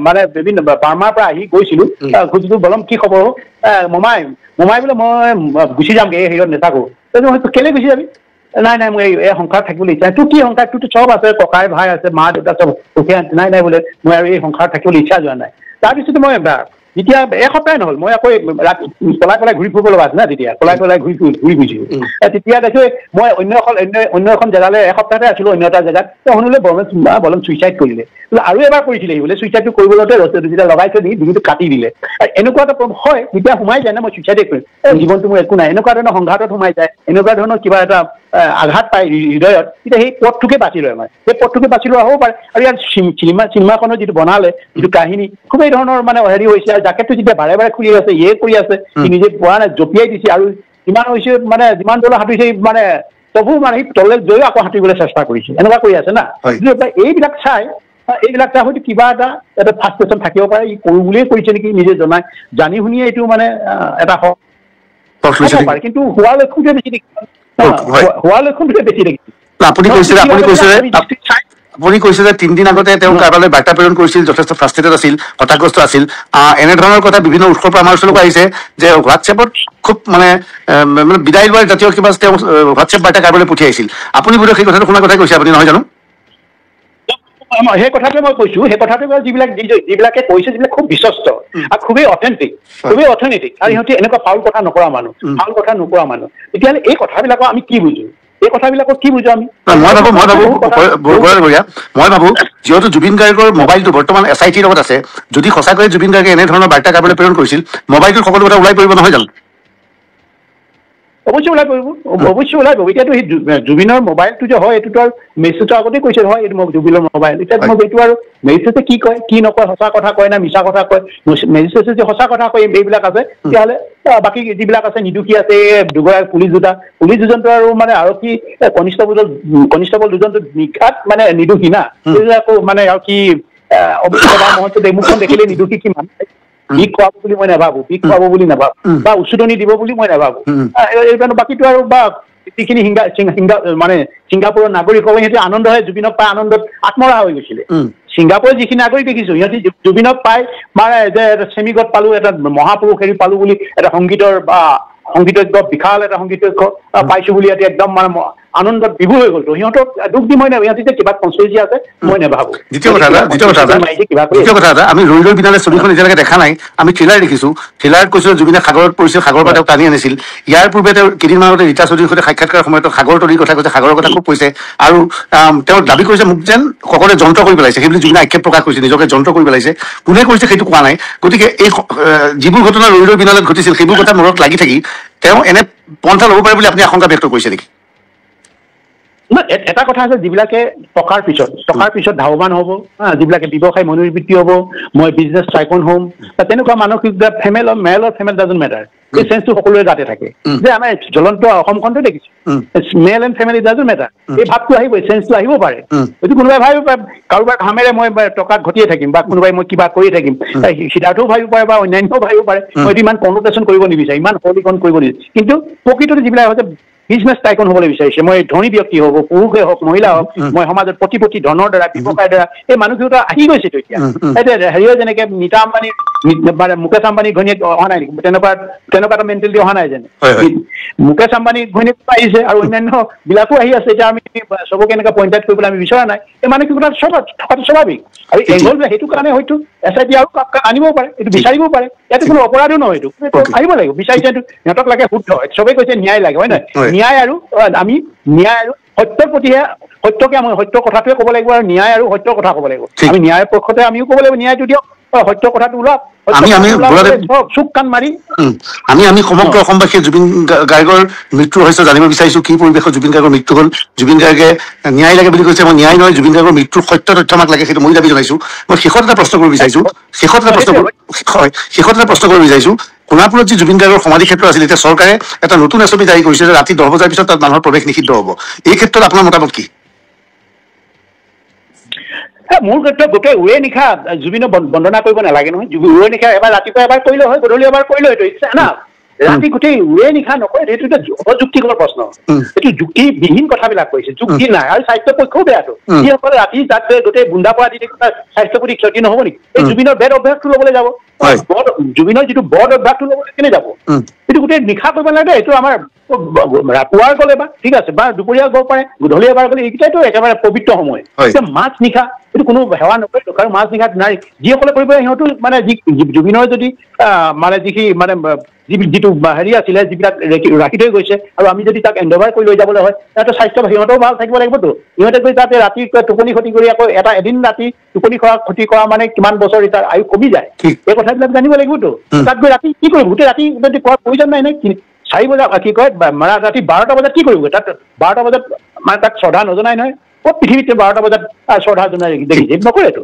মানে বিভিন্ন বাৰ্মাৰ পৰা আহি গৈছিলো খুজিলো বলম কি খবৰ মমাই বোলে মই গুচি যামগে এই হেৰিয়ত নাথাকো কেলে গুচি যাবি নাই মই এই সংসাৰত থাকিবলৈ ইচ্ছা তোৰ কি সংসাৰ তোৰতো চব আছে ককাই ভাই আছে মা দেউতা চব সুখে নাই বোলে মই আৰু এই সংসাৰত থাকিবলৈ ইচ্ছা যোৱা নাই তাৰপিছতে মই যেতিয়া এসপ্তাহ নহ'ল মই আকৌ পলাই ঘূৰি ফুৰিব লগা আছে না তেতিয়া পলাই ঘূৰি গৈছিলো তেতিয়া দেখো মই অন্য এখন জেগালৈ এসপ্তাহতে আছিলো অন্য এটা জেগাত শুনিলে বলম চুইচাইড কৰিলে আৰু এবাৰ কৰিছিলে বোলে চুইচাইডটো কৰিবলৈ যেতিয়া লগাইছে নেকি ডিঙিটো কাটি দিলে এনেকুৱা এটা হয় যেতিয়া সোমাই যায় না মই চুইচাইডে কৰিম জীৱনটো মোৰ একো নাই এনেকুৱা ধৰণৰ সংঘাতত সোমাই যায় এনেকুৱা ধৰণৰ কিবা এটা আঘাত পায় হৃদয়ত তেতিয়া সেই পথটোকে বাছি লয় মই সেই পথটোকে বাছি লোৱা হ'ব পাৰে আৰু ইয়াৰ চিনেমাখনৰ যিটো বনালে যিটো কাহিনী খুব এই ধৰণৰ মানে হেৰি হৈছে আৰু জাকেটটো যেতিয়া বাৰে খুলি আছে কৰি আছে সি নিজে পোৱা নাই জঁপিয়াই দিছে আৰু যিমান হৈছে মানে যিমান দলৰ সাঁতুৰিছে মানে তবু মানে সি তললৈ গৈ আকৌ সাঁতুৰিবলৈ চেষ্টা কৰিছে এনেকুৱা কৰি আছে না এইবিলাক চাই হয়তো কিবা এটা ফাৰ্ষ্ট ষ্টেচন থাকিব পাৰে ই কৰো বুলিয়ে কৰিছে নেকি নিজে জানি শুনিয়ে এইটো মানে এটা পাৰে কিন্তু হোৱাৰ লক্ষণটোৱে বেছি দেখিছে আপুনি কৈছে যে 3 দিন আগতে তেওঁ কাৰোবালৈ বাৰ্তা প্ৰেৰণ কৰিছিল যথেষ্ট ফ্ৰাষ্ট্ৰেটেড আছিল হতাগ্ৰস্ত আছিল এনেধৰণৰ কথা বিভিন্ন উৎসৰ পৰা আমাৰ ওচৰলৈ আহিছে যে হোৱাটছএপত খুব মানে বিদায় লোৱাৰ জাতীয় কিবা তেওঁ হোৱাটছএপ বাৰ্তা কাৰোবালৈ পঠিয়াইছিল আপুনি বোধহয় সেই কথাটো শুনা কথাই কৈছে আপুনি নহয় জানো সেই কথাটোৱে মই কৈছো সেই কথাটো যিবিলাকে কৈছে যিবিলাক খুব বিশ্বস্ত আৰু খুবেই অথেণ্টিক আৰু সিহঁতে এনেকুৱা ফাউল কথা নকৰা মানুহ তেতিয়াহ'লে এই কথাবিলাকৰ আমি কি বুজো আমি মই ভাবো যিহেতু জুবিন গাৰ্গৰ মোবাইলটো বৰ্তমান SITৰ লগত আছে যদি সঁচাকৈয়ে জুবিন গাৰ্গে এনেধৰণৰ বাৰ্তা কাৰোবালৈ প্ৰেৰণ কৰিছিল মোবাইলটোৰ সকলো কথা ওলাই পৰিব নহয় জানো অৱশ্যে ওলাই পৰিব এতিয়াতো সেই জুবিনৰ মোবাইলটো যে হয় এইটোতো আৰু মেছেজটো আগতে কৈছে নহয় এইটো জুবিনৰ মোবাইল এতিয়া মোক এইটো আৰু মেছেজে কি কয় কি নকয় সঁচা কথা কয় না মিছা কথা কয় মেছেজে যে সঁচা কথা কয় এইবিলাক আছে তেতিয়াহ'লে বাকী যিবিলাক আছে নিৰ্দোষী আছে দুগৰাকী পুলিচ দুজনটো আৰু মানে আৰক্ষী কনিষ্টেবল দুজনটো নিশাত মানে নিৰ্দোষী না আকৌ মানে আৰু কি অভিজ্ঞতা মহন্ত মুখখন দেখিলে নিৰ্দোষী কিমান বিষ খুৱাব বুলি মই নাভাবো বা উচুতনি দিব বুলি মই নাভাবো এইকাৰণে বাকীটো আৰু বা যিখিনি মানে ছিংগাপুৰৰ নাগৰিকসকলে সিহঁতি আনন্দ হয় জুবিনক পাই আনন্দত আত্মহাৰা হৈ গৈছিলে ছিংগাপুৰৰ যিখিনি নাগৰিক দেখিছো সিহঁতি জুবিনক পাই মানে যে চেমিগত পালো এটা মহাপুৰুষ হেৰি পালো বুলি এটা সংগীতৰ বা সংগীতজ্ঞ বিশাল এটা সংগীতজ্ঞ পাইছো বুলি ইয়াতে একদম মানে আনন্দত বিভোৰ হৈ গ'লতো সিহঁতক দুখ দি মই সিহঁতি যে কিবা কনস্পিৰেচি আছে মই নাভাবো দ্বিতীয় কথা এটা আমি ৰৈ ৰৈ বিনালে ছবিখন এতিয়ালৈকে দেখা নাই আমি ট্ৰেইলাৰ দেখিছো ট্ৰেইলাৰত কৈছো জুবিনে সাগৰত পৰিছিল সাগৰৰ পৰা তেওঁক টানি আনিছিল ইয়াৰ পূৰ্বে তেওঁ কেইদিনমান আগতে ৰীতা চৌধুৰীৰ সৈতে সাক্ষাৎকাৰ সময়ত সাগৰ তলিৰ কথা কৈছে সাগৰৰ কথা খুব কৈছে আৰু তেওঁ দাবী কৰিছে মোক যেন সকলোৱে যন্ত্ৰ কৰি পেলাইছে সেইবুলি জুবিনে আক্ষেপ প্ৰকাশ কৰিছে নিজকে যন্ত্ৰ কৰি পেলাইছে কোনে কৰিছে সেইটো কোৱা নাই গতিকে এই যিবোৰ ঘটনা ৰৈ ৰৈ বিনালত ঘটিছিল সেইবোৰ কথা মূৰত লাগি থাকি তেওঁ এনে পন্থা ল'ব পাৰে বুলি আপুনি আশংকা ব্যক্ত কৰিছে নেকি এটা কথা আছে যিবিলাকে টকাৰ পিছত ধাৱমান হ'ব যিবিলাকে ব্যৱসায় মনোবৃত্তি হ'ব মই বিজনেছ টাইকন হ'ম তেনেকুৱা মানসিকতা মেল ডাজন্ট মেটাৰ এই চেঞ্চটো সকলোৰে গাতে থাকে যে আমাৰ জ্বলন্ত অসমখনটো দেখিছো মেল এণ্ড ফেমিলি ডাজন্ট মেটাৰ এই ভাৱটো আহিবই চেঞ্চটো আহিব পাৰে যদি কোনোবাই ভাবিব কাৰোবাৰ ঘামেৰে মই টকাত ঘটিয়ে থাকিম বা কোনোবাই মই কিবা কৰি থাকিম সিদ্ধাৰ্থও ভাবিব পাৰে বা অন্যান্যও ভাবিব পাৰে মই ইমান কনভোকেশ্যন কৰিব নিবিচাৰে ইমান সবলীকৰণ কৰিব নিবিচাৰে কিন্তু প্ৰকৃততে যিবিলাক হৈছে বিজনেছ টাইকন হ'বলৈ বিচাৰিছে মই ধনী ব্যক্তি হ'ব পুৰুষে হওক মহিলা হওক মই সমাজত প্ৰতি ধনৰ দ্বাৰা ব্যৱসায়ৰ দ্বাৰা এই মানুহকেইটা আহি গৈছেতো এতিয়া হেৰিও যেনেকে নীতা আম্বানী মুকেশ আম্বানী ঘৈণীয়েক অহা নাই নেকি তেনেকুৱা এটা মেণ্টেলিটি অহা নাই যেনে মুকেশ আম্বানী ঘৈণীয়েক আহিছে আৰু অন্যান্য বিলাকো আহি আছে এতিয়া আমি চবকে এনেকুৱা পইণ্ট আউট কৰিবলৈ আমি বিচৰা নাই এই মানসিকতা থকাটো স্বাভাৱিক আৰু এংগল সেইটো কাৰণে হয়তো SIT আৰু আনিবও পাৰে এইটো বিচাৰিবও পাৰে ইয়াতে কোনো অপৰাধো নহয় এইটো আহিব লাগিব বিচাৰিছে সিহঁতক লাগে শুদ্ধ চবেই কৈছে ন্যায় লাগে হয় নহয় ন্যায় আৰু সত্যৰ প্ৰতিহে সত্যকে আমি সত্য কথাটোৱে ক'ব লাগিব আৰু ন্যায় আৰু সত্যৰ কথা ক'ব লাগিব আমি ন্যায়ৰ পক্ষতে আমিও ক'ব লাগিব ন্যায়টো দিয়ক সত্য কথাটো ওলাওক চুক কাণ মাৰি আমি সমগ্ৰ অসমবাসীয়ে জুবিন গাৰ্গৰ মৃত্যু হৈছে জানিব বিচাৰিছো কি পৰিৱেশত জুবিন গাৰ্গৰ মৃত্যু হ'ল জুবিন গাৰ্গে ন্যায় লাগে বুলি কৈছে মই ন্যায় নহয় জুবিন গাৰ্গৰ মৃত্যুৰ সত্য তথ্য আমাক লাগে সেইটো মই দাবী জনাইছো মই শেষত এটা প্ৰশ্ন কৰিব বিচাৰিছো সোণাপুৰত যি জুবিন গাৰ্গৰ সমাধি ক্ষেত্ৰ আছিল এতিয়া চৰকাৰে এটা নতুন এছঅপি জাৰি কৰিছে যে ৰাতি 10 বজাৰ পিছত তাত মানুহৰ প্ৰৱেশ নিষিদ্ধ হ'ব এই ক্ষেত্ৰত আপোনাৰ মতামত কি মোৰ ক্ষেত্ৰত গোটেই উৰে নিশা জুবিনক বন্দনা কৰিব নালাগে নহয় উৰে নিশা এবাৰ ৰাতিপুৱা এবাৰ কৰিলে হয় গধূলি এবাৰ কৰিলে হয়তো ইচ্ছা না ৰাতি গোটেই উৰে নিশা নকৰে সেইটো এটা অযুক্তিকৰ প্ৰশ্ন এইটো যুক্তিবিহীন কথাবিলাক কৈছে যুক্তি নাই আৰু স্বাস্থ্য পক্ষও বেয়াটো যিসকলে ৰাতি তাত গোটেই বুন্দা পৰা দি স্বাস্থ্য প্ৰতি ক্ষতি নহ'ব নেকি এই জুবিনৰ বেড অভ্যাসটো ল'বলৈ যাব জুবিনৰ যিটো বদ অভ্যাসটো ল'বলৈ কেনে যাব এইটো গোটেই নিশা কৰিব নালাগে এইটো আমাৰ পুৱাৰ গ'লে বা ঠিক আছে বা দুপৰীয়া গ'ব পাৰে গধূলি এবাৰ গ'লে এইকেইটাইতো একেবাৰে পবিত্ৰ সময় এতিয়া মাছ নিশা এইটো কোনো সেৱা নকৰে আৰু মাছ নিশা নাই যিসকলে কৰিব সিহঁতো মানে জুবিনৰ যদি মানে যিখিনি মানে যিটো হেৰি আছিলে যিবিলাক ৰাখি থৈ গৈছে আৰু আমি যদি তাক এণ্ডভাৰ কৰি লৈ যাবলৈ হয় তাতো স্বাস্থ্য সিহঁতেও ভাল থাকিব লাগিবতো সিহঁতে গৈ তাতে ৰাতি টোপনি ক্ষতি কৰি আকৌ এদিন ৰাতি টোপনি ক্ষতি কৰা মানে কিমান বছৰ তাৰ আয়ু কমি যায় এই কথাবিলাক জানিব লাগিবতো তাত গৈ ৰাতি কি কৰিব গোটেই ৰাতি যদি কোৱাৰ প্ৰয়োজন নাই নে 4 বজাত কি কয় ৰাতি 12টা বজাত কি কৰিব তাত 12টা বজাত মানে তাক শ্ৰদ্ধা নজনাই নহয় ক'ত পৃথিৱীতে 12টা বজাত শ্ৰদ্ধা জনাই দেখিছে নকৰেতো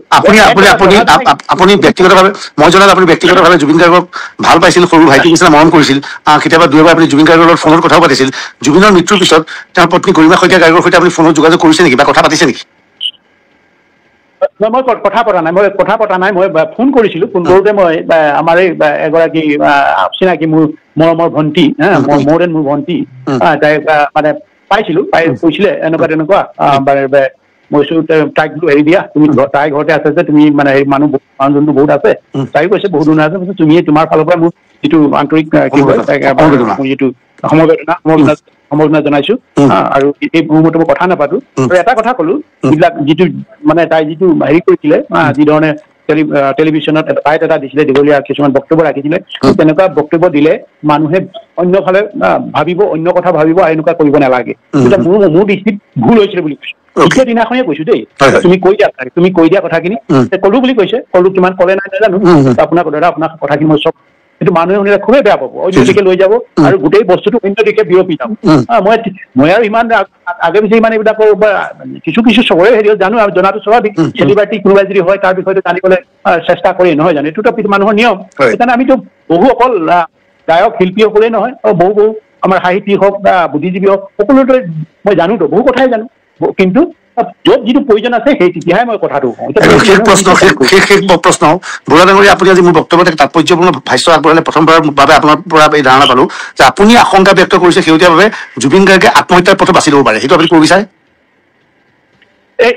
আপুনি ব্যক্তিগতভাৱে মই জনাত আপুনি ব্যক্তিগতভাৱে জুবিন গাৰ্গক ভাল পাইছিল সৰু ভাইটিৰ নিচিনা মৰম কৰিছিল কেতিয়াবা দুবাৰ আপুনি জুবিন গাৰ্গৰ লগত ফোনত কথাও পাতিছিল জুবিনৰ মৃত্যুৰ পিছত তেওঁৰ পত্নী গৰিমা শইকীয়া গাৰ্গৰ সৈতে আপুনি ফোনত যোগাযোগ কৰিছে নেকি বা কথা পাতিছে নেকি মই কথা পতা নাই মই ফোন কৰিছিলো ফোন কৰোঁতে মই আমাৰ এই এগৰাকী চিনাকি মোৰ মৰমৰ ভণ্টি মোৰ দেন মোৰ ভণ্টি তাইক মানে পাইছিলো পাই কৈছিলে এনেকুৱা তেনেকুৱা মই তাইক বোলো হেৰি দিয়া তুমি তাই ঘৰতে আছে যে তুমি মানে মানুহজনটো বহুত আছে তাই কৈছে বহুত ধুনীয়া আছে তুমি তোমাৰ ফালৰ পৰা মোৰ যিটো আন্তৰিক কি কয় যিটো সমবেদনা জনাইছো আৰু এই মুহূৰ্তত মই কথা নাপাতো আৰু এটা কথা ক'লো যিবিলাক যিটো মানে তাই যিটো হেৰি কৰিছিলে যিধৰণে টেলিভিশ্যনত বাইট এটা দিছিলে দীঘলীয়া কিছুমান বক্তব্য ৰাখিছিলে তেনেকুৱা বক্তব্য দিলে মানুহে অন্যফালে ভাবিব অন্য কথা ভাবিব আৰু এনেকুৱা কৰিব নালাগে এতিয়া মোৰ দৃষ্টিত ভুল হৈছিলে বুলি কৈছো দ্বিতীয় দিনাখনে কৈছো দেই তুমি কৈ দিয়া কথাখিনি ক'লো বুলি কৈছে ক'লো কিমান ক'লে নাই নাজানো আপোনাৰ কথাখিনি মই চব কিন্তু মানুহে শুনিলে খুবেই বেয়া পাব, অন্য দিশে লৈ যাব আৰু গোটেই বস্তুটো অন্য দিশে বিয়পি যাব। মই আৰু ইমান আগে পিছে ইমান এইবিলাকৰ কিছু কিছু চবৰে হেৰি জানো আৰু জনাটো স্বাভাৱিক, চেলিব্ৰিটি কোনোবাই যদি হয় তাৰ বিষয়টো জানিবলৈ চেষ্টা কৰি, নহয় জানো? এইটোতো মানুহৰ নিয়ম। সেইকাৰণে আমিতো বহু অকল গায়ক শিল্পীসকলেই নহয়, বহু আমাৰ সাহিত্যিক হওক বা বুদ্ধিজীৱী হওক, সকলোতো মই জানোতো, বহু কথাই জানো, কিন্তু য'ত যিটো প্ৰয়োজন আছে সেই তেতিয়াহে মই কথাটো কওঁ। শেষ প্ৰশ্ন বৰুৱা ডাঙৰীয়া, আপুনি আজি মোৰ বক্তব্যত এক তাৎপৰ্যপূৰ্ণ ভাষ্য আগবঢ়ালে। প্ৰথমবাৰৰ বাবে আপোনাৰ পৰা এই ধাৰণা পালো যে আপুনি আশংকা ব্যক্ত কৰিছে শেহতীয়াভাৱে জুবিন গাৰ্গে আত্মহত্যাৰ পথ বাছি ল'ব পাৰে, সেইটো আপুনি ক'ব বিচাৰে?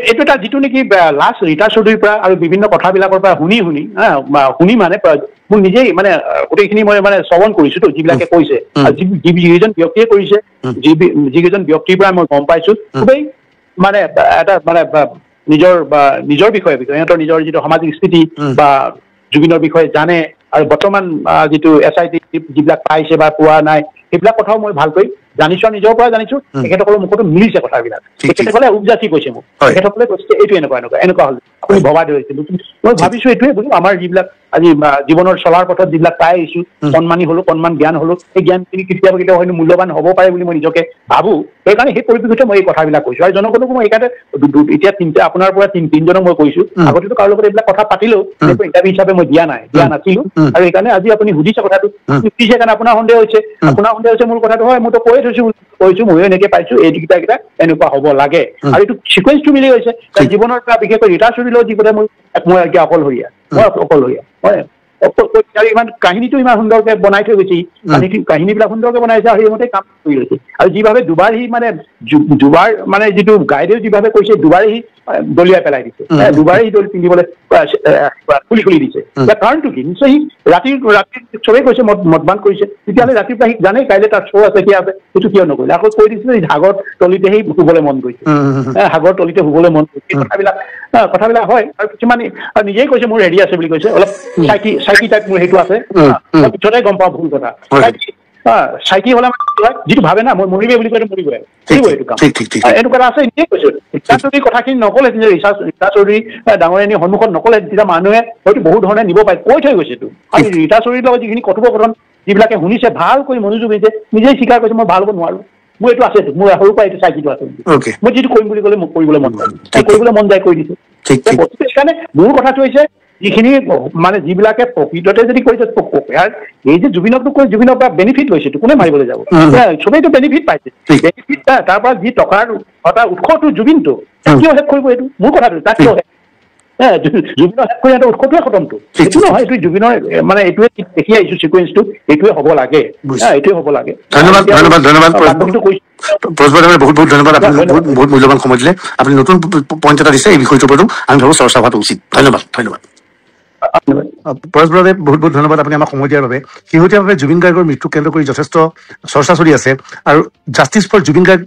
এইটো এটা যিটো নেকি লাষ্ট ৰীতা চৌধুৰীৰ পৰা আৰু বিভিন্ন কথাবিলাকৰ পৰা শুনি মানে মোৰ নিজেই মানে গোটেইখিনি মই মানে শ্ৰৱণ কৰিছোতো, যিবিলাকে কৈছে, যিকেইজন ব্যক্তিয়ে কৰিছে, যিকেইজন ব্যক্তিৰ পৰা মই গম পাইছো, খুবেই মানে এটা মানে নিজৰ বিষয়ে সিহঁতৰ নিজৰ যিটো সামাজিক স্থিতি বা জুবিনৰ বিষয়ে জানে, আৰু বৰ্তমান যিটো SIT যিবিলাক পাইছে বা পোৱা নাই সেইবিলাক কথাও মই ভালকৈ জানিছো, আৰু নিজৰ পৰা জানিছো। তেখেতসকলৰ মুখতো মিলিছে কথাবিলাক। তেখেতসকলে উপজাতি কৈছে মোক, তেখেতসকলে কৈছে এইটো এনেকুৱা হ'ল, আপুনি ভবা ধৰিছিলো। মই ভাবিছো এইটোৱে বোলো, আমাৰ যিবিলাক আজি জীৱনৰ চলাৰ পথত যিবিলাক পাই আহিছো, কণমানি হলো, কণমান জ্ঞান হলো, সেই জ্ঞানখিনি কেতিয়াবা হয়তো মূল্যৱান হ'ব পাৰে বুলি মই নিজকে ভাবো। সেইকাৰণে সেই পৰিপ্ৰেক্ষিতত মই এই কথাবিলাক কৈছো, আৰু জনগণকো মই এইকাৰণে এতিয়া আপোনাৰ পৰা তিনিজনক মই কৈছো, আগতেতো কাৰো লগত এইবিলাক কথা পাতিলেও ইণ্টাৰভিউ হিচাপে মই দিয়া নাছিলো, আৰু সেইকাৰণে আজি আপুনি সুধিছে কথাটো, সুধিছে কাৰণে আপোনাৰ সন্দেহ হৈছে মোৰ কথাটো হয়, মইতো কৈয়ে কৈছো ময়ো এনেকে পাইছো, এইকেইটা এনেকুৱা হ'ব লাগে, আৰু এইটো চিকুৱেঞ্চটো মিলি গৈছে। জীৱনৰ পৰা বিশেষকৈ ৰীতা চৌধুৰীৰ যি কথা মই এতিয়া অকলশৰীয়া হয়, ইমান কাহিনীটো ইমান সুন্দৰকে বনাই থৈ গৈছে, কাহিনীবিলাক সুন্দৰকে বনাইছে, আৰু সেইমতে কাম কৰি গৈছে। আৰু যিভাৱে দুবাৰ সি মানে যিটো গাইডেও যিভাৱে কৈছে, দুবাৰ সি দলিয়াই পেলাই দিছে, দুবাৰে সি দলি পিন্ধিবলৈ খুলি দিছে। কাৰণটো কি? নিশ্চয় সি ৰাতি চবেই কৈছে মদবান কৰিছে, তেতিয়াহ'লে ৰাতিপুৱা সি জানেই কাইলৈ তাৰ শ্ব' আছে, কি আছে, সেইটো কিয় নকৰিলে? আকৌ কৈ দিছিলে সাগৰ তলিতে সি শুবলৈ মন গৈছে, সাগৰ তলিতে শুবলৈ মন গৈছে। কথাবিলাক হয়, আৰু কিছুমান নিজেই কৈছে মোৰ হেৰি আছে বুলি কৈছে, অলপ চাইকি টাইপ মোৰ সেইটো আছে, পিছতে গম পাওঁ ভুল কথা। চাইকি হলে মানে যিটো ভাবে না মই মৰিবে বুলি কয়, মৰিবই এইটো কাম, এনেকুৱা আছে। নিজেই কৈছো, ৰীতা চৌধুৰীৰ কথাখিনি নকলে, ৰীতা চৌধুৰী ডাঙৰীয়ানীৰ সন্মুখত নকলে, তেতিয়া মানুহে হয়তো বহুত ধৰণে নিব পাৰে, কৈ থৈ গৈছে। আৰু ৰীতা চৌধুৰীৰ লগত যিখিনি কথোপকথন যিবিলাকে শুনিছে, ভালকৈ মনোযোগ দিছে, নিজেই স্বীকাৰ কৰিছে মই ভাল হ'ব নোৱাৰো, মোৰ এইটো আছে, মোৰ সৰুৰ পৰা এইটো চাইকিটো আছে, মই যিটো কৰিম বুলি ক'লে মোক কৰিবলৈ মন যায়, কৰিবলৈ মন যায়, কৰি দিছে। সেইকাৰণে মোৰ কথাটো হৈছে, যিখিনি মানে যিবিলাকে প্ৰকৃততে যদি কৰিছে, এই যে জুবিনকটো কৈ জুবিনৰ পৰা বেনিফিট লৈছে, কোনে মাৰিবলৈ যাব? চবেইতো বেনিফিট পাইছে, বেনিফিট তাৰ পৰা যি টকাৰ উৎসটো জুবিনটো, কিয় শেষ কৰিব? এইটো মোৰ কথাটো, তাক কিয় শেষ জুবিনৰ শেষ কৰি সিহঁতৰ উৎসটোৱে খতমটো, এইটো নহয়, এইটো জুবিনৰ মানে এইটোৱে দেখি আহিছো চিকুৱেঞ্চটো, এইটোৱে হ'ব লাগে, এইটোৱে হ'ব লাগে। ধন্যবাদ বহুত ধন্যবাদ, আপুনি বহুত মূল্যৱান সময় দিলে, আপুনি নতুন পইণ্ট এটা দিছে, এই বিষয়টোৰ ওপৰতো আমি ভাবো চৰ্চা হোৱাটো উচিত। ধন্যবাদ। পৰেশ বৰাদেৱ, বহুত ধন্যবাদ আপুনি আমাক সময় দিয়াৰ বাবে। শেহতীয়াভাৱে জুবিন গাৰ্গৰ মৃত্যুক কেন্দ্ৰ কৰি যথেষ্ট চৰ্চা চলি আছে, আৰু justice for Zubeen Garg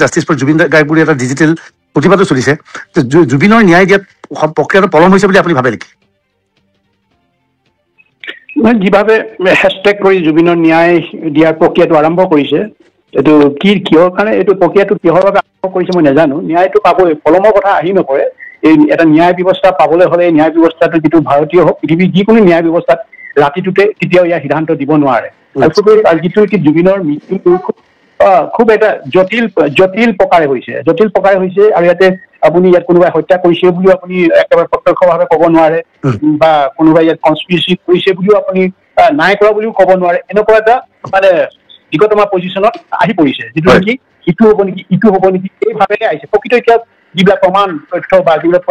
#justice for Zubeen Garg বুলি এটা ডিজিটেল প্ৰতিবাদো চলিছে। জুবিনৰ ন্যায় দিয়াত প্ৰক্ৰিয়াটো পলম হৈছে বুলি আপুনি ভাবে নেকি? যিভাৱে হেছটেগ কৰি জুবিনৰ ন্যায় দিয়াৰ প্ৰক্ৰিয়াটো আৰম্ভ কৰিছে, এইটো কিহৰ কাৰণে, এইটো প্ৰক্ৰিয়াটো কিহৰ বাবে আৰম্ভ কৰিছে মই নাজানো। ন্যায়টো পাবই, পলমৰ কথা আহি নপৰে। এই এটা ন্যায় ব্যৱস্থা পাবলৈ হ'লে, এই ন্যায় ব্যৱস্থাটো যিটো ভাৰতীয় হওক, পৃথিৱীৰ যিকোনো ন্যায় ব্যৱস্থাত ৰাতিটোতে কেতিয়াও ইয়াৰ সিদ্ধান্ত দিব নোৱাৰে। আৰু যিটো জুবিনৰ মৃত্যুটো খুব এটা জটিল প্ৰকাৰে হৈছে, আৰু ইয়াতে আপুনি ইয়াত কোনোবাই হত্যা কৰিছে বুলিও আপুনি একেবাৰে প্ৰত্যক্ষভাৱে ক'ব নোৱাৰে, বা কোনোবাই ইয়াত কনস্পিৰেচি কৰিছে বুলিও আপুনি নাই কৰা বুলিও ক'ব নোৱাৰে। এনেকুৱা এটা মানে বিকটমা পজিশ্যনত আহি পৰিছে, যিটো নেকি ইটো হ'ব নেকি এইভাৱে আহিছে। প্ৰকৃত এতিয়া যিবিলাক প্ৰমাণ তথ্য বা যিবিলাক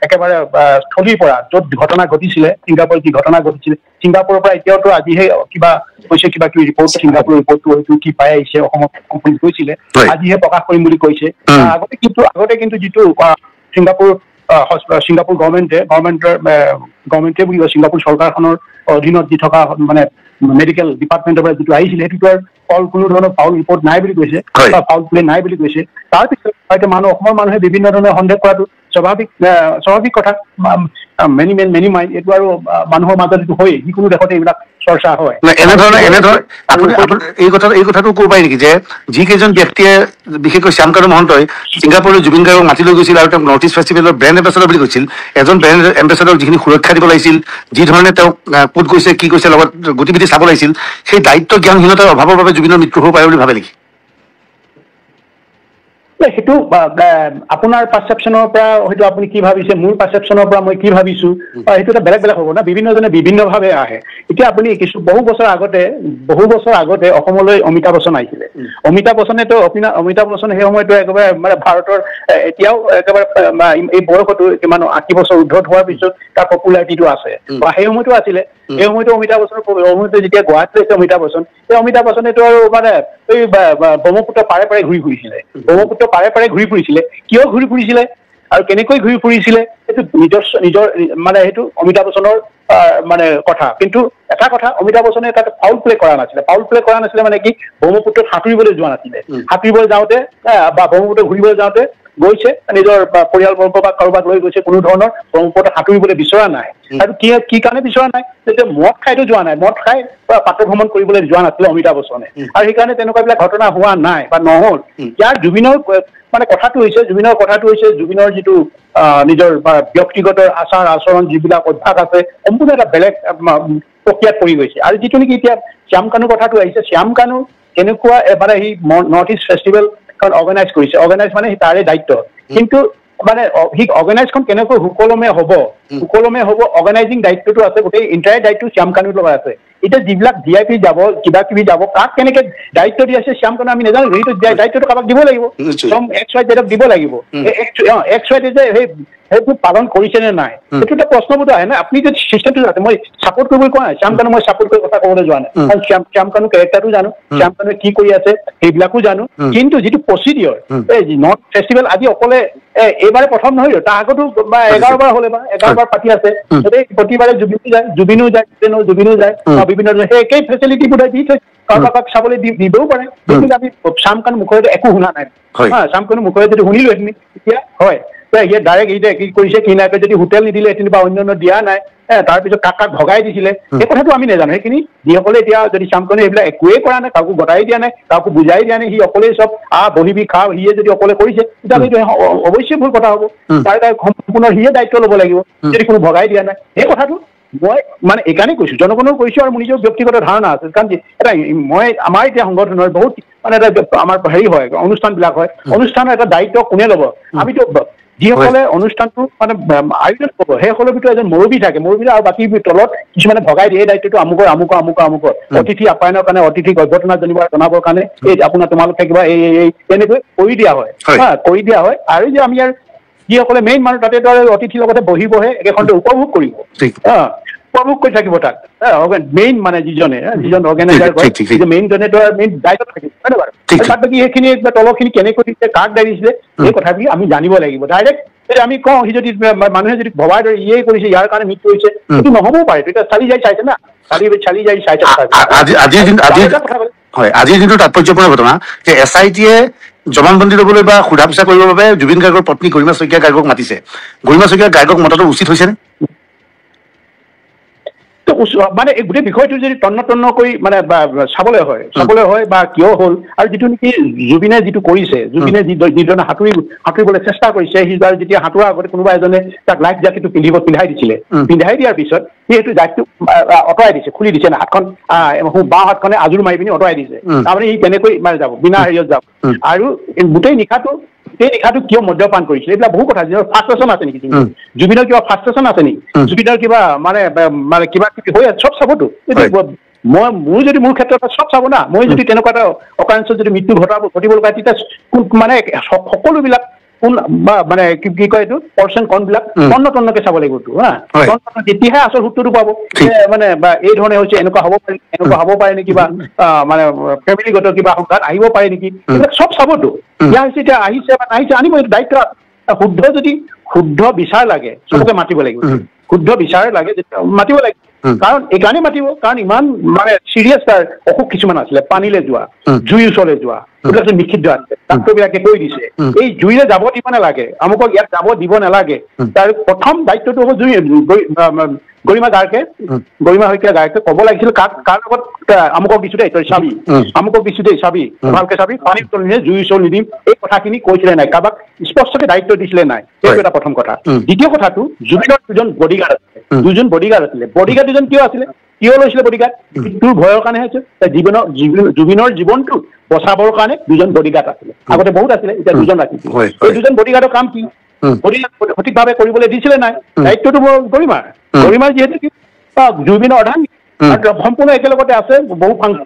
একেবাৰে স্থলীৰ পৰা য'ত ঘটনা ঘটিছিলে, ছিংগাপুৰত যি ঘটনা ঘটিছিলে, ছিংগাপুৰৰ পৰা এতিয়াওতো আজিহে কিবা কৈছে, কিবা কিবি ৰিপৰ্ট, ছিংগাপুৰৰ ৰিপৰ্টটো হয়তো কি পাই আহিছে, অসমত গৈছিলে, আজিহে প্ৰকাশ কৰিম বুলি কৈছে। আগতে কিন্তু যিটো ছিংগাপুৰ গভৰ্ণমেণ্টে বুলি কয়, ছিংগাপুৰ চৰকাৰখনৰ অধীনত যি থকা মানে মেডিকেল ডিপাৰ্টমেণ্টৰ পৰা যিটো আহিছিলে, সেইটোতো কোনো ধৰণৰ ফাউল ৰিপৰ্ট নাই বুলি কৈছে, বা ফাউল প্লে নাই বুলি কৈছে। তাৰপিছত হয়তো অসমৰ মানুহে বিভিন্ন ধৰণে সন্দেহ কৰাটো স্বাভাৱিক কথা, মেনি মাইণ্ড, এইটো আৰু মানুহৰ মাজত এইটো হয়েই, যিকোনো দেশতে এইবিলাক চৰ্চা হয় এনেধৰণে এই কথাটো ক'ব পাৰি নেকি যে যিকেইজন ব্যক্তিয়ে বিশেষকৈ শ্যামকানু মহন্তই ছিংগাপুৰৰ জুবিন গাৰ্গক মাতি লৈ গৈছিল আৰু তেওঁক নৰ্থ ইষ্ট ফেষ্টিভেলৰ ব্ৰেণ্ড এম্বেচাডৰ বুলি কৈছিল, এজন ব্ৰেণ্ড এম্বেচাডৰক যিখিনি সুৰক্ষা দিব লাগিছিল, যি ধৰণে তেওঁক ক'ত গৈছে কি কৈছে লগত গতিবিধি চাব লাগিছিল, সেই দায়িত্ব জ্ঞানহীনতাৰ অভাৱৰ বাবে জুবিনৰ মৃত্যু হ'ব পাৰে বুলি ভাবে নেকি? সেইটো আপোনাৰ পাৰচেপশ্যনৰ পৰা হয়তো আপুনি কি ভাবিছে, মোৰ পাৰচেপশ্যনৰ পৰা মই কি ভাবিছো, সেইটো এটা বেলেগ বেলেগ হ'ব না, বিভিন্নজনে বিভিন্নভাৱে আহে। এতিয়া আপুনি বহু বছৰ আগতে অসমলৈ অমিতাভ বচ্চন আহিছিলে। অমিতাভ বচ্চনেতো অমিতাভ বচ্চন সেই সময়তো একেবাৰে মানে ভাৰতৰ এতিয়াও একেবাৰে এই বয়সতো কিমান 80 বছৰ উৰ্ধত হোৱাৰ পিছত তাৰ পপুলাৰিটিটো আছে বা সেই সময়তো আছিলে। এই সময়তো অমিতাভ বচ্চনৰ সময়তো যেতিয়া গুৱাহাটীত আছে অমিতাভ বচ্চন, সেই অমিতাভ বচ্চনেতো আৰু মানে এই ব্ৰহ্মপুত্ৰ পাৰে পাৰে ঘূৰি ফুৰিছিলে। ব্ৰহ্মপুত্ৰ পাৰে পাৰে ঘূৰি ফুৰিছিলে, কিয় ঘূৰি ফুৰিছিলে আৰু কেনেকৈ ঘূৰি ফুৰিছিলে সেইটো নিজৰ মানে সেইটো অমিতাভ বচ্চনৰ মানে কথা। কিন্তু এটা কথা, অমিতাভ বচ্চনে তাত ফাউল প্লে কৰা নাছিলে। ফাউল প্লে কৰা নাছিলে মানে কি, ব্ৰহ্মপুত্ৰত সাঁতুৰিবলৈ যোৱা নাছিলে। সাঁতুৰিবলৈ যাওঁতে বা ব্ৰহ্মপুত্ৰ ঘূৰিবলৈ যাওঁতে গৈছে, নিজৰ পৰিয়ালবৰ্গ বা কাৰোবাক লৈ গৈছে, কোনো ধৰণৰ ব্ৰহ্মপুত্ৰত সাঁতুৰিবলৈ বিচৰা নাই। আৰু কি কাৰণে বিচৰা নাই, তেতিয়া মদ খাইতো যোৱা নাই, মদ খাই পাত্ৰ ভ্ৰমণ কৰিবলৈ যোৱা নাছিলে অমিতাভ বচ্চনে, আৰু সেইকাৰণে তেনেকুৱা বিলাক ঘটনা হোৱা নাই বা নহল। ইয়াৰ জুবিনৰ মানে কথাটো হৈছে জুবিনৰ যিটো নিজৰ ব্যক্তিগত আচাৰ আচৰণ যিবিলাক অভ্যাস আছে, সম্পূৰ্ণ এটা বেলেগ প্ৰক্ৰিয়াত পৰি গৈছে। আৰু যিটো নেকি এতিয়া শ্যামকানুৰ কথাটো আহিছে, শ্যামকানু কেনেকুৱা মানে সি নৰ্থ ইষ্ট ফেষ্টিভেল অৰ্গেনাইজ কৰিছে, অৰ্গেনাইজ মানে তাৰে দায়িত্ব, কিন্তু মানে সি অৰ্গেনাইজখন কেনেকৈ সুকলমে হ'ব, অৰ্গেনাইজিং দায়িত্বটো আছে, গোটেই ইণ্টায়াৰ দায়িত্ব শ্যামকানুৰ লগত আছে। এতিয়া যিবিলাক VIP যাব, কিবা কিবি যাব, কাক কেনেকে দায়িত্ব দি আছে শ্যামকানু আমি নাজানো। সেইটো দায়িত্বটো কাৰোবাক দিব লাগিব, XYZ দিব লাগিব। XYZ যে সেইটো পালন কৰিছে নে নাই, সেইটো এটা প্ৰশ্নবোধ আহে না। আপুনি যদি চিষ্টেমটো জানে, মই চাপৰ্ট কৰিবলৈ কোৱা নাই, শ্যামকানু মই চাপৰ্ট কৰি কথা ক'বলৈ যোৱা নাই, কাৰণ শ্যামকানু কেৰেক্টাৰটো জানো, শ্যামকানুৱে কি কৰি আছে সেইবিলাকো জানো। কিন্তু যিটো প্ৰচিডিঅৰ, এই নৰ্থ ফেষ্টিভেল আজি অকলে এইবাৰে প্ৰথম নহয়, তাৰ আগতো বা 11 বাৰ হ'লে বা 11 বাৰ পাতি আছে, প্ৰতিবাৰে জুবিনো যায় বিভিন্ন সেই একেই ফেচিলিটি বোধহয় দি থৈ কাৰোবাক চাবলৈ দিবও পাৰে। কিন্তু আমি শ্যামকানু মুখেৰে একো শুনা নাই। শ্যামকানু মুখেৰে যদি শুনিলো সেইখিনি তেতিয়া হয়, ইয়ে ডাইৰেক্ট এতিয়া কি কৰিছে কি নাই, যদি হোটেল নিদিলে সেইখিনি বা অন্যান্য দিয়া নাই, তাৰপিছত কাক ভগাই দিছিলে, সেই কথাটো আমি নাজানো। সেইখিনি যিসকলে এতিয়া যদি শ্যামকানু এইবিলাক একোৱেই কৰা নাই, কাকো গতাই দিয়া নাই, কাকো বুজাই দিয়া নাই, সি অকলেই চব বহিবি খা, সিয়ে যদি অকলে কৰিছে তেতিয়া সেইটো অৱশ্যেই ভুল কথা হ'ব। তাৰ সম্পূৰ্ণ সিয়ে দায়িত্ব ল'ব লাগিব, যদি কোনো ভগাই দিয়া নাই। সেই কথাটো মই মানে এইকাৰণে কৈছো, জনগণৰ কৈছো, আৰু মোৰ নিজৰ ব্যক্তিগত ধাৰণা আছে। কাৰণ এটা আমাৰ এতিয়া সংগঠনৰ বহুত মানে এটা আমাৰ হেৰি হয়, অনুষ্ঠানবিলাক হয়, অনুষ্ঠানৰ এটা দায়িত্ব কোনে ল'ব? আমিতো যিসকলে অনুষ্ঠানটো মানে আয়োজন কৰিব সেইসকলৰ ভিতৰত এজন মুৰব্বী থাকে, মুৰব্বী আৰু বাকী তলত কিছুমানে ভগাই দিয়ে এই দায়িত্বটো আমুকৰ অতিথি আপ্যায়নৰ কাৰণে, অতিথিক অভ্যৰ্থনা জনাবৰ কাৰণে এই তোমালোক থাকিবা, এই তেনেকৈ কৰি দিয়া হয়, আৰু যে আমি আৰু যিসকলে মেইন মানুহ তাতেতো আৰু অতিথিৰ লগতে বহিবহে, একেখনতে উপভোগ কৰিব, উপভোগ কৰি থাকিব তাত মেইন মানে যিজন অৰ্গেনাইজাৰ কৰে, মেইন জনেতো মেইন দায়িত্বত থাকিব, হয় নে বাৰু? তাত বাকী সেইখিনি তলৰখিনি কেনেকৈ দিছে, কাক দিছিলে, এই কথাখিনি আমি জানিব লাগিব। ডাইৰেক্ট আমি কওঁ, সি যদি মানুহে যদি ভবাৰ দৰে ইয়ে কৰিছে, ইয়াৰ কাৰণে মৃত্যু হৈছে, সেইটো নহ'বও পাৰে। তেতিয়া চালি যাই চাইছে না, আজিৰ যোনটো তাৎপৰ্যপূৰ্ণ ঘটনা যে SIT-য়ে জবানবন্দী ল'বলৈ বা সোধা পোছা কৰিবৰ বাবে জুবিন গাৰ্গৰ পত্নী গৰিমা শইকীয়া গাৰ্গক মাতিছে। গৰিমা শইকীয়া গাৰ্গক মতাটো উচিত হৈছেনে? মানে এই গোটেই বিষয়টো যদি তন্ন কৰি মানে চাবলৈ হয় বা কিয় হ'ল, আৰু যিটো নেকি জুবিনে যিটো কৰিছে, জুবিনে যিজনে সাঁতুৰিবলৈ চেষ্টা কৰিছে, সি যেতিয়া সাঁতোৰাৰ আগতে কোনোবা এজনে তাক লাইফ জেকেটটো পিন্ধাই দিছিলে, পিন্ধাই দিয়াৰ পিছত সি সেইটো জাকেটটো আঁতৰাই দিছে, খুলি দিছে, হাতখন বাওঁ হাতখনে আজোৰ মাৰি পিনি আঁতৰাই দিছে। তাৰমানে সি কেনেকৈ মানে যাব, বিনা হেৰিয়ত যাব। আৰু গোটেই নিশাটো কিয় মদ্যপান কৰিছিলে, এইবিলাক বহু কথা। ফাৰ্ষ্ট্ৰেশ্যন আছে নেকি জুবিনৰ, কিবা ফাৰ্ষ্ট্ৰেশ্যন আছে নেকি জুবিনৰ, কিবা মানে কিবা কিবি হৈ আছে, চব চাবতো। মোৰ যদি মোৰ ক্ষেত্ৰত চব চাব না, মই যদি তেনেকুৱা এটা অকাৰেঞ্চত যদি মৃত্যু ঘটিব লগা, তেতিয়া মানে সকলোবিলাক কোন মানে কি কয় এইটো পৰ্চন কনবিলাক তন্নকে চাব লাগিবতো, তেতিয়াহে আচল সূত্ৰটো পাব, মানে এই ধৰণে হৈছে, এনেকুৱা হ'ব পাৰে নেকি, বা মানে ফেমিলিগত কিবা সংঘাত আহিব পাৰে নেকি, এইবিলাক চব চাবতো। ইয়াৰ হৈছে এতিয়া আহিছে বা নাহিছে, আনিব, এইটো দায়িত্ব। শুদ্ধ বিচাৰ লাগে, চবকে মাতিব লাগিব, শুদ্ধ বিচাৰ লাগে যেতিয়া মাতিব লাগিব। কাৰণ এইকাৰণে মাতিব, কাৰণ ইমান মানে চিৰিয়াছ তাৰ অসুখ কিছুমান আছিলে, পানীলে যোৱা, জুইৰ ওচৰলৈ যোৱা, এইবিলাক নিষিদ্ধ আছে। ডাক্তৰবিলাকে কৈ দিছে এই জুইৰে যাব দিব নালাগে, আমুকক ইয়াত যাব দিব নালাগে। তাৰ প্ৰথম দায়িত্বটো হ'ব গৰিমা শইকীয়া গাৰ্গে ক'ব লাগিছিল কাৰ লগত আমুকক দিছো দেই তই চাবি আমুকক দিছো দেই চাবি ভালকে চাবি পানী তলিনে জুই চল নিদিম এই কথাখিনি কৈছিলে নাই কাৰোবাক স্পষ্টকে দায়িত্ব দিছিলে নাই এইটো এটা প্ৰথম কথা দ্বিতীয় কথাটো জুবিনৰ দুজন বডিগাৰ্ড আছিলে বডিগাৰ্ড দুজন কিয় আছিলে কিয় লৈছিলে বডিগাৰ্ড তোৰ ভয়ৰ কাৰণে হৈছে জুবিনৰ জীৱনটো বচাবৰ কাৰণে দুজন বডিগাৰ্ড আছিলে আগতে বহুত আছিলে এতিয়া দুজন ৰাখিছে এই দুজন বডিগাৰ্ডৰ কাম কি বডিগাৰ্ড সঠিকভাৱে কৰিবলৈ দিছিলে নাই দায়িত্বটো গৰিমাৰ যিহেতু জুবিনৰ অৰ্ধাঙ্গী সম্পূৰ্ণ একেলগতে আছে বহু ফাংচন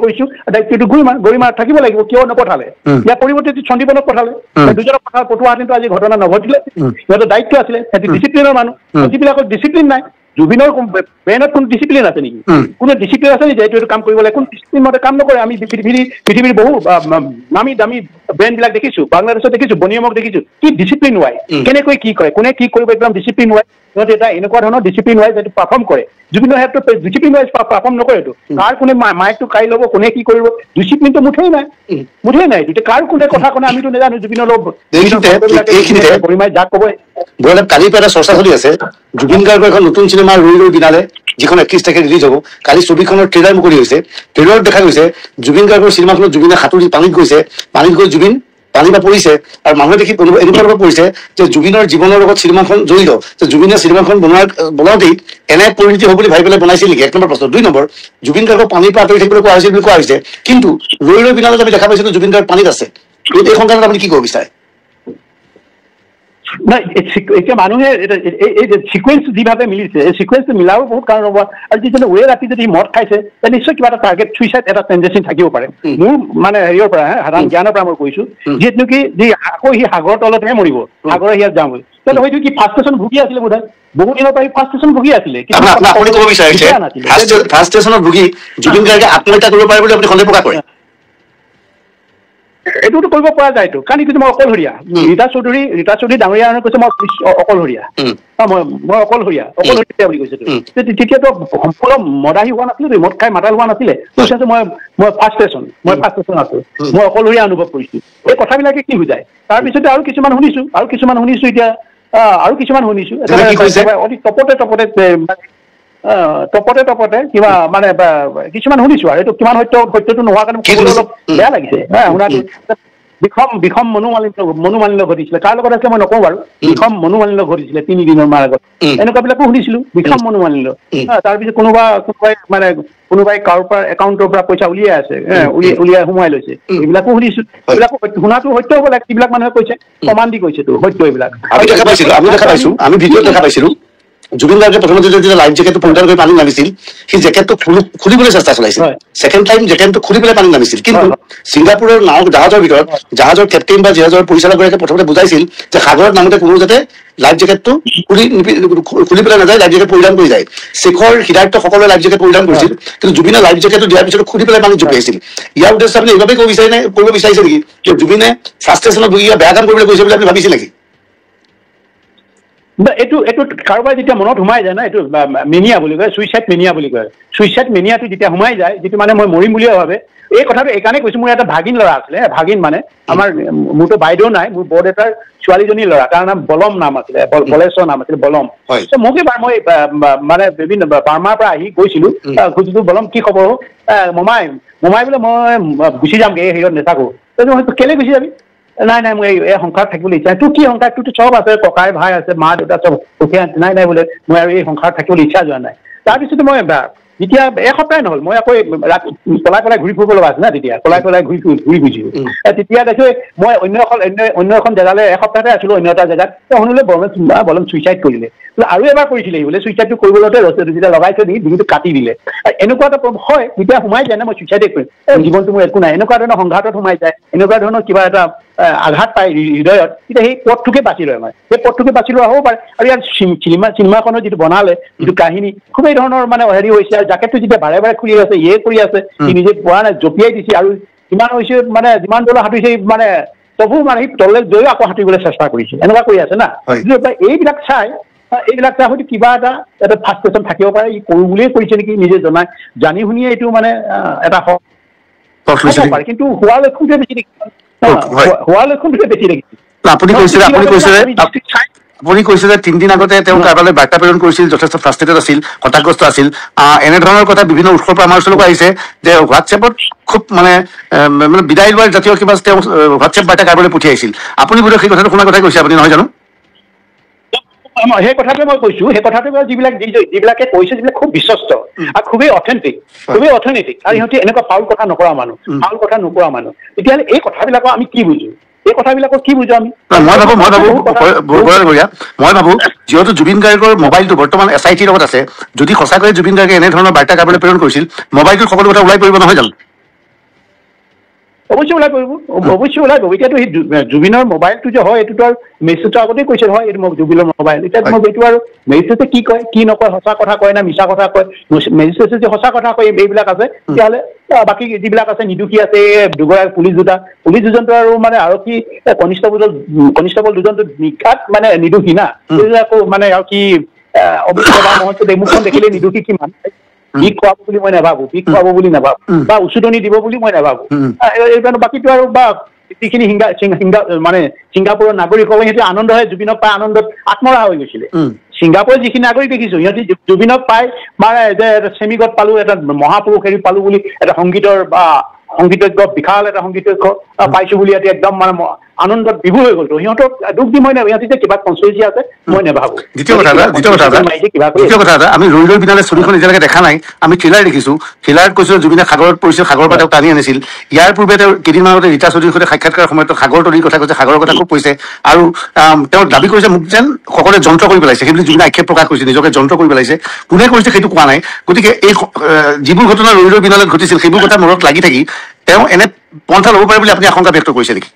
কৰিছো দায়িত্বটো গৰিমাৰ থাকিব লাগিব কিয় নপঠালে ইয়াৰ পৰিৱৰ্তে সন্দীপনক পঠালে দুজনক পঠোৱা হেঁতেনটো আজি ঘটনা নঘটিলে সিহঁতৰ দায়িত্ব আছিলে সিহঁতি ডিচিপ্লিনৰ মানুহ যিবিলাকৰ ডিচিপ্লিন নাই জুবিনৰ ব্ৰেইনত কোনো ডিচিপ্লিন আছে নেকি কোনো ডিচিপ্লিন আছে নেকি এইটো কাম কৰিব লাগে কোন ডিচিপ্লিন মতে কাম নকৰে আমি পৃথিৱীৰ বহু নামী দামী ব্ৰেণ্ডবিলাক দেখিছো বাংলাদেশত দেখিছো বনিয়মক দেখিছো কি ডিচিপ্লিন হোৱাই কেনেকৈ কি কৰে কোনে কি কৰিব একদম ডিচিপ্লিন হোৱাই সিহঁতে এটা এনেকুৱা ধৰণৰ ডিচিপ্লিন ৱাইজ এইটো পাৰফৰ্ম কৰে জুবিনৰ ক্ষেত্ৰত ডিচিপ্লিন ৱাইজ পাৰফৰ্ম নকৰে এইটো কাৰ কোনে মাইকটো কাঢ়ি ল'ব কোনে কি কৰিব ডিচিপ্লিনটো মুঠেই নাই তেতিয়া কাৰ কোনে কথা কোনে আমিতো নাজানো জুবিনৰ লগ গৰিমাই যাক ক'ব কালিৰ পৰা এটা চৰ্চা চলি আছে জুবিন গাৰ্গৰ এখন নতুন চিনেমা ৰৈ বিনালে যিখন 31 তাৰিখে ৰিলিজ হ'ব কালি ছবিখনৰ ট্ৰেইলাৰ মুকলি হৈছে ট্ৰেইলাৰত দেখা গৈছে জুবিন গাৰ্গৰ চিনেমাখনত জুবিনে সাঁতুৰি পানীত গৈ জুবিন পানী বা পৰিছে আৰু মানুহে দেখি এনেকুৱা পৰিছে যে জুবিনৰ জীৱনৰ লগত চিনেমাখন জড়িত যে জুবিনে চিনেমাখন বনাওঁতেই এনে পৰিণতি হ'ব বুলি ভাবি পেলাই বনাইছিল নেকি 1 নম্বৰ প্ৰশ্ন 2 নম্বৰ জুবিন গাৰ্গক পানীৰ পৰা আঁতৰি থাকিবলৈ কোৱা হৈছিল বুলি কোৱা হৈছে কিন্তু ৰৈ বিনালত আমি দেখা পাইছিলো জুবিন গাৰ্গ পানীত আছে এই সংক্ৰান্তত আপুনি কি ক'ব বিচাৰে নাই এতিয়া মানুহে এই সিকুৱেঞ্চ যিভাৱে মিলিছে এই সিকুৱেঞ্চটো মিলাব বহুত কাৰণ হ'ব আৰু যিজনে ওৰে ৰাতি যদি মদ খাইছে নিশ্চয় কিবা এটা টাৰ্গেট চুইচাইড এটা টেণ্ডেঞ্চি থাকিব পাৰে মোৰ মানে হেৰিয়ৰ পৰা সাধাৰণ জ্ঞানৰ পৰা মই কৈছো যিহেতু নেকি যি আকৌ সি সাগৰৰ তলতহে মৰিব সাগৰৰ হিয়াত যাওঁ বুলি তেন্তে হয়তো কি ফাৰ্ষ্ট ষ্টেচন ভুগি আছিলে বোধহয় বহু দিনৰ পৰা ফাৰ্ষ্ট ষ্টেচন ভুগি আছিলে আপুনি ক'ব বিচাৰিছে ফাৰ্ষ্ট ষ্টেচনত ভুগি জুবিন গাৰ্গে আত্মহত্যা কৰিব পাৰে বুলি আপুনি সন্দেহ প্ৰকাশ কৰে এইটোতো কৰিব পৰা যায়তো কাৰণ কিন্তু মই অকলশৰীয়া ৰীতা চৌধুৰী ডাঙৰীয়া কৈছে মই অকলশৰীয়া মই অকলশৰীয়া বুলি কৈছে তেতিয়াতো সম্পূৰ্ণ মদাহী হোৱা নাছিলে মদ খাই মাতাল হোৱা নাছিলে মই ফাৰ্ষ্ট ষ্টেচন আছো মই অকলশৰীয়া অনুভৱ কৰিছো এই কথাবিলাকে কি বুজায় তাৰপিছতে আৰু কিছুমান শুনিছো এতিয়া অতি টপতে কিবা মানে কিছুমান শুনিছো আৰু এইটো কিমান সত্যটো নোহোৱা কাৰণে অলপ বেয়া লাগিছে শুনাটো বিষম মনোমালিন্য ঘটিছিলে কাৰ লগত আছিলে মই নকওঁ বাৰু বিষম মনোমালিন্য ঘটিছিলে 3 দিনৰ মান আগত এনেকুৱা বিলাকো শুনিছিলো বিষম মনোমালিন্য তাৰপিছত কোনোবাই কাৰোবাৰ পৰা একাউণ্টৰ পৰা পইচা উলিয়াই আছে উলিয়াই সোমাই লৈছে এইবিলাকো শুনিছো এইবিলাক শুনাটো সত্য হ'ব লাগে যিবিলাক মানুহে কৈছে প্ৰমাণ দি কৈছেতো সত্য এইবিলাক আমি ভিডিঅ'ত দেখা পাইছিলো জুবিন গাৰ্গে প্ৰথমতে যেতিয়া লাইফ জেকেটটো পৰিধান কৰি পানী নামিছিল সি জেকেটটো খুলিবলৈ চেষ্টা চলাইছিল ছেকেণ্ড টাইম জেকেটটো খুলি পেলাই পানী নামিছিল কিন্তু ছিংগাপুৰৰ জাহাজৰ ভিতৰত জাহাজৰ কেপ্টেইন বা জাহাজৰ পৰিচালকগৰাকীয়ে প্ৰথমতে বুজাইছিল যে সাগৰত নামোতে কোনো যাতে লাইফ জেকেটটো খুলি পেলাই নাযায় লাইফ জেকেট পৰিধান কৰি যায় শেখৰ হৃদায়ত সকলোৱে লাইফ জেকেট পৰিধান কৰিছিল কিন্তু জুবিনে লাইফ জেকেটটো দিয়াৰ পিছত খুলি পেলাই পানীত জঁপিয়াইছিল ইয়াৰ উদ্দেশ্য আপুনি এইবাবে কৰিব বিচাৰিছে নেকি যে জুবিনে ফাৰ্ষ্ট ষ্টেচনত গৈ বেয়া কাম কৰিবলৈ গৈছে বুলি আপুনি ভাবিছিল নেকি এইটো কাৰোবাৰ যেতিয়া মনত সোমাই যায় না এইটো মেনিয়া বুলি কয় চুইচাইড মেনিয়াটো যেতিয়া সোমাই যায় যিটো মানে মই মৰিম বুলিয়ে ভাবে এই কথাটো এইকাৰণে কৈছো মোৰ এটা ভাগিন ল'ৰা আছিলে ভাগিন মানে মোৰতো বাইদেউ নাই মোৰ বৰদেউতাৰ ছোৱালীজনীৰ ল'ৰা তাৰ নাম বলম নাম আছিলে বলেশ্বৰ নাম আছিলে বলম মোক এবাৰ মই মানে বিভিন্ন বাৰ্মাৰ পৰা আহি গৈছিলো খুজিলো বলম কি খবৰ মমাই বোলে মই গুচি যামগে এই হেৰিয়ত নাথাকো কেলে গুচি যাবি নাই মই এই সংসাৰত থাকিবলৈ ইচ্ছা তোৰ কি সংসাৰ তোৰতো চব আছে ককাই ভাই আছে মা দেউতা চব সুখীয়া নাই বোলে মই আৰু এই সংসাৰত থাকিবলৈ ইচ্ছা যোৱা নাই তাৰপিছতে মই যেতিয়া এসপ্তাহ নহ'ল মই আকৌ পলাই ঘূৰি ফুৰিব লগা আছে না তেতিয়া পলাই ঘূৰি ফুৰিছিলো তেতিয়া দেখো মই অন্য এখন জেগালৈ এসপ্তাহতে আছিলো অন্য এটা জেগাত শুনিলে বলম চুইচাইড কৰিলে আৰু এবাৰ কৰিছিলে বোলে চুইচাইডটো কৰিবলৈ যেতিয়া লগাই থৈ দি ডিঙিটো কাটি দিলে এনেকুৱা এটা হয় যেতিয়া সোমাই যায় না মই চুইচাইডে কৰিম জীৱনটো মোৰ একো নাই এনেকুৱা ধৰণৰ সংঘাতত সোমাই যায় এনেকুৱা ধৰণৰ কিবা এটা আঘাত পায় হৃদয়ত তেতিয়া সেই পথটোকে বাছি লয় মই সেই পথটোকে বাছি লোৱা হ'ব পাৰে আৰু ইয়াৰ চিনেমাখনৰ যিটো বনালে যিটো কাহিনী খুব এই ধৰণৰ মানে হেৰি হৈছে আৰু জাকেটটো যেতিয়া বাৰে খুলি আছে কৰি আছে সি নিজে পৰা নাই জঁপিয়াই দিছে আৰু যিমান হৈছে মানে যিমান দূৰ সাঁতুৰিছে মানে তবু মানে সি তললৈ গৈ আকৌ সাঁতুৰিবলৈ চেষ্টা কৰিছে এনেকুৱা কৰি আছে না এইবিলাক চাই হয়তো কিবা এটা ফাৰ্ষ্ট ষ্টেচন থাকিব পাৰে ই কৰো বুলিয়ে কৰিছে নেকি নিজে জানি শুনিয়ে এইটো মানে এটা পাৰে কিন্তু হোৱাৰ লক্ষণটোৱে বেছি দেখিছে আপুনি কৈছিলে আপুনি কৈছে যে 3 দিন আগতে তেওঁ কাৰোবালৈ বাৰ্তা প্ৰেৰণ কৰিছিল, যথেষ্ট ফ্ৰাষ্ট্ৰেটেড আছিল, হতাশগ্ৰস্ত আছিল। এনেধৰণৰ কথা বিভিন্ন উৎসৰ পৰা আমাৰ ওচৰলৈ আহিছে যে হোৱাটছএপত খুব মানে বিদায় লোৱাৰ জাতীয় কিবা তেওঁ হোৱাটছএপ বাৰ্তা কাৰোবালৈ পঠিয়াইছিল। আপুনি বোধহয় সেই কথাটো শুনাৰ কথাই কৈছে, আপুনি নহয় জানো? সেই কথাটো মই কৈছো, সেই কথাটো যিবিলাকে কৈছে যিবিলাক খুব বিশ্বস্ত আৰু খুবেই অথেণ্টিক আৰু সিহঁতে এনেকুৱা ফাউল কথা নকৰা মানুহ, তেতিয়াহ'লে এই কথাবিলাকৰ আমি কি বুজো? এই কথাবিলাকৰ কি বুজো আমি? মই ভাবো যিহেতু জুবিন গাৰ্গৰ মোবাইলটো বৰ্তমান SITৰ লগত আছে, যদি সঁচাকৈয়ে জুবিন গাৰ্গে এনেধৰণৰ বাৰ্তা কাৰোবালৈ প্ৰেৰণ কৰিছিল, মোবাইলটোৰ সকলো কথা ওলাই পৰিব নহয় জানো? অৱশ্যে ওলাই পৰিব। এতিয়াতো সেই জুবিনৰ মোবাইলটো যে হয়, এইটোতো আৰু মেছেজটো আগতেই কৈছে হয়, এইটো জুবিনৰ মোবাইল। এতিয়া মই এইটো আৰু মেছেজে কি কয় কি নকয়, সঁচা কথা কয় না মিছা কথা কয়? মেছেজে যে সঁচা কথা কয় এইবিলাক আছে, তেতিয়াহ'লে বাকী যিবিলাক আছে নিৰ্দোষী আছে, দুগৰাকী পুলিচ দুজনটো আৰু মানে আৰক্ষী কনিষ্টেবল দুজনটো নিশাত মানে নিৰ্দোষী না, আকৌ মানে আৰু কি মুখখন দেখিলে নিৰ্দোষী কি মানুহ বিষ খুৱাব বুলি মই নাভাবো, বা উচুতনি দিব বুলি মই নাভাবো। বাকীটো আৰু বা যিখিনি মানে ছিংগাপুৰৰ নাগৰিকসকলে সিহঁতে আনন্দ হয়, জুবিনক পাই আনন্দত আত্মৰা হৈ গৈছিলে। ছিংগাপুৰৰ যিখিনি নাগৰিক দেখিছো, সিহঁতি জুবিনক পাই মানে যে চেমিগত পালো, এটা মহাপুৰুষ হেৰি পালো বুলি, এটা সংগীতৰ বা সংগীতজ্ঞ, বিশাল এটা সংগীতজ্ঞ পাইছো বুলি ইয়াতে একদম মানে আনন্দত বিভোৰ হৈ গ'লতো। সিহঁতক দুখ দি মই নাভাবো, সিহঁতে কিবা কনস্পিৰেচি আছে মই নাভাবো। দ্বিতীয় কথা এটা, আমি ৰৈ বিনালে ছবিখন এতিয়ালৈকে দেখা নাই, আমি ট্ৰেইলাৰ দেখিছো। ট্ৰেইলাৰত কৈছো জুবিনে সাগৰত পৰিছিল, সাগৰৰ পৰা তেওঁ টানি আনিছিল। ইয়াৰ পূৰ্বে তেওঁ কেইদিনমান আগতে ৰীতা চৌধুৰীৰ সৈতে সাক্ষাৎকাৰ সময়ত সাগৰ তলিৰ কথা কৈছে, সাগৰৰ কথা খুব কৈছে, আৰু তেওঁ দাবী কৰিছে মোক যেন সকলোৱে যন্ত্ৰ কৰি পেলাইছে, সেইবুলি জুবিনে আক্ষেপ প্ৰকাশ কৰিছে, নিজকে যন্ত্ৰ কৰি পেলাইছে। কোনে কৰিছে সেইটো কোৱা নাই। গতিকে এই যিবোৰ ঘটনা ৰৈ বিনালত ঘটিছিল, সেইবোৰ কথা মনত লাগি থাকি তেওঁ এনে পন্থা ল'ব পাৰে বুলি আপুনি আশংকা ব্যক্ত কৰিছে নেকি?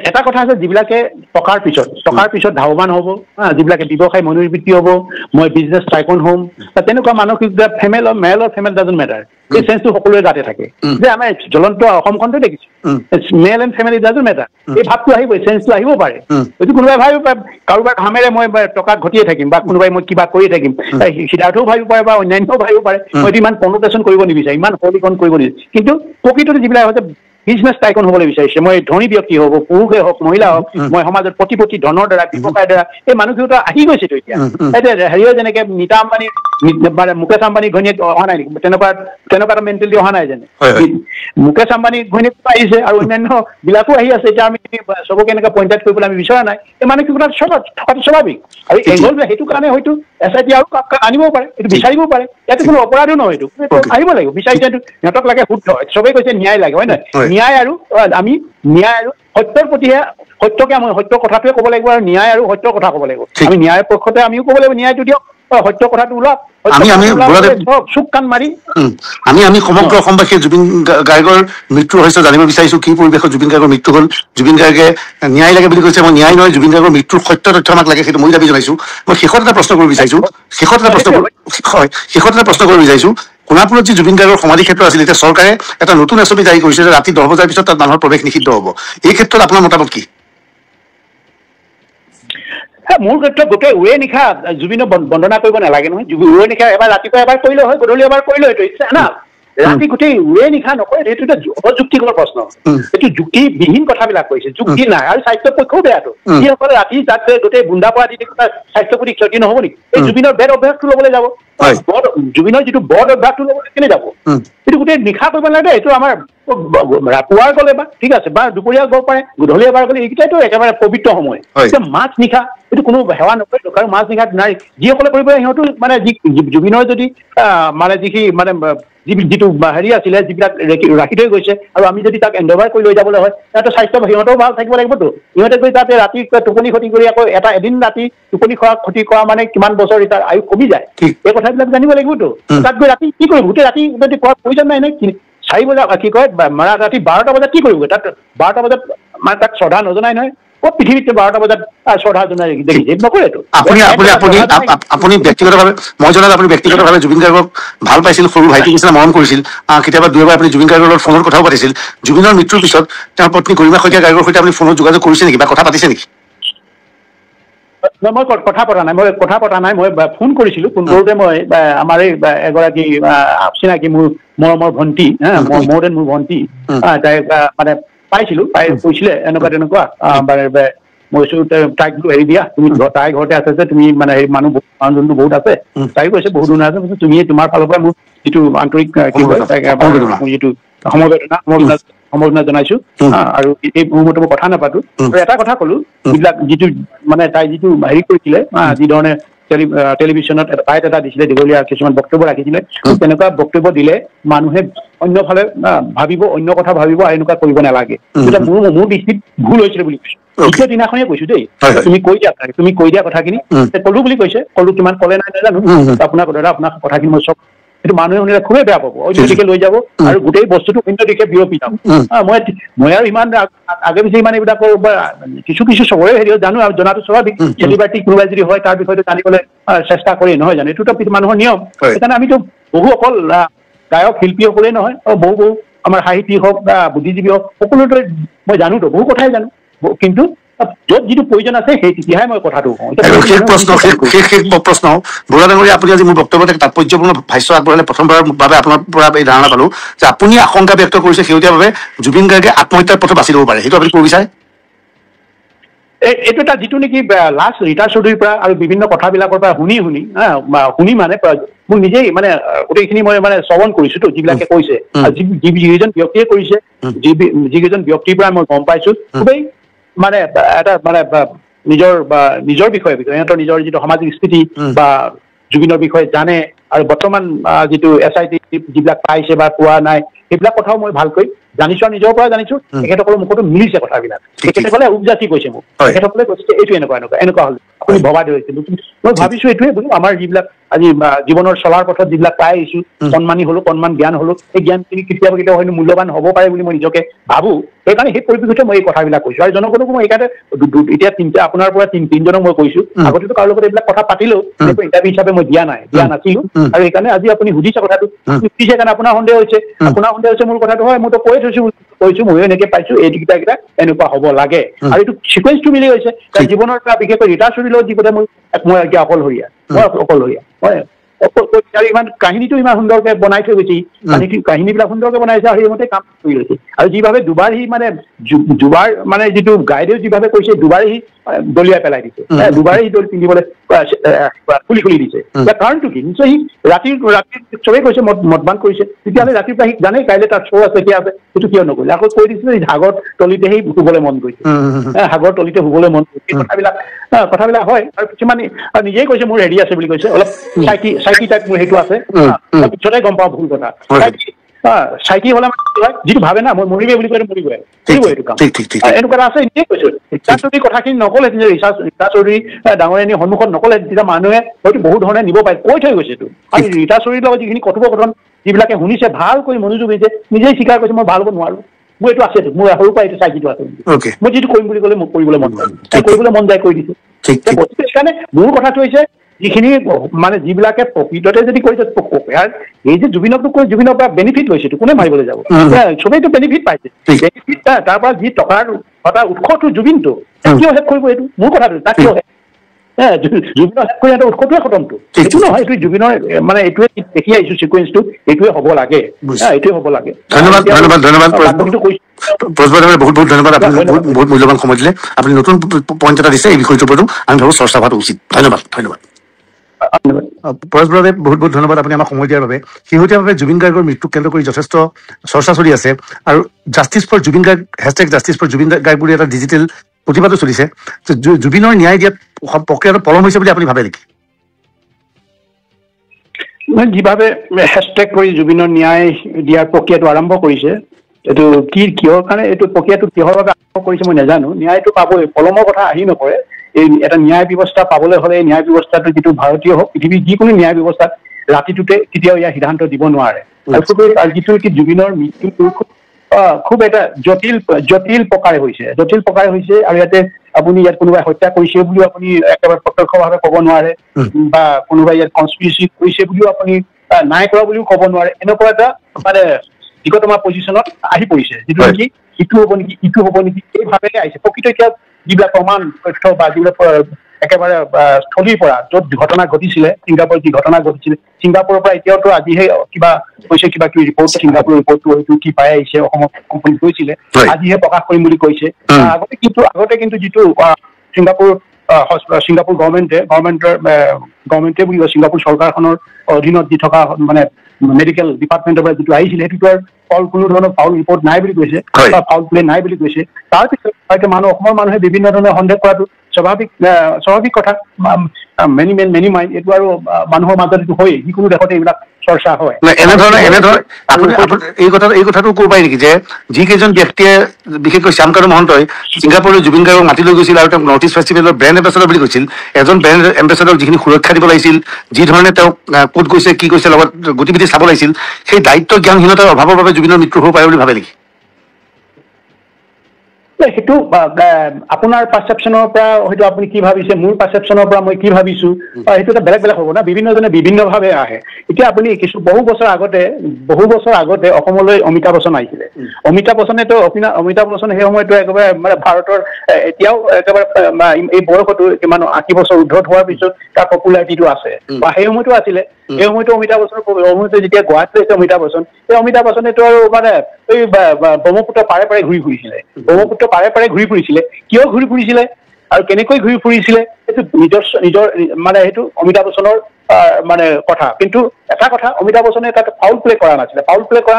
এটা কথা আছে, যিবিলাকে টকাৰ পিছত ধাৱমান হ'ব, যিবিলাকে ব্যৱসায় মনোবৃত্তি হ'ব, মই বিজনেছ টাইকন হ'ম, তেনেকুৱা মানসিকতা মেল ডাজন্ট মেটাৰ, এই চেঞ্চটো সকলোৰে গাতে থাকে। যে আমাৰ জ্বলন্ত অসমখনতে দেখিছো, মেল এণ্ড ফেমিলি ডাজন্ট মেটাৰ, এই ভাৱটো আহিবই, চেঞ্চটো আহিব পাৰে। যদি কোনোবাই ভাবিব পাৰে কাৰোবাৰ ঘামেৰে মই টকা ঘটিয়ে থাকিম, বা কোনোবাই মই কিবা কৰি থাকিম, সিদ্ধাৰ্থও ভাবিব পাৰে বা অন্যান্যও ভাবিব পাৰে, মইতো ইমান কনটেচন কৰিব নিবিচাৰে, ইমান সৰলীকৰণ কৰিব নিবিচাৰে। কিন্তু প্ৰকৃততে যিবিলাক হৈছে বিজনেছ টাইকন হ'বলৈ বিচাৰিছে, মই ধনী ব্যক্তি হ'ব, পুৰুষে হওক মহিলা হওক, মই সমাজত প্ৰতি ধনৰ দ্বাৰা ব্যৱসায়ৰ দ্বাৰা এই মানুহখিনিতো আহি গৈছেতো এতিয়া। হেৰিও যেনেকে নীতা আম্বানী মানে মুকেশ আম্বানী ঘৈণীয়েক অহা নাই নেকি, তেনেকুৱা এটা মেণ্টেলিটি অহা নাই জানে? মুকেশ আম্বানী ঘৈণীয়েক আহিছে আৰু অন্যান্য বিলাকো আহি আছে। এতিয়া আমি চবকে এনেকে পইণ্ট আউট কৰিবলৈ আমি বিচৰা নাই, এই মানসিকতা থকাটো স্বাভাৱিক। আৰু এংগল সেইটো কাৰণে হয়তো SIT আৰু আনিবও পাৰে, এইটো বিচাৰিবও পাৰে, ইয়াতে কোনো অপৰাধো নহয়, এইটো আহিব লাগিব বিচাৰিছে। সিহঁতক লাগে শুদ্ধ, চবেই কৈছে ন্যায় লাগে, হয় নহয়? ন্যায় আৰু সত্যৰ প্ৰতিহে, সত্যকে আমি সত্য কথাটোৱে ক'ব লাগিব, আৰু ন্যায় আৰু সত্যৰ কথা ক'ব লাগিব। আমি ন্যায়ৰ পক্ষতে আমিও ক'ব লাগিব, ন্যায়টো দিয়ক, সত্য কথাটো ওলাওক, চুক কাণ মাৰি আমি সমগ্ৰ অসমবাসীয়ে জুবিন গাৰ্গৰ মৃত্যুৰ ৰহস্য জানিব বিচাৰিছো। কি পৰিৱেশত জুবিন গাৰ্গৰ মৃত্যু হ'ল, জুবিন গাৰ্গে ন্যায় লাগে বুলি কৈছে, মই ন্যায় নহয়, জুবিন গাৰ্গৰ মৃত্যুৰ সত্য তথ্য আমাক লাগে, সেইটো মই দাবী জনাইছো। মই শেষত এটা প্ৰশ্ন কৰিব বিচাৰিছো, সোণাপুৰত যি জুবিন গাৰ্গৰ সমাধি ক্ষেত্ৰ আছিল, এতিয়া চৰকাৰে এটা নতুন SOP জাৰি কৰিছে যে ৰাতি 10 বজাৰ পিছত তাত মানুহৰ প্ৰৱেশ নিষিদ্ধ হ'ব। এই ক্ষেত্ৰত আপোনাৰ মতামত কি? মোৰ ক্ষেত্ৰত গোটেই উৰে নিশা জুবিনক বন্দনা কৰিব নালাগে নহয়। উৰে নিশা এবাৰ ৰাতিপুৱা এবাৰ কৰিলে হয়, গধূলি এবাৰ কৰিলে হয়তো, ইচ্ছা না। ৰাতি গোটেই উৰে নিশা নকৰে, সেইটো এটা অযুক্তিকৰ প্ৰশ্ন, এইটো যুক্তিবিহীন কথাবিলাক কৈছে, যুক্তি নাই। আৰু স্বাস্থ্যৰ পক্ষেও বেয়াটো, যিসকলে ৰাতি তাত গোটেই গুণ্ডা পৰা দি স্বাস্থ্যৰ প্ৰতি ক্ষতি নহ'ব নেকি? এই জুবিনৰ বেড অভ্যাসটো ল'বলৈ যাব, জুবিনৰ যিটো বদ অভ্যাসটো ল'বলৈ কেনে যাব? এইটো গোটেই নিশা কৰিব নালাগে, এইটো আমাৰ পুৱাৰ গ'লে বা ঠিক আছে, বা দুপৰীয়া গ'ব পাৰে, গধূলি এবাৰ গ'লে, এইকেইটাইতো একেবাৰে পবিত্ৰ সময়। এতিয়া মাছ নিশা এইটো কোনো সেৱা নকৰে, আৰু মাছ নিশা নাই যিসকলে কৰিব সিহঁতো মানে জুবিনৰ যদি মানে যিখিনি মানে যিটো হেৰি আছিলে, যিবিলাক ৰাখি থৈ গৈছে, আৰু আমি যদি তাক এণ্ডভাৰ কৰি লৈ যাবলৈ হয়, সিহঁতৰ স্বাস্থ্য সিহঁতেও ভাল থাকিব লাগিবতো। সিহঁতে গৈ তাতে ৰাতি টোপনি ক্ষতি কৰি আকৌ এদিন ৰাতি টোপনি ক্ষতি কৰা মানে কিমান বছৰ তাৰ আয়ুস কমি যায়, এই কথাবিলাক জানিব লাগিবতো। তাত গৈ ৰাতি কি কৰিব, গোটেই ৰাতি যদি কোৱাৰ প্ৰয়োজন নাই নে? 4 বজাত কি কয়, ৰাতি 12টা বজাত কি কৰিব? তাত 12টা বজাত মানে তাক শ্ৰদ্ধা নজনাই নহয়, ক'ত পৃথিৱীত 12টা বজাত শ্ৰদ্ধা জনাই দেখিছে? নকৰেতো। আপুনি ব্যক্তিগতভাৱে, মই জনাত আপুনি ব্যক্তিগতভাৱে জুবিন গাৰ্গক ভাল পাইছিল, সৰু ভাইটিৰ নিচিনা মৰম কৰিছিল, কেতিয়াবা 2-এবাৰ আপুনি জুবিন গাৰ্গৰ লগত ফোনত কথাও পাতিছিল। জুবিনৰ মৃত্যুৰ পিছত তেওঁৰ পত্নী গৰিমা শইকীয়া গাৰ্গৰ সৈতে আপুনি ফোনত যোগাযোগ কৰিছে নেকি বা কথা পাতিছে নেকি? মই কথা পতা নাই, মই ফোন কৰিছিলো। ফোন কৰোঁতে মই আমাৰ এই এগৰাকী চিনাকি মোৰ মৰমৰ ভণ্টি, মোৰ ভণ্টি, তাই মানে পাইছিলো, তাই কৈছিলে এনেকুৱা তেনেকুৱা মই কৈছো তাইক হেৰি দিয়া তুমি তাই ঘৰতে আছে যে তুমি মানে হেৰি মানুহজনটো বহুত আছে তাই কৈছে বহুত ধুনীয়া আছে তুমি তোমাৰ ফালৰ পৰা মোৰ যিটো আন্তৰিক কি কয় যিটো সমবেদনা জনাইছো আৰু এই মুহূৰ্তত মই কথা নাপাতো আৰু এটা কথা কলো যিবিলাক যিটো মানে তাই যিটো হেৰি কৰিছিলে যি ধৰণে টেলিভিশ্যনত বাইট এটা দিছিলে দীঘলীয়া কিছুমান বক্তব্য ৰাখিছিলে তেনেকুৱা বক্তব্য দিলে মানুহে অন্যফালে ভাবিব অন্য কথা ভাবিব আৰু এনেকুৱা কৰিব নালাগে এটা মোৰ দৃষ্টিত ভুল হৈছিলে বুলি কৈছো দ্বিতীয় দিনাখনেই কৈছো দেই তুমি কৈ দিয়া কথাখিনি কলো বুলি কৈছে কলো কিমান কলে নাই নাজানো আপোনাৰ কথাখিনি মই চব সেইটো মানুহে শুনিলে খুবেই বেয়া পাব অন্য দিশে লৈ যাব আৰু গোটেই বস্তুটো অন্য দিশে বিয়পি যাম মই আৰু ইমান আগে পিছে ইমান এইবিলাক কিছু চবৰে হেৰি জানো আৰু জনাটো স্বাভাৱিক চেলিব্ৰিটি কোনোবাই যদি হয় তাৰ বিষয়টো জানিবলৈ চেষ্টা কৰি নহয় জানো এইটোতো মানুহৰ নিয়ম সেইকাৰণে আমিতো বহু অকল গায়ক শিল্পীসকলেই নহয় বহু আমাৰ সাহিত্যিক হওক বা বুদ্ধিজীৱী হওক সকলোতে মই জানোতো বহু কথাই জানো কিন্তু য'ত যিটো প্ৰয়োজন আছে সেই তেতিয়াহে মই কথাটো কওঁ প্ৰশ্ন বৰুৱা ডাঙৰীয়া আপুনি আজি মোৰ বক্তব্যত এক তাৎপৰ্যপূৰ্ণ ভাষ্য আগবঢ়ালে প্ৰথমবাৰৰ বাবে আপোনাৰ পৰা এই ধাৰণা পালো যে আপুনি আশংকা ব্যক্ত কৰিছে শেহতীয়াভাৱে জুবিন গাৰ্গে আত্মহত্যাৰ পথ বাছি ল'ব পাৰে সেইটো আপুনি ক'ব বিচাৰে এইটো এটা যিটো নেকি লাষ্ট ৰীতা চৌধুৰীৰ পৰা আৰু বিভিন্ন কথাবিলাকৰ পৰা শুনি মানে মোৰ নিজেই মানে গোটেইখিনি মই মানে শ্ৰৱণ কৰিছোতো যিবিলাকে কৈছে যিকেইজন ব্যক্তিয়ে কৰিছে যিকেইজন ব্যক্তিৰ পৰা মই গম পাইছো খুবেই মানে এটা মানে নিজৰ বিষয়ে সিহঁতৰ নিজৰ যিটো সামাজিক স্থিতি বা জুবিনৰ বিষয়ে জানে আৰু বৰ্তমান যিটো SIT যিবিলাক পাইছে বা পোৱা নাই সেইবিলাক কথাও মই ভালকৈ জানিছো আৰু নিজৰ পৰা জানিছো তেখেতসকলৰ মুখতো মিলিছে কথাবিলাক তেখেতসকলে উপজাতি কৈছে মোক তেখেতসকলে কৈছে এইটো এনেকুৱা হল আপুনি ভবা ধৰিছিল মই ভাবিছো এইটোৱে বোলো আমাৰ যিবিলাক আজি জীৱনৰ চলাৰ পথত যিবিলাক পাই আহিছো সন্মানী হলো সন্মান জ্ঞান হলো এই জ্ঞানখিনি কেতিয়াবা হয়তো মূল্যৱান হ'ব পাৰে বুলি মই নিজকে ভাবো সেইকাৰণে সেই পৰিপ্ৰেক্ষিতত মই এই কথাবিলাক কৈছো আৰু জনগণকো মই এইকাৰণে এতিয়া আপোনাৰ পৰা তিনিজনক মই কৈছো আগতেতো কাৰো লগত এইবিলাক কথা পাতিলো ইণ্টাৰভিউ হিচাপে মই দিয়া নাছিলো আৰু সেইকাৰণে আজি আপুনি সুধিছে কথাটো সুধিছে কাৰণে আপোনাৰ সন্দেহ হৈছে মোৰ কথাটো হয় মইতো কৈছো ময়ো এনেকে পাইছো এইকেইটা এনেকুৱা হ'ব লাগে আৰু এইটো চিকুৱেঞ্চটো মিলি গৈছে জীৱনৰ পৰা বিশেষকৈ ৰীতা চৌধুৰীৰ লগত যি কথা মই এতিয়া অকলশৰীয়া ইমান কাহিনীটো ইমান সুন্দৰকে বনাই থৈ গৈছে কাহিনীবিলাক সুন্দৰকে বনাইছে আৰু সেইমতে কাম কৰি গৈছে আৰু যিভাৱে দুবাৰ সি মানে দুবাৰ মানে যিটো গাইডেও যিভাৱে কৈছে দুবাৰে সি দলিয়াই পেলাই দিছে দুবাৰে সি দল পিন্ধিবলৈ খুলি দিছে কাৰণটো কি নিশ্চয় সি ৰাতি চবেই কৈছে মদবান কৰিছে তেতিয়াহ'লে ৰাতিপুৱা সি জানে কাইলৈ তাৰ শ্ব' আছে কি আছে সেইটো কিয় নকৰিলে আকৌ কৈ দিছিলে সাগৰ তলিতে সি শুবলৈ মন গৈছে সাগৰ তলিতে শুবলৈ মন গৈছে এই কথাবিলাক হয় আৰু কিছুমানে নিজেই কৈছে মোৰ হেৰি আছে বুলি কৈছে অলপ চাইকি টাইপ মোৰ সেইটো আছে পিছতে গম পাওঁ ভুল কথা চাইকি হলে যিটো ভাবে না মই মৰিবে বুলি কয় মৰিবই এইটো কাম এনেকুৱা আছে নিজেই কৈছো ৰীতা চৌধুৰী কথাখিনি নকলে ৰীতা চৌধুৰী ডাঙৰীয়ানীৰ সন্মুখত নকলে তেতিয়া মানুহে হয়তো বহু ধৰণে নিব পাৰে কৈ থৈ গৈছে এইটো আৰু ৰীতা চৌধুৰীৰ লগত যিখিনি কথোপকথন যিবিলাকে শুনিছে ভালকৈ মনোযোগ দিছে নিজেই স্বীকাৰ কৰিছে মই ভাল হ'ব নোৱাৰো মোৰ এইটো আছে মোৰ সৰুৰ পৰা এইটো চাইকিটো আছে মই যিটো কৰিম বুলি ক'লে মোক কৰিবলৈ মন যায় কৰিবলৈ মন যায় কৈ দিছে সেইকাৰণে মোৰ কথাটো হৈছে যিখিনি মানে যিবিলাকে প্ৰকৃততে যদি কৰিছে এই যে জুবিনৰ পৰা বেনিফিট লৈছে কোনে মাৰিবলৈ যাব চবেইতো বেনিফিট পাইছে বেনিফিট তাৰ পৰা যি টকাৰ উৎসটো জুবিনটো কিয় শেষ কৰিব এইটো মোৰ কথাটো তাক কিয় জুবিনৰ শেষ কৰি এটা উৎসটোৱে খতমটো এইটো নহয় এইটো জুবিনৰ মানে এইটোৱে দেখি আহিছো চিকুৱেঞ্চটো এইটোৱে হ'ব লাগে এইটোৱে হ'ব লাগে বহুত ধন্যবাদ আপুনি বহুত মূল্যৱান সময় দিলে আপুনি নতুন পইণ্ট এটা দিছে এই বিষয়টোৰ ওপৰতো আমি ভাবো চৰ্চা হোৱাটো উচিত ধন্যবাদ পৰেশ বৰুৱাদেৱ বহুত ধন্যবাদ আপুনি আমাক সময় দিয়াৰ বাবে শেহতীয়াভাৱে জুবিন গাৰ্গৰ মৃত্যুক কেন্দ্ৰ কৰি যথেষ্ট চৰ্চা চলি আছে আৰু justice for Zubeen Garg #justice for Zubeen Garg বুলি এটা ডিজিটেল প্ৰতিবাদো চলিছে জুবিনৰ ন্যায় দিয়াত প্ৰক্ৰিয়াটো পলম হৈছে বুলি আপুনি ভাবে নেকি যিভাৱে হেছটেগ কৰি জুবিনৰ ন্যায় দিয়াৰ প্ৰক্ৰিয়াটো আৰম্ভ কৰিছে এইটো কিহৰ কাৰণে এইটো প্ৰক্ৰিয়াটো কিহৰ বাবে আৰম্ভ কৰিছে মই নাজানো ন্যায়টো পাবই পলমৰ কথা আহি নপৰে এই এটা ন্যায় ব্যৱস্থা পাবলৈ হ'লে এই ন্যায় ব্যৱস্থাটো যিটো ভাৰতীয় হওক পৃথিৱীৰ যিকোনো ন্যায় ব্যৱস্থাত ৰাতিটোতে কেতিয়াও ইয়াৰ সিদ্ধান্ত দিব নোৱাৰে আৰু যিটো জুবিনৰ মৃত্যুটো খুব এটা জটিল প্ৰকাৰে হৈছে আৰু ইয়াতে আপুনি ইয়াত কোনোবাই হত্যা কৰিছে বুলিও আপুনি একেবাৰে প্ৰত্যক্ষভাৱে ক'ব নোৱাৰে বা কোনোবাই ইয়াত কনস্পিৰেচি কৰিছে বুলিও আপুনি নাই কৰা বুলিও ক'ব নোৱাৰে এনেকুৱা এটা মানে দিকতমা পজিশ্যনত আহি পৰিছে যিটো নেকি ইটো হ'ব নেকি ইটো হ'ব নেকি এইভাৱে আহিছে প্ৰকৃত এতিয়া যিবিলাক প্ৰমাণ তথ্য বা যিবিলাক একেবাৰে স্থলীৰ পৰা য'ত ঘটনা ঘটিছিলে ছিংগাপুৰত যি ঘটনা ঘটিছিলে ছিংগাপুৰৰ পৰা এতিয়াওতো আজিহে কিবা কৈছে কিবা কিবি ৰিপৰ্ট ছিংগাপুৰৰ ৰিপৰ্টটো হয়তো কি পাই আহিছে অসমত কোম্পানী গৈছিলে আজিহে প্ৰকাশ কৰিম বুলি কৈছে আগতে কিন্তু যিটো ছিংগাপুৰ গভৰ্ণমেণ্টে বুলি ছিংগাপুৰ চৰকাৰখনৰ অধীনত যি থকা মানে মেডিকেল ডিপাৰ্টমেণ্টৰ পৰা যিটো আহিছিলে সেইটোতো আৰু কোনো ধৰণৰ ফাউল ৰিপৰ্ট নাই বুলি কৈছে বা ফাউল প্লে নাই বুলি কৈছে। তাৰপিছত হয়তো অসমৰ মানুহে বিভিন্ন ধৰণে সন্দেহ কৰাটো স্বাভাৱিক কথা। মেনি মাইণ্ড এইটো আৰু মানুহৰ মাজত এইটো হয়েই, যিকোনো দেশতে এইবিলাক চৰ্চা হয়। এই কথাটো ক'ব পাৰি নেকি যে যিকেইজন ব্যক্তিয়ে বিশেষকৈ শ্যামকানু মহন্তই ছিংগাপুৰৰ জুবিন গাৰ্গক মাতি লৈ গৈছিল আৰু তেওঁক নৰ্থ ইষ্ট ফেষ্টিভেলৰ ব্ৰেণ্ড এম্বেচাডৰ বুলি কৈছিল, এজন ব্ৰেণ্ড এম্বেচাডৰক যিখিনি সুৰক্ষা দিব লাগিছিল, যি ধৰণে তেওঁক ক'ত গৈছে কি কৈছে লগত গতিবিধি চাব লাগিছিল, সেই দায়িত্ব জ্ঞানহীনতাৰ অভাৱৰ বাবে জুবিনৰ মৃত্যু হ'ব পাৰে বুলি ভাবে নেকি? সেইটো আপোনাৰ পাৰচেপশ্যনৰ পৰা হয়তো আপুনি কি ভাবিছে, মোৰ পাৰচেপশ্যনৰ পৰা মই কি ভাবিছো, সেইটো এটা বেলেগ বেলেগ হ'ব না। বিভিন্নজনে বিভিন্নভাৱে আহে। এতিয়া আপুনি বহু বছৰ আগতে অসমলৈ অমিতাভ বচ্চন আহিছিলে। অমিতাভ বচ্চনে সেই সময়তো একেবাৰে মানে ভাৰতৰ এতিয়াও একেবাৰে এই বয়সতো কিমান 80 বছৰ উৰ্ধত হোৱাৰ পিছত তাৰ পপুলাৰিটিটো আছে বা সেই সময়তো আছিলে। এই সময়তো অমিতাভ বচ্চনৰ যেতিয়া গুৱাহাটীত আহিছে অমিতাভ বচ্চন, সেই অমিতাভ বচ্চনেতো আৰু মানে এই ব্ৰহ্মপুত্ৰ পাৰে পাৰে ঘূৰি ফুৰিছিলে। ব্ৰহ্মপুত্ৰ পাৰে পাৰে ঘূৰি ফুৰিছিলে। কিয় ঘূৰি ফুৰিছিলে আৰু কেনেকৈ ঘূৰি ফুৰিছিলে সেইটো নিজৰ মানে সেইটো অমিতাভ বচ্চনৰ মানে কথা। কিন্তু এটা কথা, অমিতাভ বচ্চনে তাত ফাউল প্লে কৰা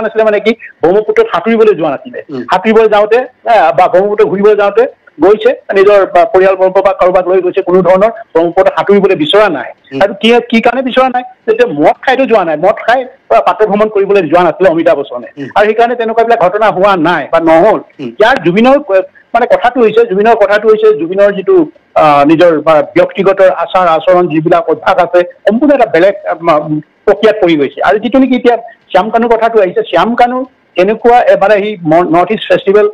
নাছিলে মানে কি ব্ৰহ্মপুত্ৰত সাঁতুৰিবলৈ যোৱা নাছিলে। সাঁতুৰিবলৈ যাওঁতে বা ব্ৰহ্মপুত্ৰ ঘূৰিবলৈ যাওঁতে গৈছে নিজৰ পৰিয়ালবৰ্গ বা কাৰোবাক লৈ গৈছে, কোনো ধৰণৰ ব্ৰহ্মপুত্ৰত সাঁতুৰিবলৈ বিচৰা নাই। আৰু কি কাৰণে বিচৰা নাই, যেতিয়া মদ খাইতো যোৱা নাই, মদ খাই পাত্ৰ ভ্ৰমণ কৰিবলৈ যোৱা নাছিলে অমিতাভ বচ্চনে, আৰু সেইকাৰণে তেনেকুৱা বিলাক ঘটনা হোৱা নাই বা নহল। ইয়াৰ জুবিনৰ কথাটো হৈছে জুবিনৰ যিটো নিজৰ ব্যক্তিগত আচাৰ আচৰণ যিবিলাক অভ্যাস আছে সম্পূৰ্ণ এটা বেলেগ প্ৰক্ৰিয়াত পৰি গৈছে। আৰু যিটো নেকি এতিয়া শ্যামকানুৰ কথাটো আহিছে, শ্যামকানু এনেকুৱা মানে সি নৰ্থ ইষ্ট ফেষ্টিভেল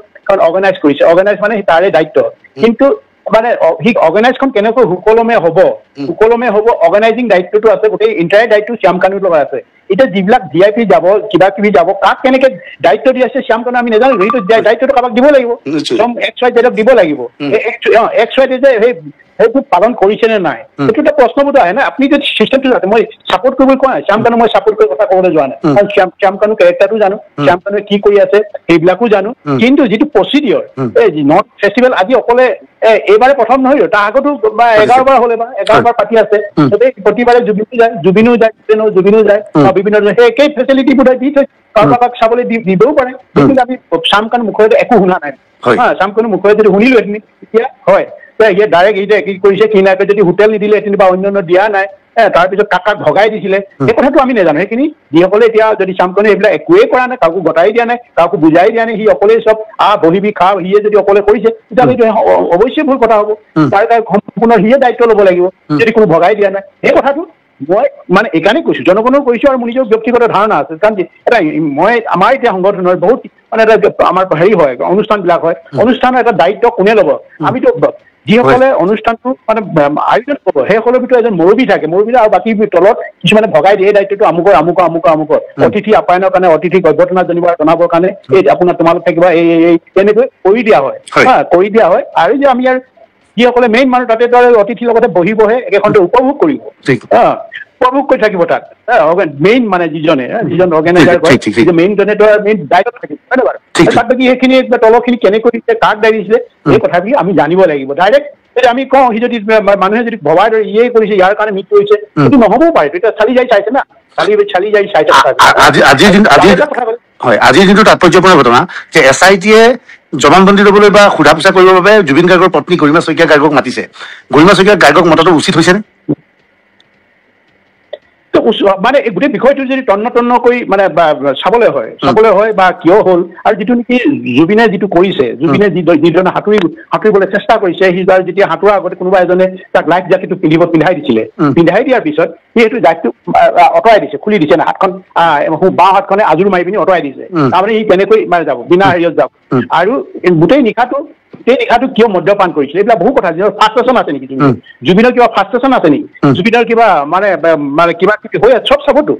অৰ্গেনাইজ কৰিছে, অৰ্গেনাইজ মানে তাৰে দায়িত্ব। কিন্তু মানে সি অৰ্গেনাইজখন কেনেকৈ সুকলমে হ'ব অৰ্গেনাইজিং দায়িত্বটো আছে, গোটেই ইণ্টায়াৰ দায়িত্ব শ্যামকানুৰ লগত আছে। এতিয়া যিবিলাক VIP যাব কিবা কিবি যাব তাক কেনেকে দায়িত্ব দি আছে শ্যামকানু আমি নাজানো। সেইটো দায়িত্বটো কাৰোবাক দিব লাগিব, XYZ দিব লাগিব। XYZ সেইটো পালন কৰিছে নে নাই সেইটো এটা প্ৰশ্নবোধ আহে না। আপুনি যদি চিষ্টেমটো জানে, মই চাপৰ্ট কৰিবলৈ কোৱা নাই, শ্যামকানু মই চাপৰ্ট কৰি কথা ক'বলৈ যোৱা নাই, কাৰণ শ্যামকানু কেৰেক্টাৰটো জানো, শ্যামকানুৱে কি কৰি আছে সেইবিলাকো জানো। কিন্তু যিটো প্ৰচিডিঅৰ এই নৰ্থ ফেষ্টিভেল আজি অকলে এইবাৰে প্ৰথম নহয়, তাৰ আগতো 11 বাৰ হ'লে বা 11 বাৰ পাতি আছে। প্ৰতিবাৰে জুবিনো যায় বিভিন্ন সেই একেই ফেচিলিটিবোৰ দি থৈ কাৰোবাক চাবলৈ দিবও পাৰে। কিন্তু আমি শ্যামকানুৰ মুখেৰে একো শুনা নাই। শ্যামকানুৰ মুখেৰে যদি শুনিলো তেতিয়া হয় ডাইৰেক্ট এতিয়া কি কৰিছে কি নাই, যদি হোটেল নিদিলেহেঁতেন বা অন্যান্য দিয়া নাই, তাৰপিছত কাক ভগাই দিছিলে সেই কথাটো আমি নাজানো। সেইখিনি যিসকলে এতিয়া যদি শ্যামকানু এইবিলাক একোৱেই কৰা নাই, কাকো গতাই দিয়া নাই, কাকো বুজাই দিয়া নাই, সি অকলেই চব বহিবি খা, সিয়ে যদি অকলে কৰিছে তেতিয়াহ'লে এইটো অৱশ্যে ভুল কথা হ'ব। তাৰ সম্পূৰ্ণ সিয়ে দায়িত্ব ল'ব লাগিব যদি কোনো ভগাই দিয়া নাই। সেই কথাটো মই মানে এইকাৰণে কৈছো, জনগণক কৈছো আৰু মোৰ নিজৰ ব্যক্তিগত ধাৰণা আছে। কাৰণ এটা আমাৰ এতিয়া সংগঠনৰ বহুত মানে এটা আমাৰ হেৰি হয়, অনুষ্ঠানবিলাক হয়, অনুষ্ঠানৰ এটা দায়িত্ব কোনে ল'ব? আমিতো যিসকলে অনুষ্ঠানটো মানে আয়োজন কৰিব সেইসকলৰ ভিতৰত এজন মুৰব্বী থাকে, মুৰব্বী আৰু বাকী তলত কিছুমানে ভগাই দিয়ে দায়িত্বটো আমুকৰ অতিথি আপ্যায়নৰ কাৰণে, অতিথিক অভ্যৰ্থনা জনাবৰ কাৰণে এই তোমালোক থাকিবা এই তেনেকৈ কৰি দিয়া হয় আৰু যে আমি আৰু যিসকলে মেইন মানুহ তাতে অতিথিৰ লগতে বহে একেখনতে উপভোগ কৰিব, উপভোগ কৰি থাকিব তাত মেইন মানে যিজন অৰ্গেনাইজাৰ কৰে মেইনজনে মেইন দায়িত্ব থাকিব, হয় নে বাৰু? তাত বাকী সেইখিনি তলৰখিনি কেনেকৈ দিছে, কাক দায় দিছিলে এই কথাখিনি আমি জানিব লাগিব। ডাইৰেক্ট যদি আমি কওঁ সি যদি মানুহে যদি ভবাই ধৰে ইয়ে কৰিছে ইয়াৰ কাৰণে মৃত্যু হৈছে, সেইটো নহ'বও পাৰে। তেতিয়া চালি যাই চাইছে না, চালি যাই চাইছে। আজিৰ দিনটো তাৎপৰ্যপূৰ্ণ ঘটনা যে SIT-য়ে জবানবন্দী ল'বলৈ বা সোধা পোছা কৰিবৰ বাবে জুবিন গাৰ্গৰ পত্নী গৰিমা শইকীয়া গাৰ্গক মাতিছে। গৰিমা শইকীয়া গাৰ্গক মতাটো উচিত হৈছেনে? মানে এই গোটেই বিষয়টো যদি তন্ন কৰি মানে চাবলৈ হয় বা কিয় হ'ল, আৰু যিটো নেকি জুবিনে যিটো কৰিছে, জুবিনে যিজনে সাঁতুৰিবলৈ চেষ্টা কৰিছে, সি যেতিয়া সাঁতোৰাৰ আগতে কোনোবা এজনে তাক লাইফ জাকেটটো পিন্ধাই দিছিলে, পিন্ধাই দিয়াৰ পিছত সি সেইটো জাকেটটো আঁতৰাই দিছে, খুলি দিছে না, হাতখন বাওঁ হাতখনে আজোৰ মাৰি পিনি আঁতৰাই দিছে। তাৰমানে সি কেনেকৈ মানে যাব বিনা হেৰিয়ত যাব। আৰু গোটেই নিশাটো কিয় মদ্যপান কৰিছিলে এইবিলাক বহু কথা। ফাৰ্ষ্ট্ৰেশ্যন আছে নেকি জুবিনৰ কিবা ফাৰ্ষ্ট্ৰেশ্যন আছে নেকি? জুবিনৰ কিবা মানে কিবা কিবি হৈ আছে, চব চাবতো।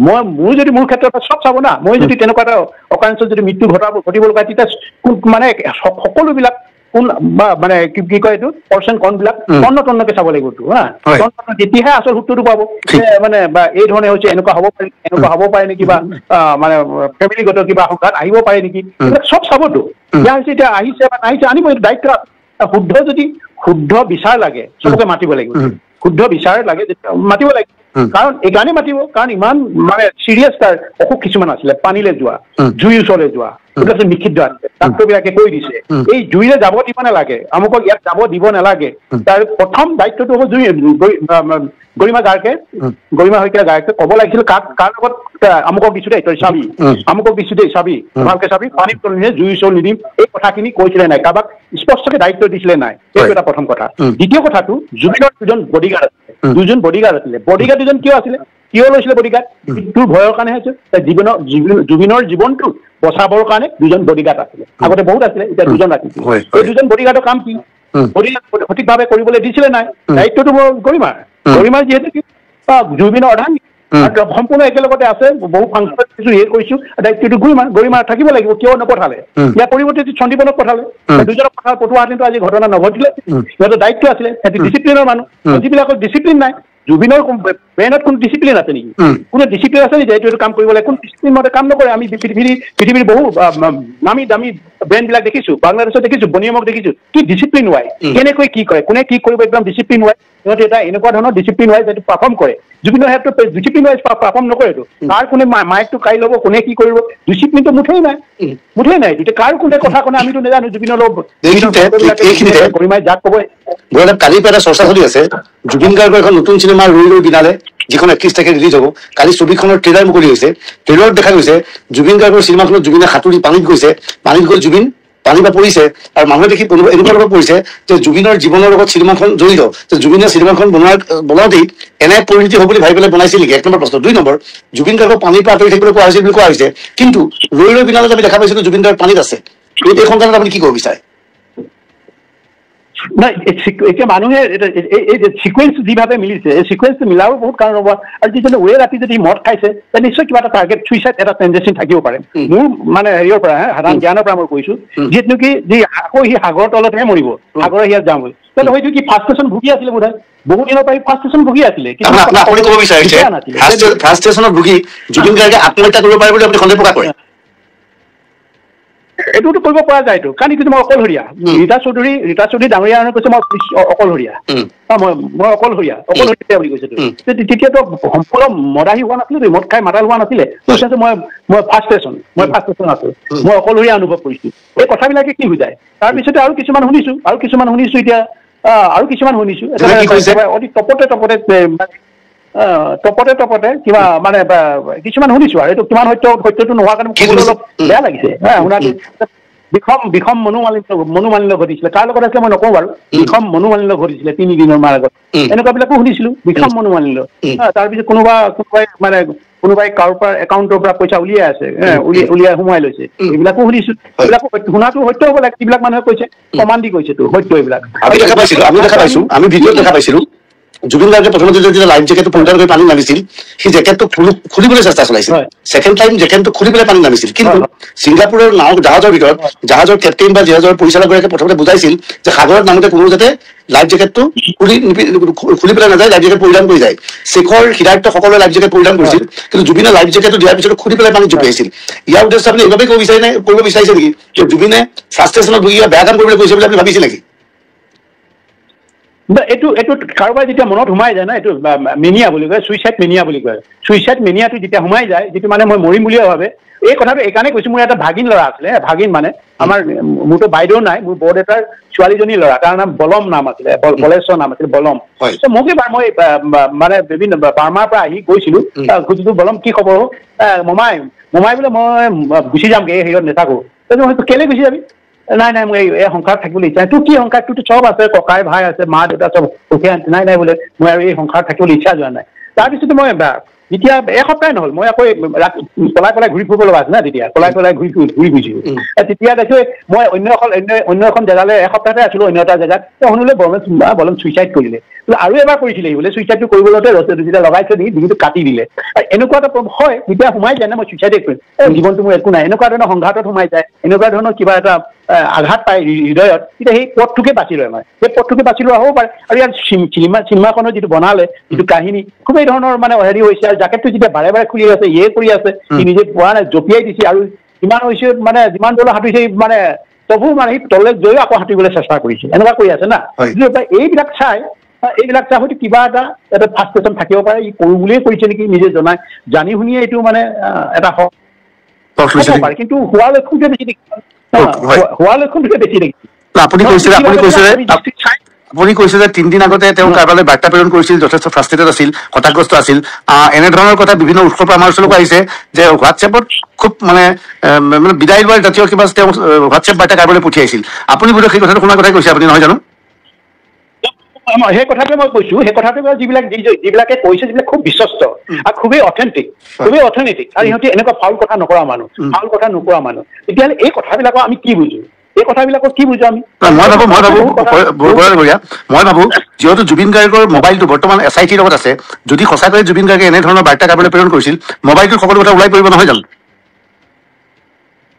মোৰ যদি মোৰ ক্ষেত্ৰত চব চাব না, মই যদি তেনেকুৱা এটা অকাৰেঞ্চত যদি মৃত্যু ঘটিব লগা তেতিয়া মানে সকলোবিলাক কোন বা মানে কি কয় এইটো পৰ্চেণ্ট কণবিলাক তন্নকে চাব লাগিব তেতিয়াহে আচল সূত্ৰটো পাব মানে বা এই ধৰণে হৈছে এনেকুৱা হ'ব পাৰে নেকি বা মানে ফেমিলিগত কিবা সংঘাত আহিব পাৰে নেকি, এইবিলাক চব চাবতো। এতিয়া হৈছে এতিয়া আহিছে বা নাহিছে আনিব, এইটো দায়িত্ব শুদ্ধ বিচাৰ লাগে চবকে মাতিব লাগিব শুদ্ধ বিচাৰ লাগে মাতিব লাগিব কাৰণ এইকাৰণে মাতিব কাৰণ ইমান মানে চিৰিয়াছ তাৰ অসুখ কিছুমান আছিলে পানীলে যোৱা জুইৰ ওচৰলৈ যোৱা এইবিলাক নিষিদ্ধ আছে ডাক্তৰবিলাকে কৈ দিছে এই জুইৰে যাব দিব নালাগে আমুকক ইয়াত যাব দিব নালাগে তাৰ প্ৰথম দায়িত্বটো হ'ব জুই গৰিমা শইকীয়া গায়কে ক'ব লাগিছিল কাৰ লগত আমুকক দিছো দেই তই চাবি আমুকক দিছো দেই চাবি ভালকে চাবি পানীত তলিনে জুই ওচৰ নিদিম এই কথাখিনি কৈছিলে নাই কাৰোবাক স্পষ্টকে দায়িত্ব দিছিলে নাই এইটো এটা প্ৰথম কথা দ্বিতীয় কথাটো জুবিনৰ দুজন বডিগাৰ্ড আছিলে বডিগাৰ্ড দুজন কিয় আছিলে কিয় লৈছিলে বডিগাৰ্ড মৃত্যুৰ ভয়ৰ কাৰণে হৈছে জুবিনৰ জীৱনটো বচাবৰ কাৰণে দুজন বডিগাৰ্ড আছিলে আগতে বহুত আছিলে এতিয়া দুজন ৰাখিছিল এই দুজন বডিগাৰ্ডৰ কাম কি বডিগাৰ্ড সঠিকভাৱে কৰিবলৈ দিছিলে নাই দায়িত্বটো গৰিমাৰ যিহেতু জুবিনৰ অৰ্ধাংগী সম্পূৰ্ণ একেলগতে আছে বহু ফাংচনত কিছু কৰিছো দায়িত্বটো গৰিমাৰ থাকিব লাগিব কিয় নপঠালে ইয়াৰ পৰিৱৰ্তে সন্দীপনক পঠালে দুজনক পঠোৱাহেঁতেনতো আজি ঘটনা নঘটিলে সিহঁতৰ দায়িত্ব আছিলে সিহঁতি ডিচিপ্লিনৰ মানুহ যিবিলাকৰ ডিচিপ্লিন নাই জুবিনৰ ব্ৰেইনত কোনো ডিচিপ্লিন আছে নেকি কোনো ডিচিপ্লিন আছে নেকি এইটো কাম কৰিব লাগে কোনো ডিচিপ্লিন মতে কাম নকৰে আমি পৃথিৱীৰ বহু নামী দামী ব্ৰেণ্ডবিলাক দেখিছো বাংলাদেশত দেখিছো বনিয়মক দেখিছো কি ডিচিপ্লিন হোৱাই কেনেকৈ কি কৰে কোনে কি কৰিব একদম ডিচিপ্লিন হোৱাই সিহঁতে এটা এনেকুৱা ধৰণৰ ডিচিপ্লিন হোৱাই যিটো পাৰফৰ্ম কৰে জুবিনৰ ক্ষেত্ৰত ডিচিপ্লিন ৱাইজ পাৰফৰ্ম নকৰেতো কাৰ কোনে মাইকটো কাই ল'ব কোনে কি কৰিব ডিচিপ্লিনটো মুঠেই নাই এতিয়া কাৰ কোনে কথা কোনে আমিতো নাজানো জুবিনৰ লগত গৰিমাই যাক ক'ব কালিৰ পৰা চৰ্চা চলি আছে জুবিন গাৰ্গৰ এখন নতুন চিনেমা ৰৈ বিনালে যিখন 31 তাৰিখে ৰিলিজ হ'ব কালি ছবিখনৰ ট্ৰেইলাৰ মুকলি হৈছে ট্ৰেইলাৰত দেখা গৈছে জুবিন গাৰ্গৰ চিনেমাখনত জুবিনে সাঁতুৰি পানীত গৈ জুবিন পানী বা পৰিছে আৰু মানুহে দেখি এনেকুৱা লগত পৰিছে যে জুবিনৰ জীৱনৰ লগত চিনেমাখন জড়িত যে জুবিনে চিনেমাখন বনাওঁতেই এনে পৰিণতি হ'ব বুলি ভাবি পেলাই বনাইছিল নেকি 1 নম্বৰ প্ৰশ্ন 2 নম্বৰ জুবিন গাৰ্গক পানীৰ পৰা আঁতৰি থাকিবলৈ কোৱা হৈছিল বুলি কোৱা হৈছে কিন্তু ৰৈ বিনালত আমি দেখা পাইছিলো জুবিন গাৰ্গ পানীত আছে এই সংক্ৰান্তত আপুনি কি ক'ব বিচাৰে নাই এতিয়া মানুহে এই যে সিকুৱেঞ্চ যিভাৱে মিলিছে এই সিকুৱেঞ্চটো মিলাব বহুত কাৰণ হ'ব আৰু যিজনে ওৱে ৰাতি যদি মদ খাইছে তে নিশ্চয় কিবা এটা টাৰ্গেট চুইচাইড এটা টেনডেঞ্চি থাকিব পাৰে মোৰ মানে হেৰিয়ৰ পৰা সাধাৰণ জ্ঞানৰ পৰা মই কৈছো যিহেতু নেকি যি আকৌ সি সাগৰৰ তলতহে মৰিব সাগৰৰ হিয়াত যাম বুলি তেন্তে হয়তো কি ফাৰ্ষ্টেশ্যন ভুগি আছিলে বোধ হয় বহুত দিনৰ পৰা ফাৰ্ষ্টেশ্যন ভুগি আছিলে আপুনি ক'ব বিচাৰিছে ফাৰ্ষ্টেশ্যনত ভুগি জুবিন গাৰ্গে আত্মহত্যা কৰিব পাৰে বুলি আপুনি সন্দেহ প্ৰকাশ কৰে এইটোতো কৰিব পৰা যায়তো কাৰণ কিন্তু মই অকলশৰীয়া ৰীতা চৌধুৰী ডাঙৰীয়া কৈছে মই অকলশৰীয়া মই অকলশৰীয়া বুলি কৈছে তেতিয়াতো সম্পূৰ্ণ মদাহী হোৱা নাছিলে মদ খাই মাতাল হোৱা নাছিলে মই ফাৰ্ষ্টেশ্যন আছো মই অকলশৰীয়া অনুভৱ কৰিছো এই কথাবিলাকে কি হৈ যায় তাৰপিছতে আৰু কিছুমান শুনিছো এতিয়া অতি টপতে কিবা মানে কিছুমান শুনিছো আৰু এইটো কিমান সত্যটো নোহোৱাৰ কাৰণে অলপ বেয়া লাগিছে শুনাটো বিষম মনোমালিন্য ঘটিছিলে তাৰ লগত আছিলে মই নকওঁ বাৰু বিষম মনোমালিন্য ঘটিছিলে 3 দিনৰ মান আগত এনেকুৱাবিলাকো শুনিছিলো বিষম মনোমালিন্য তাৰপিছত কোনোবাই কাৰোবাৰ পৰা একাউণ্টৰ পৰা পইচা উলিয়াই আছে উলিয়াই সোমাই লৈছে এইবিলাকো শুনিছো এইবিলাকো শুনাটো সত্য হ'ব লাগে যিবিলাক মানুহে কৈছে প্ৰমাণ দি কৈছেতো সত্য এইবিলাক আমি ভিডিঅ'ত দেখা পাইছিলো জুবিন গাৰ্গে প্ৰথমতে যেতিয়া লাইফ জেকেটটো পৰিধান কৰি পানী নামিছিল সেই জেকেটটো খুলিবলৈ চেষ্টা চলাইছিল ছেকেণ্ড টাইম জেকেটটো খুলি পেলাই পানী নামিছিল কিন্তু ছিংগাপুৰৰ জাহাজৰ ভিতৰত জাহাজৰ কেপ্টেইন বা জাহাজৰ পৰিচালকগৰাকীয়ে প্ৰথমতে বুজাইছিল যে সাগৰত নামোতে কোনো যাতে লাইফ জেকেটটো খুলি পেলাই নাযায় লাইফ জেকেট পৰিধান কৰি যায় শেখৰ হৃদায়ত সকলোৱে লাইফ জেকেট পৰিধান কৰিছিল কিন্তু জুবিনে লাইফ জেকেটটো দিয়াৰ পিছত খুলি পেলাই পানীত জঁপিয়াইছিল ইয়াৰ উদ্দেশ্য আপুনি এইভাৱে কৰিব বিচাৰিছে নেকি যে জুবিনে ফ্ৰাষ্ট্ৰেশ্যনত ভুগি বেয়া কাম কৰিবলৈ গৈছে বুলি আপুনি ভাবিছে নেকি এইটো কাৰোবাৰ যেতিয়া মনত সোমাই যায় না এইটো মেনিয়া বুলি কয় চুইচাইড মেনিয়াটো যেতিয়া সোমাই যায় যিটো মানে মই মৰিম বুলিয়ে ভাবে এই কথাটো এইকাৰণে কৈছো মোৰ এটা ভাগিন ল'ৰা আছিলে ভাগিন মানে আমাৰ মোৰতো বাইদেউ নাই মোৰ বৰদেউতাৰ ছোৱালীজনী ল'ৰা তাৰ নাম বলম নাম আছিলে বলেশ্বৰ নাম আছিলে বলম মোক এবাৰ মই মানে বিভিন্ন বাৰ্মাৰ পৰা আহি গৈছিলো সুধিলো বলম কি খবৰ মমাই বোলে মই গুচি যামগে এই হেৰিয়ত নাথাকো কেলে গুচি যাবি নাই মই এই সংসাৰত থাকিবলৈ ইচ্ছা তোৰ কি সংসাৰ তোৰতো চব আছে ককাই ভাই আছে মা দেউতা চব সুখে নাই বোলে মই আৰু এই সংসাৰত থাকিবলৈ ইচ্ছা যোৱা নাই তাৰপিছতে মই যেতিয়া এসপ্তাহ নহ'ল মই আকৌ পলাই ঘূৰি ফুৰিব লগা আছে না তেতিয়া পলাই ঘূৰি ফুৰিছিলো তেতিয়া দেখো মই অন্য এখন জেগালৈ এসপ্তাহতে আছিলো অন্য এটা জেগাত শুনিলে বলম চুইচাইড কৰিলে আৰু এবাৰ কৰিছিলে বোলে চুইচাইডটো কৰিবলৈ যেতিয়া লগাইছে নেকি ডিঙিটো কাটি দিলে এনেকুৱা এটা হয় যেতিয়া সোমাই যায় না মই চুইচাইডে কৰিম জীৱনটো মোৰ একো নাই এনেকুৱা ধৰণৰ সংঘাতত সোমাই যায় এনেকুৱা ধৰণৰ কিবা এটা আঘাত পায় হৃদয়ত তেতিয়া সেই পথটোকে বাছি লয় মই সেই পথটোকে বাছি লোৱা হ'ব পাৰে আৰু ইয়াৰ চিনেমাখনৰ যিটো বনালে যিটো কাহিনী খুব এই ধৰণৰ মানে হেৰি হৈছে আৰু জাকেটটো যেতিয়া বাৰে খুলি আছে কৰি আছে সি নিজে পোৱা নাই জঁপিয়াই দিছে আৰু যিমান হৈছে মানে যিমান দলৰ হাতুৰিছে মানে তবু মানে সি তললৈ গৈ আকৌ সাঁতুৰিবলৈ চেষ্টা কৰিছিল এনেকুৱা কৰি আছে না এইবিলাক চাই হয়তো কিবা এটা ফাৰ্ষ্ট্ৰেশ্যন থাকিব পাৰে ই কৰো বুলিয়ে কৰিছে নেকি নিজে জানি শুনিয়ে এইটো মানে এটা পাৰে কিন্তু হোৱাৰ লক্ষণটোৱে বেছি দেখি আপুনি কৈছে যে 3 দিন আগতে তেওঁ কাৰোবালৈ বাৰ্তা প্ৰেৰণ কৰিছিল যথেষ্ট ফ্ৰাষ্ট্ৰেটেড আছিল হতাশগ্ৰস্ত আছিল এনেধৰণৰ কথা বিভিন্ন উৎসৰ পৰা আমাৰ ওচৰলৈ আহিছে যে হোৱাটছএপত খুব মানে বিদায় লোৱাৰ জাতীয় কিবা তেওঁ হোৱাটছএপ বাৰ্তা কাৰোবালৈ পঠিয়াইছিল আপুনি বোধহয় সেই কথাটো শুনাৰ কথাই কৈছে আপুনি নহয় জানো সেই কথাটোৱে মই কৈছো সেই কথাটো যিবিলাকে কৈছে যিবিলাক খুব বিশ্বস্ত আৰু খুবেই অথেণ্টিক আৰু সিহঁতে এনেকুৱা ফাউল কথা নকৰা মানুহ তেতিয়াহ'লে এই কথাবিলাকৰ আমি কি বুজো এই কথাবিলাকক কি বুজো আমি মই ভাবো যিহেতু জুবিন গাৰ্গৰ মোবাইলটো বৰ্তমান SITৰ লগত আছে যদি সঁচাকৈ জুবিন গাৰ্গে এনেধৰণৰ বাৰ্তা কাৰোবালৈ প্ৰেৰণ কৰিছিল মোবাইলটোৰ সকলো কথা ওলাই পৰিব নহয় জানো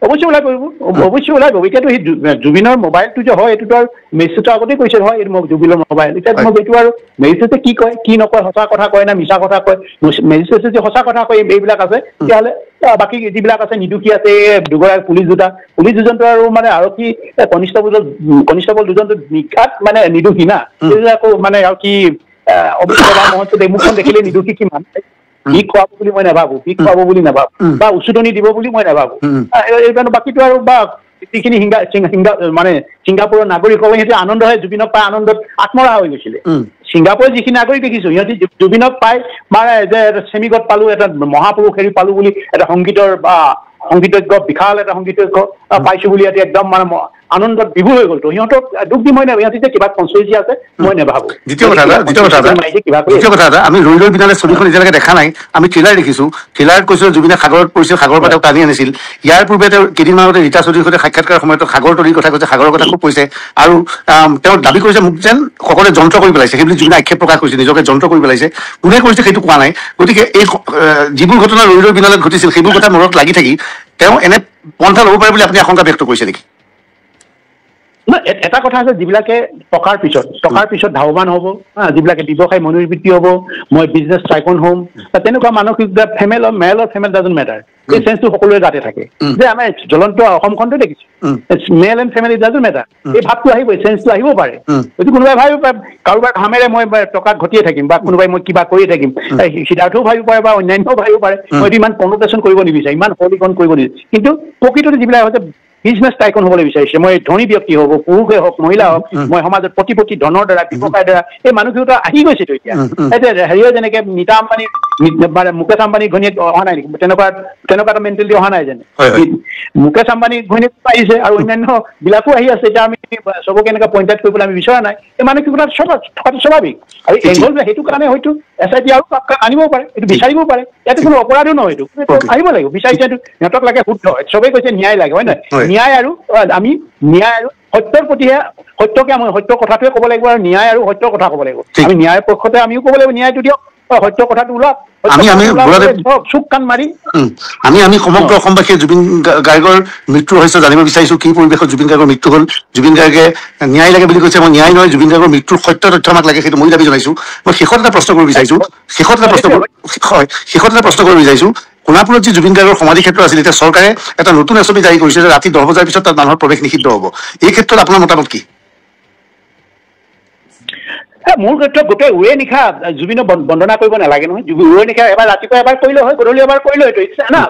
অৱশ্যে ওলাই পৰিব এতিয়াতো সেই জুবিনৰ মোবাইলটো যে হয় এইটোতো আৰু মেছেজটো আগতেই কৈছে হয় এইটো জুবিনৰ মোবাইল এতিয়া এইটো আৰু মেছেজে কি কয় কি নকয় সঁচা কথা কয় না মিছা কথা কয় মেছেজে যে সঁচা কথা কয় এইবিলাক আছে তেতিয়াহ'লে বাকী যিবিলাক আছে নিৰ্দোষী আছে দুগৰাকী পুলিচ দুজনটো আৰু মানে আৰক্ষী কনিষ্টেবল দুজনটো নিশাত মানে নিৰ্দোষী না আকৌ মানে আৰু কি অভিজ্ঞতা মহন্ত মুখখন দেখিলে নিৰ্দোষী কিমান বিষ খুৱাব বুলি মই নাভাবো বা উচুতনি দিব বুলি মই নাভাবো এইকাৰণে বাকীটো আৰু বা যিখিনি মানে ছিংগাপুৰৰ নাগৰিকসকলে সিহঁতে আনন্দ হয় জুবিনক পাই আনন্দত আত্মহাৰা হৈ গৈছিলে ছিংগাপুৰৰ যিখিনি নাগৰিক দেখিছো সিহঁতি জুবিনক পাই মানে যে চেমিগত পালো এটা মহাপুৰুষ হেৰি পালো বুলি এটা সংগীতৰ বা সংগীতজ্ঞ বিশাল এটা সংগীতজ্ঞ পাইছো বুলি ইয়াতে একদম মানে আনন্দত বিভোৰ হৈ গ'লতো সিহঁতক দুখ দি মই ইহঁতে যে কিবা কনচিয়াছি আছে মই নাভাবো দ্বিতীয় কথা এটা আমি ৰৈ বিনালে ছবিখন এতিয়ালৈকে দেখা নাই আমি ট্ৰেইলাৰ দেখিছো ট্ৰেইলাৰত কৈছো জুবিনে সাগৰত পৰিছিল সাগৰৰ পৰা তেওঁ টানি আনিছিল ইয়াৰ পূৰ্বে তেওঁ কেইদিনমান আগতে ৰীতা চৌধুৰীৰ সৈতে সাক্ষাৎকাৰ সময়ত সাগৰ তলিৰ কথা কৈছে সাগৰৰ কথা খুব কৈছে আৰু তেওঁ দাবী কৰিছে মোক যেন সকলোৱে যন্ত্ৰ কৰি পেলাইছে সেইবুলি জুবিনে আক্ষেপ প্ৰকাশ কৰিছে নিজকে যন্ত্ৰ কৰি পেলাইছে কোনে কৰিছে সেইটো কোৱা নাই গতিকে এই যিবোৰ ঘটনা ৰৈ বিনালত ঘটিছিল সেইবোৰ কথা মূৰত লাগি থাকি তেওঁ এনে পন্থা ল'ব পাৰে বুলি আপুনি আশংকা ব্যক্ত কৰিছে নেকি এটা কথা আছে যিবিলাকে টকাৰ পিছত ধাৱমান হ'ব যিবিলাকে ব্যৱসায় মনোবৃত্তি হ'ব মই বিজনেছ টাইকন হ'ম তেনেকুৱা মানসিকতা মেল ডাজন্ট মেটাৰ এই চেঞ্চটো সকলোৰে গাতে থাকে যে আমাৰ জ্বলন্ত অসমখনটো দেখিছো মেল এণ্ড ফেমিলি ডাজন্ট মেটাৰ এই ভাৱটো আহিবই চেঞ্চটো আহিব পাৰে যদি কোনোবাই ভাবিব পাৰে কাৰোবাৰ ঘামেৰে মই টকা ঘটিয়ে থাকিম বা কোনোবাই মই কিবা কৰিয়ে থাকিম সিদ্ধাৰ্থও ভাবিব পাৰে বা অন্যান্যও ভাবিব পাৰে মই ইমান কনটেচন কৰিব নিবিচাৰে ইমান সবলীকৰণ কৰিব নিবিচাৰে কিন্তু প্ৰকৃততে যিবিলাক হৈছে বিজনেছ টাইকন হ'বলৈ বিচাৰিছে মই ধনী ব্যক্তি হ'ব পুৰুষে হওক মহিলা হওক মই সমাজত প্ৰতি ধনৰ দ্বাৰা ব্যৱসায়ৰ দ্বাৰা এই মানুহকেইটা আহি গৈছেতো এতিয়া হেৰিও যেনেকে নীতা আম্বানী মানে মুকেশ আম্বানী ঘৈণীয়েক অহা নাই নেকি তেনেকুৱা এটা মেণ্টেলিটি অহা নাই যেনে মুকেশ আম্বানী ঘৈণীয়েক আহিছে আৰু অন্যান্য বিলাকো আহি আছে এতিয়া আমি চবকে এনেকুৱা পইণ্ট আউট কৰিবলৈ আমি বিচৰা নাই এই মানসিকতা থকাটো স্বাভাৱিক আৰু এংগল সেইটো কাৰণে হয়তো SIT আৰু আনিবও পাৰে এইটো বিচাৰিবও পাৰে ইয়াতে কোনো অপৰাধো নহয় এইটো আহিব লাগিব বিচাৰিছে এইটো সিহঁতক লাগে শুদ্ধ চবেই কৈছে ন্যায় লাগে হয় নহয় ন্যায় আৰু সত্যৰ প্ৰতিহে সত্যকে আমি সত্য কথাটোৱে ক'ব লাগিব আৰু ন্যায় আৰু সত্যৰ কথা ক'ব লাগিব আমি ন্যায়ৰ পক্ষতে আমিও ক'ব লাগিব ন্যায়টো দিয়ক সত্য কথাটো ওলাওক চুক কাণ মাৰি আমি সমগ্ৰ অসমবাসীয়ে জুবিন গাৰ্গৰ মৃত্যু ৰহস্য জানিব বিচাৰিছো কি পৰিৱেশত জুবিন গাৰ্গৰ মৃত্যু হ'ল জুবিন গাৰ্গে ন্যায় লাগে বুলি কৈছে মই ন্যায় নহয় জুবিন গাৰ্গৰ মৃত্যুৰ সত্য তথ্য আমাক লাগে সেইটো মই দাবী জনাইছো মই শেষত এটা প্ৰশ্ন কৰিব বিচাৰিছো সোণাপুৰত যি জুবিন গাৰ্গৰ সমাধি ক্ষেত্ৰ আছিল এতিয়া চৰকাৰে এটা নতুন SOP জাৰি কৰিছে যে ৰাতি 10 বজাৰ পিছত তাত মানুহৰ প্ৰৱেশ নিষিদ্ধ হ'ব এই ক্ষেত্ৰত আপোনাৰ মতামত কি মোৰ ক্ষেত্ৰত গোটেই উৰে নিশা জুবিনক বন্দনা কৰিব নালাগে নহয় উৰে নিশা এবাৰ ৰাতিপুৱা এবাৰ কৰিলে হয় গধূলি এবাৰ কৰিলে হয়তো ইচ্ছা না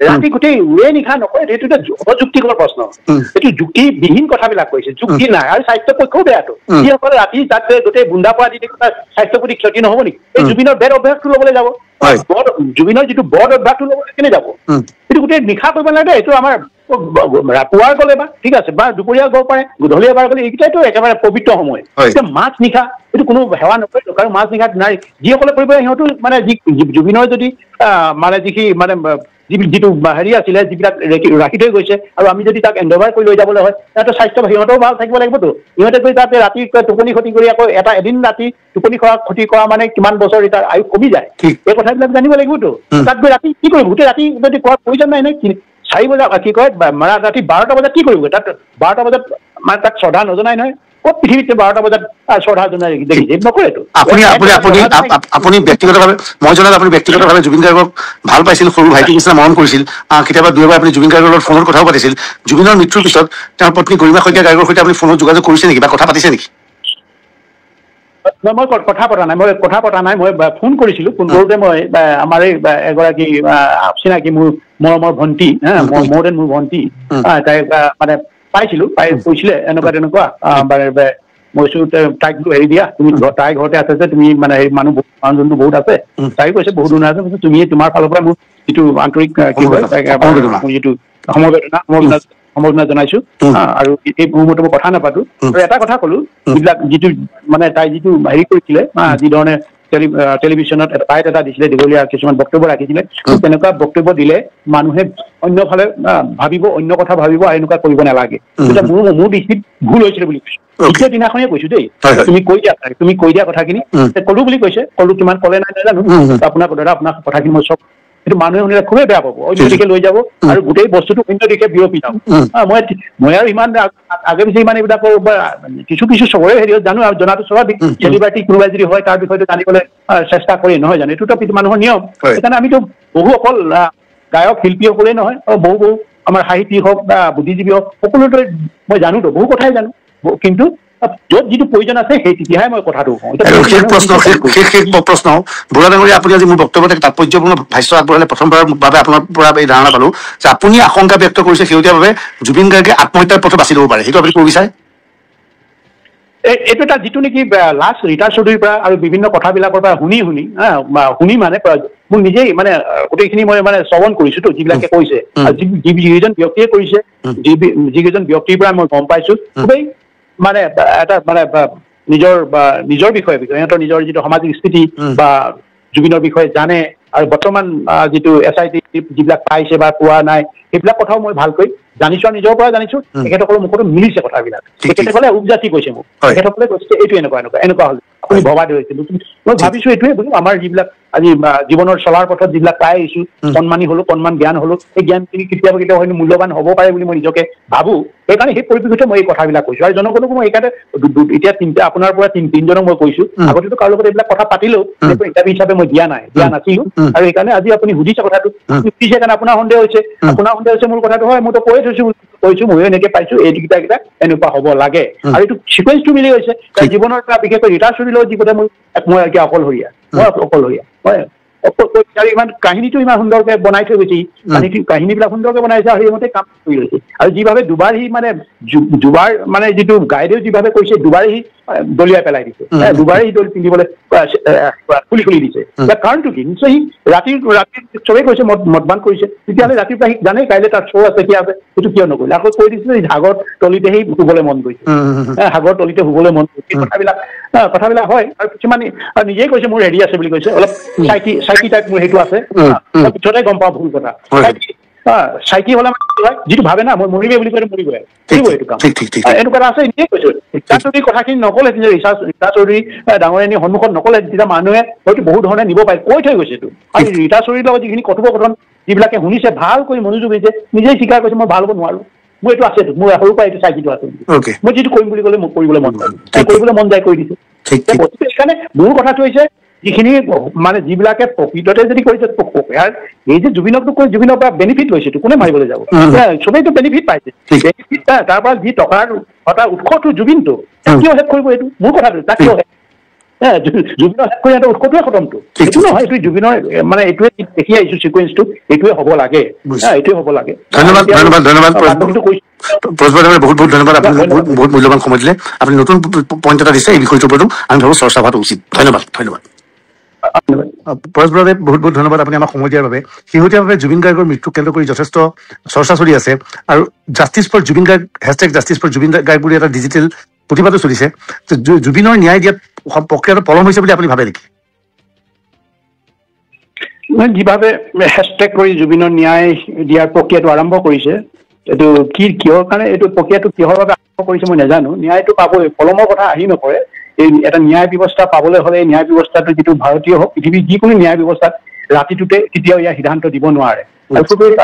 ৰাতি গোটেই উৰে নিশা নকৰে সেইটো এটা অযুক্তিকৰ প্ৰশ্ন এইটো যুক্তিবিহীন কথাবিলাক কৈছে যুক্তি নাই আৰু স্বাস্থ্য পক্ষও বেয়াটো যিসকলে ৰাতি তাত গোটেই বুন্দা পৰা দি স্বাস্থ্যৰ প্ৰতি ক্ষতি নহ'ব নেকি এই জুবিনৰ বেড অভ্যাসটো ল'বলৈ যাব জুবিনৰ যিটো বদ অভ্যাসটো ল'বলৈ কেনে যাব এইটো গোটেই নিশা কৰিব নালাগে এইটো আমাৰ পুৱাৰ গ'লে বা ঠিক আছে বা দুপৰীয়া গ'ব পাৰে গধূলি এবাৰ গ'লে এইকেইটাইতো একেবাৰে পবিত্ৰ সময় এতিয়া মাছ নিশা এইটো কোনো সেৱা নকৰে আৰু মাছ নিশা নাই যিসকলে কৰিব সিহঁতো মানে জুবিনৰ যদি মানে যিখিনি মানে যিটো হেৰি আছিলে যিবিলাক ৰাখি থৈ গৈছে আৰু আমি যদি তাক এণ্ডভাৰ কৰি লৈ যাবলৈ হয় সিহঁতৰ স্বাস্থ্য সিহঁতেও ভাল থাকিব লাগিবতো সিহঁতে গৈ তাতে ৰাতি টোপনি ক্ষতি কৰি আকৌ এদিন ৰাতি টোপনি ক্ষতি কৰা মানে কিমান বছৰ তাৰ আয়ু কমি যায় এই কথাবিলাক জানিব লাগিবতো তাত গৈ ৰাতি কি কৰিব গোটেই ৰাতি যদি কৰাৰ প্ৰয়োজন নাই নে 4 বজাত কি কয় ৰাতি 12টা বজাত কি কৰিব তাত 12টা বজাত মানে তাক শ্ৰদ্ধা নজনাই নহয় ক'ত পৃথিৱীত 12টা বজাত শ্ৰদ্ধা জনাই দেখিছে নকৰে এইটো আপুনি ব্যক্তিগতভাৱে মই জনাত আপুনি ব্যক্তিগতভাৱে জুবিন গাৰ্গক ভাল পাইছিল সৰু ভাইটিৰ নিচিনা মৰম কৰিছিল কেতিয়াবা দুইবাৰ আপুনি জুবিন গাৰ্গৰ লগত ফোনত কথাও পাতিছিল জুবিনৰ মৃত্যুৰ পিছত তেওঁৰ পত্নী গৰিমা শইকীয়া গাৰ্গৰ সৈতে আপুনি ফোনত যোগাযোগ কৰিছে নেকি বা কথা পাতিছে নেকি মই কথা পতা নাই মই ফোন কৰিছিলো ফোন কৰোঁতে মই আমাৰ এই এগৰাকী চিনাকি মোৰ মৰমৰ ভণ্টি মোৰ দেন মোৰ ভণ্টি তাইক মানে পাইছিলো পাই কৈছিলে এনেকুৱা তেনেকুৱা মই তাইক হেৰি দিয়া তুমি তাই ঘৰতে আছে যে তুমি মানে মানুহজনটো বহুত আছে তাই কৈছে বহুত ধুনীয়া আছে তুমি তোমাৰ ফালৰ পৰা মোৰ যিটো আন্তৰিক কি হয় যিটো সমবেদনা জনাইছো আৰু এই মুহূৰ্তত মই কথা নাপাতো আৰু এটা কথা কলো যিবিলাক যিটো মানে তাই যিটো হেৰি কৰিছিলে যি ধৰণে টেলিভিশ্যনত বাইট এটা দিছিলে দীঘলীয়া কিছুমান বক্তব্য ৰাখিছিলে তেনেকুৱা বক্তব্য দিলে মানুহে অন্যফালে ভাবিব অন্য কথা ভাবিব আৰু এনেকুৱা কৰিব নালাগে এতিয়া মোৰ দৃষ্টিত ভুল হৈছিলে বুলি কৈছো দ্বিতীয় দিনাখনে কৈছো দেই তুমি কৈ দিয়া কথাখিনি কলো বুলি কৈছে কলো কিমান কলে নাই নাজানো আপোনাৰ দাদা আপোনাৰ কথাখিনি মই চব সেইটো মানুহে শুনিলে খুবেই বেয়া পাব অন্য দিশে লৈ যাব আৰু গোটেই বস্তুটো অন্য দিশে বিয়পি যাওঁ মই আৰু ইমান আগে পিছে ইমান এইবিলাকৰ কিছু চবৰে হেৰি জানো আৰু জনাটো স্বাভাৱিক চেলিব্ৰিটি কোনোবাই যদি হয় তাৰ বিষয়টো জানিবলৈ চেষ্টা কৰি নহয় জানো এইটোতো মানুহৰ নিয়ম সেইকাৰণে আমিতো বহু অকল গায়ক শিল্পীসকলেই নহয় বহু আমাৰ সাহিত্যিক হওক বা বুদ্ধিজীৱী হওক সকলোতে মই জানোতো বহু কথাই জানো কিন্তু য'ত যিটো প্ৰয়োজন আছে সেই তেতিয়াহে মই কথাটো কওঁ প্ৰশ্ন বুঢ়া ডাঙৰীয়া আপুনি আজি মোৰ বক্তব্যত এক তাৎপৰ্যপূৰ্ণ ভাষ্য আগবঢ়ালে প্ৰথমবাৰৰ বাবে আপোনাৰ পৰা এই ধাৰণা পালো যে আপুনি আশংকা ব্যক্ত কৰিছে শেহতীয়াভাৱে জুবিন গাৰ্গে আত্মহত্যাৰ পথ বাছি ল'ব পাৰে সেইটো আপুনি ক'ব বিচাৰে এইটো এটা যিটো নেকি লাষ্ট ৰীতা চৌধুৰীৰ পৰা আৰু বিভিন্ন কথাবিলাকৰ পৰা শুনি মানে মোৰ নিজেই মানে গোটেইখিনি মই মানে শ্ৰৱণ কৰিছোতো যিবিলাকে কৈছে যিকেইজন ব্যক্তিয়ে কৰিছে যিকেইজন ব্যক্তিৰ পৰা মই গম পাইছো খুবেই মানে এটা মানে নিজৰ বিষয়ে সিহঁতৰ নিজৰ যিটো সামাজিক স্থিতি বা জুবিনৰ বিষয়ে জানে আৰু বৰ্তমান যিটো SIT যিবিলাক পাইছে বা পোৱা নাই সেইবিলাক কথাও মই ভালকৈ জানিছো আৰু নিজৰ পৰা জানিছো তেখেতসকলৰ মুখতো মিলিছে কথাবিলাক তেখেতসকলে উপজাতি কৈছে মোক তেখেতসকলে কৈছে এইটো এনেকুৱা হল আপুনি ভবা ধৰিছিল মই ভাবিছো এইটোৱে বোলো আমাৰ যিবিলাক আজি জীৱনৰ চলাৰ পথত যিবিলাক পাই আহিছো কণমানি হলো কণমান জ্ঞান হলো সেই জ্ঞানখিনি কেতিয়াবা হয়তো মূল্যৱান হ'ব পাৰে বুলি মই নিজকে ভাবো সেইকাৰণে সেই পৰিপ্ৰেক্ষিতত মই এই কথাবিলাক কৈছো আৰু জনগণকো মই এইকাৰণে এতিয়া আপোনাৰ পৰা তিনিজনক মই কৈছো আগতেতো কাৰো লগত এইবিলাক কথা পাতিলেও ইণ্টাৰভিউ হিচাপে মই দিয়া নাছিলো আৰু সেইকাৰণে আজি আপুনি সুধিছে কথাটো সুধিছে কাৰণে আপোনাৰ সন্দেহ হৈছে মোৰ কথাটো হয় মইতো কৈয়ে কৈছো ময়ো এনেকে পাইছো এইকেইটা এনেকুৱা হ'ব লাগে আৰু এইটো চিকুৱেঞ্চটো মিলি গৈছে জীৱনৰ পৰা বিশেষকৈ ৰীতা চৌধুৰীৰ লগত যি কথা মই এতিয়া অকলশৰীয়া ইমান কাহিনীটো ইমান সুন্দৰকে বনাই থৈ গৈছে কাহিনীবিলাক সুন্দৰকে বনাইছে আৰু সেইমতে কাম কৰি লৈছে আৰু যিভাৱে দুবাৰ সি দুবাৰ মানে যিটো গাইডেও যিভাৱে কৈছে দুবাৰ সি দলিয়াই পেলাই দিছে দুবাৰে সি দলি পিন্ধিবলৈ খুলি দিছে কাৰণটো কি নিশ্চয় সি ৰাতি চবেই কৈছে মদবান কৰিছে তেতিয়াহ'লে ৰাতিপুৱা সি জানে কাইলৈ তাৰ শ্ব' আছে কি আছে সেইটো কিয় নকৰিলে আকৌ কৈ দিছিলে সাগৰ তলিতে সি শুবলৈ মন গৈছে সাগৰ তলিতে শুবলৈ মন গৈছে কথাবিলাক হয় আৰু কিছুমান নিজেই কৈছে মোৰ হেৰি আছে বুলি কৈছে অলপ চাইকি টাইপ মোৰ সেইটো আছে পিছতে গম পাওঁ ভুল কথা চাইকি হলে মানে কি হয় যিটো ভাবে না মই মৰিবে বুলি কৈ মৰিবই এইটো কাম এনেকুৱা আছে নিজেই কৈছো ৰীতা চৌধুৰীৰ কথাখিনি নকলে ৰীতা চৌধুৰী ডাঙৰীয়ানীৰ সন্মুখত নকলে তেতিয়া মানুহে হয়তো বহু ধৰণে নিব পাৰে কৈ থৈ গৈছে এইটো আৰু ৰীতা চৌধুৰীৰ লগত যিখিনি কথোপকথন যিবিলাকে শুনিছে ভালকৈ মনোযোগ দিছে নিজেই স্বীকাৰ কৰিছে মই ভাল হ'ব নোৱাৰো মোৰ এইটো আছে মোৰ সৰুৰ পৰা এইটো চাইকিটো আছে মই যিটো কৰিম বুলি ক'লে মোক কৰিবলৈ মন যায় কৰিবলৈ মন যায় কৰি দিছে সেইকাৰণে মোৰ কথাটো হৈছে যিখিনি মানে যিবিলাকে প্ৰকৃততে যদি কৰিছে এই যে জুবিনকটো কৈ জুবিনৰ পৰা বেনিফিট লৈছে কোনে মাৰিবলৈ যাব চবেইতো বেনিফিট পাইছে বেনিফিট তাৰ পৰা যি টকাৰ উৎসটো জুবিনটো কিয় শেষ কৰিব এইটো মোৰ কথাটো তাক কিয় জুবিনৰ শেষ কৰি উৎসটোৱে খতমটো এইটো নহয় এইটো জুবিনৰ মানে এইটোৱে দেখি আহিছো চিকুৱেঞ্চটো এইটোৱে হ'ব লাগে এইটোৱে হ'ব লাগে ধন্যবাদ বহুত ধন্যবাদ আপুনি বহুত মূল্যৱান সময় দিলে আপুনি নতুন পইণ্ট এটা দিছে এই বিষয়টোৰ ওপৰতো আমি ভাবো চৰ্চা হোৱাটো উচিত ধন্যবাদ পৰেশ বৰাদেৱ বহুত ধন্যবাদ আপুনি আমাক সময় দিয়াৰ বাবে শেহতীয়াভাৱে জুবিন গাৰ্গৰ মৃত্যুক কেন্দ্ৰ কৰি যথেষ্ট চৰ্চা চলি আছে আৰু justice for Zubeen Garg #justice for Zubeen Garg বুলি এটা ডিজিটেল প্ৰতিবাদো চলিছে জুবিনৰ ন্যায় দিয়াত প্ৰক্ৰিয়াটো পলম হৈছে বুলি আপুনি ভাবে নেকি যিভাৱে হেছটেগ কৰি জুবিনৰ ন্যায় দিয়াৰ প্ৰক্ৰিয়াটো আৰম্ভ কৰিছে এইটো কিহৰ কাৰণে এইটো প্ৰক্ৰিয়াটো কিহৰ বাবে আৰম্ভ কৰিছে মই নাজানো ন্যায়টো পাবই পলমৰ কথা আহি নপৰে এই এটা ন্যায় ব্যৱস্থা পাবলৈ হ'লে এই ন্যায় ব্যৱস্থাটো যিটো ভাৰতীয় হওক পৃথিৱীৰ যিকোনো ন্যায় ব্যৱস্থাত ৰাতিটোতে কেতিয়াও ইয়াৰ সিদ্ধান্ত দিব নোৱাৰে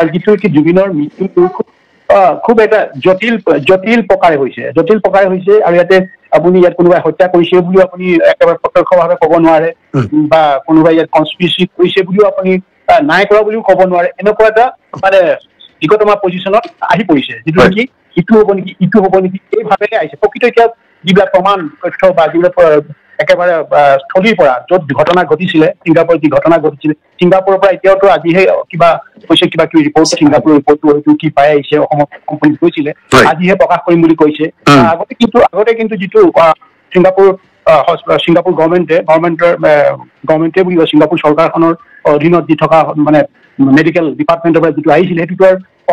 আৰু যিটো জুবিনৰ মৃত্যুটো খুব এটা জটিল প্ৰকাৰে হৈছে আৰু ইয়াতে আপুনি ইয়াত কোনোবাই হত্যা কৰিছে বুলিও আপুনি একেবাৰে প্ৰত্যক্ষভাৱে ক'ব নোৱাৰে বা কোনোবাই ইয়াত কনস্পিৰেচি কৰিছে বুলিও আপুনি নাই কৰা বুলিও ক'ব নোৱাৰে এনেকুৱা এটা মানে বিকটমা পজিশ্যনত আহি পৰিছে যিটো নেকি ইটো হ'ব নেকি এইভাৱে আহিছে প্ৰকৃত এতিয়া যিবিলাক প্ৰমাণ তথ্য বা যিবিলাক একেবাৰে স্থলীৰ পৰা য'ত ঘটনা ঘটিছিলে ছিংগাপুৰত যি ঘটনা ঘটিছিলে ছিংগাপুৰৰ পৰা এতিয়াওতো আজিহে কিবা কৈছে কিবা কিবি ৰিপৰ্ট ছিংগাপুৰৰ ৰিপৰ্টটো হয়তো কি পাই আহিছে অসমত কোম্পানী কৈছিলে আজিহে প্ৰকাশ কৰিম বুলি কৈছে আগতে কিন্তু যিটো ছিংগাপুৰ গভৰ্ণমেণ্টে বুলি ছিংগাপুৰ চৰকাৰখনৰ অধীনত যি থকা মানে মেডিকেল ডিপাৰ্টমেণ্টৰ পৰা যিটো আহিছিলে সেইটোতো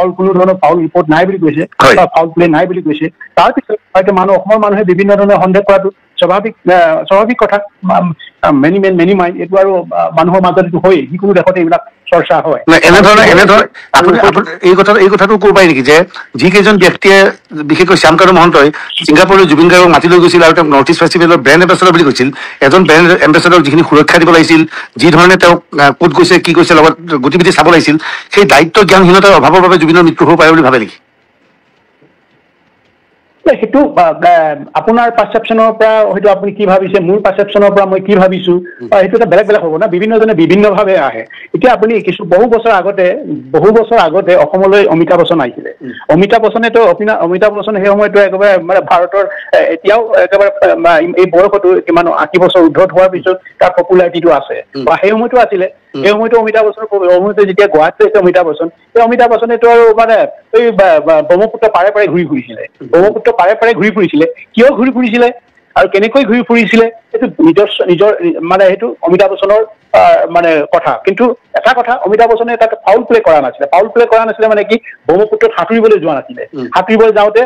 আৰু কোনো ধৰণৰ ফাউল ৰিপৰ্ট নাই বুলি কৈছে বা ফাউল প্লে নাই বুলি কৈছে তাৰপিছত হয়তো অসমৰ মানুহে বিভিন্ন ধৰণে সন্দেহ কৰাটো স্বাভাৱিক কথা মেনি মাইণ্ড এইটো আৰু মানুহৰ মাজত এইটো হয় যিকোনো দেশতে এইবিলাক চৰ্চা হয় এই কথাটো ক'ব পাৰি নেকি যে যিকেইজন ব্যক্তিয়ে বিশেষকৈ শ্যামকানু মহন্তই ছিংগাপুৰৰ জুবিন গাৰ্গক মাতি লৈ গৈছিল আৰু তেওঁক নৰ্থ ইষ্ট ফেষ্টিভেলৰ ব্ৰেণ্ড এম্বেচাডৰ বুলি কৈছিল এজন ব্ৰেণ্ড এম্বেচাডৰক যিখিনি সুৰক্ষা দিব লাগিছিল যি ধৰণে তেওঁক ক'ত গৈছে কি কৈছে লগত গতিবিধি চাব লাগিছিল সেই দায়িত্ব জ্ঞানহীনতাৰ অভাৱৰ বাবে জুবিনৰ মৃত্যু হ'ব পাৰে বুলি ভাবে নেকি সেইটো আপোনাৰ পাৰচেপশ্যনৰ পৰা হয়তো আপুনি কি ভাবিছে মোৰ পাৰচেপশ্যনৰ পৰা মই কি ভাবিছো সেইটো এটা বেলেগ হ'ব না বিভিন্নজনে বিভিন্নভাৱে আহে এতিয়া আপুনি বহু বছৰ আগতে অসমলৈ অমিতাভ বচ্চন আহিছিলে অমিতাভ বচ্চনে সেই সময়তো একেবাৰে মানে ভাৰতৰ এতিয়াও একেবাৰে এই বয়সতো কিমান 80 বছৰ উৰ্ধত হোৱাৰ পিছত তাৰ পপুলাৰিটিটো আছে বা সেই সময়তো আছিলে এই সময়তো অমিতাভ বচ্চন যেতিয়া গুৱাহাটীত আছে অমিতাভ বচ্চনেতো আৰু মানে এই ব্ৰহ্মপুত্ৰ পাৰে ঘূৰি ফুৰিছিলে কিয় ঘূৰি ফুৰিছিলে আৰু কেনেকৈ ঘূৰি ফুৰিছিলে সেইটো নিজৰ মানে সেইটো অমিতাভ বচ্চনৰ মানে কথা কিন্তু এটা কথা অমিতাভ বচ্চনে তাত ফাউল প্লে কৰা নাছিলে মানে কি ব্ৰহ্মপুত্ৰত সাঁতুৰিবলৈ যোৱা নাছিলে সাঁতুৰিবলৈ যাওঁতে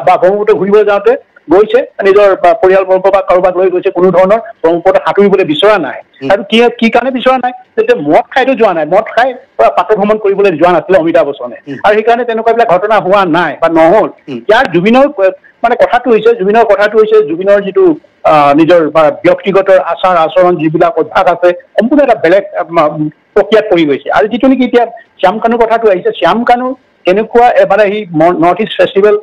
বা ব্ৰহ্মপুত্ৰ ঘূৰিবলৈ যাওঁতে গৈছে নিজৰ পৰিয়ালবৰ্গ বা কাৰোবাক লৈ গৈছে কোনো ধৰণৰ ব্ৰহ্মপুত্ৰত সাঁতুৰিবলৈ বিচৰা নাই আৰু কি কাৰণে বিচৰা নাই তেতিয়া মদ খাইতো যোৱা নাই মদ খাই পাত ভ্ৰমণ কৰিবলৈ যোৱা নাছিলে অমিতাভ বচ্চনে আৰু সেইকাৰণে তেনেকুৱা বিলাক ঘটনা হোৱা নাই বা নহল ইয়াৰ জুবিনৰ মানে কথাটো হৈছে জুবিনৰ যিটো নিজৰ ব্যক্তিগত আচাৰ আচৰণ যিবিলাক অভ্যাস আছে সম্পূৰ্ণ এটা বেলেগ প্ৰক্ৰিয়াত পৰি গৈছে আৰু যিটো নেকি এতিয়া শ্যামকানুৰ কথাটো আহিছে শ্যামকানু কেনেকুৱা মানে সি নৰ্থ ইষ্ট ফেষ্টিভেল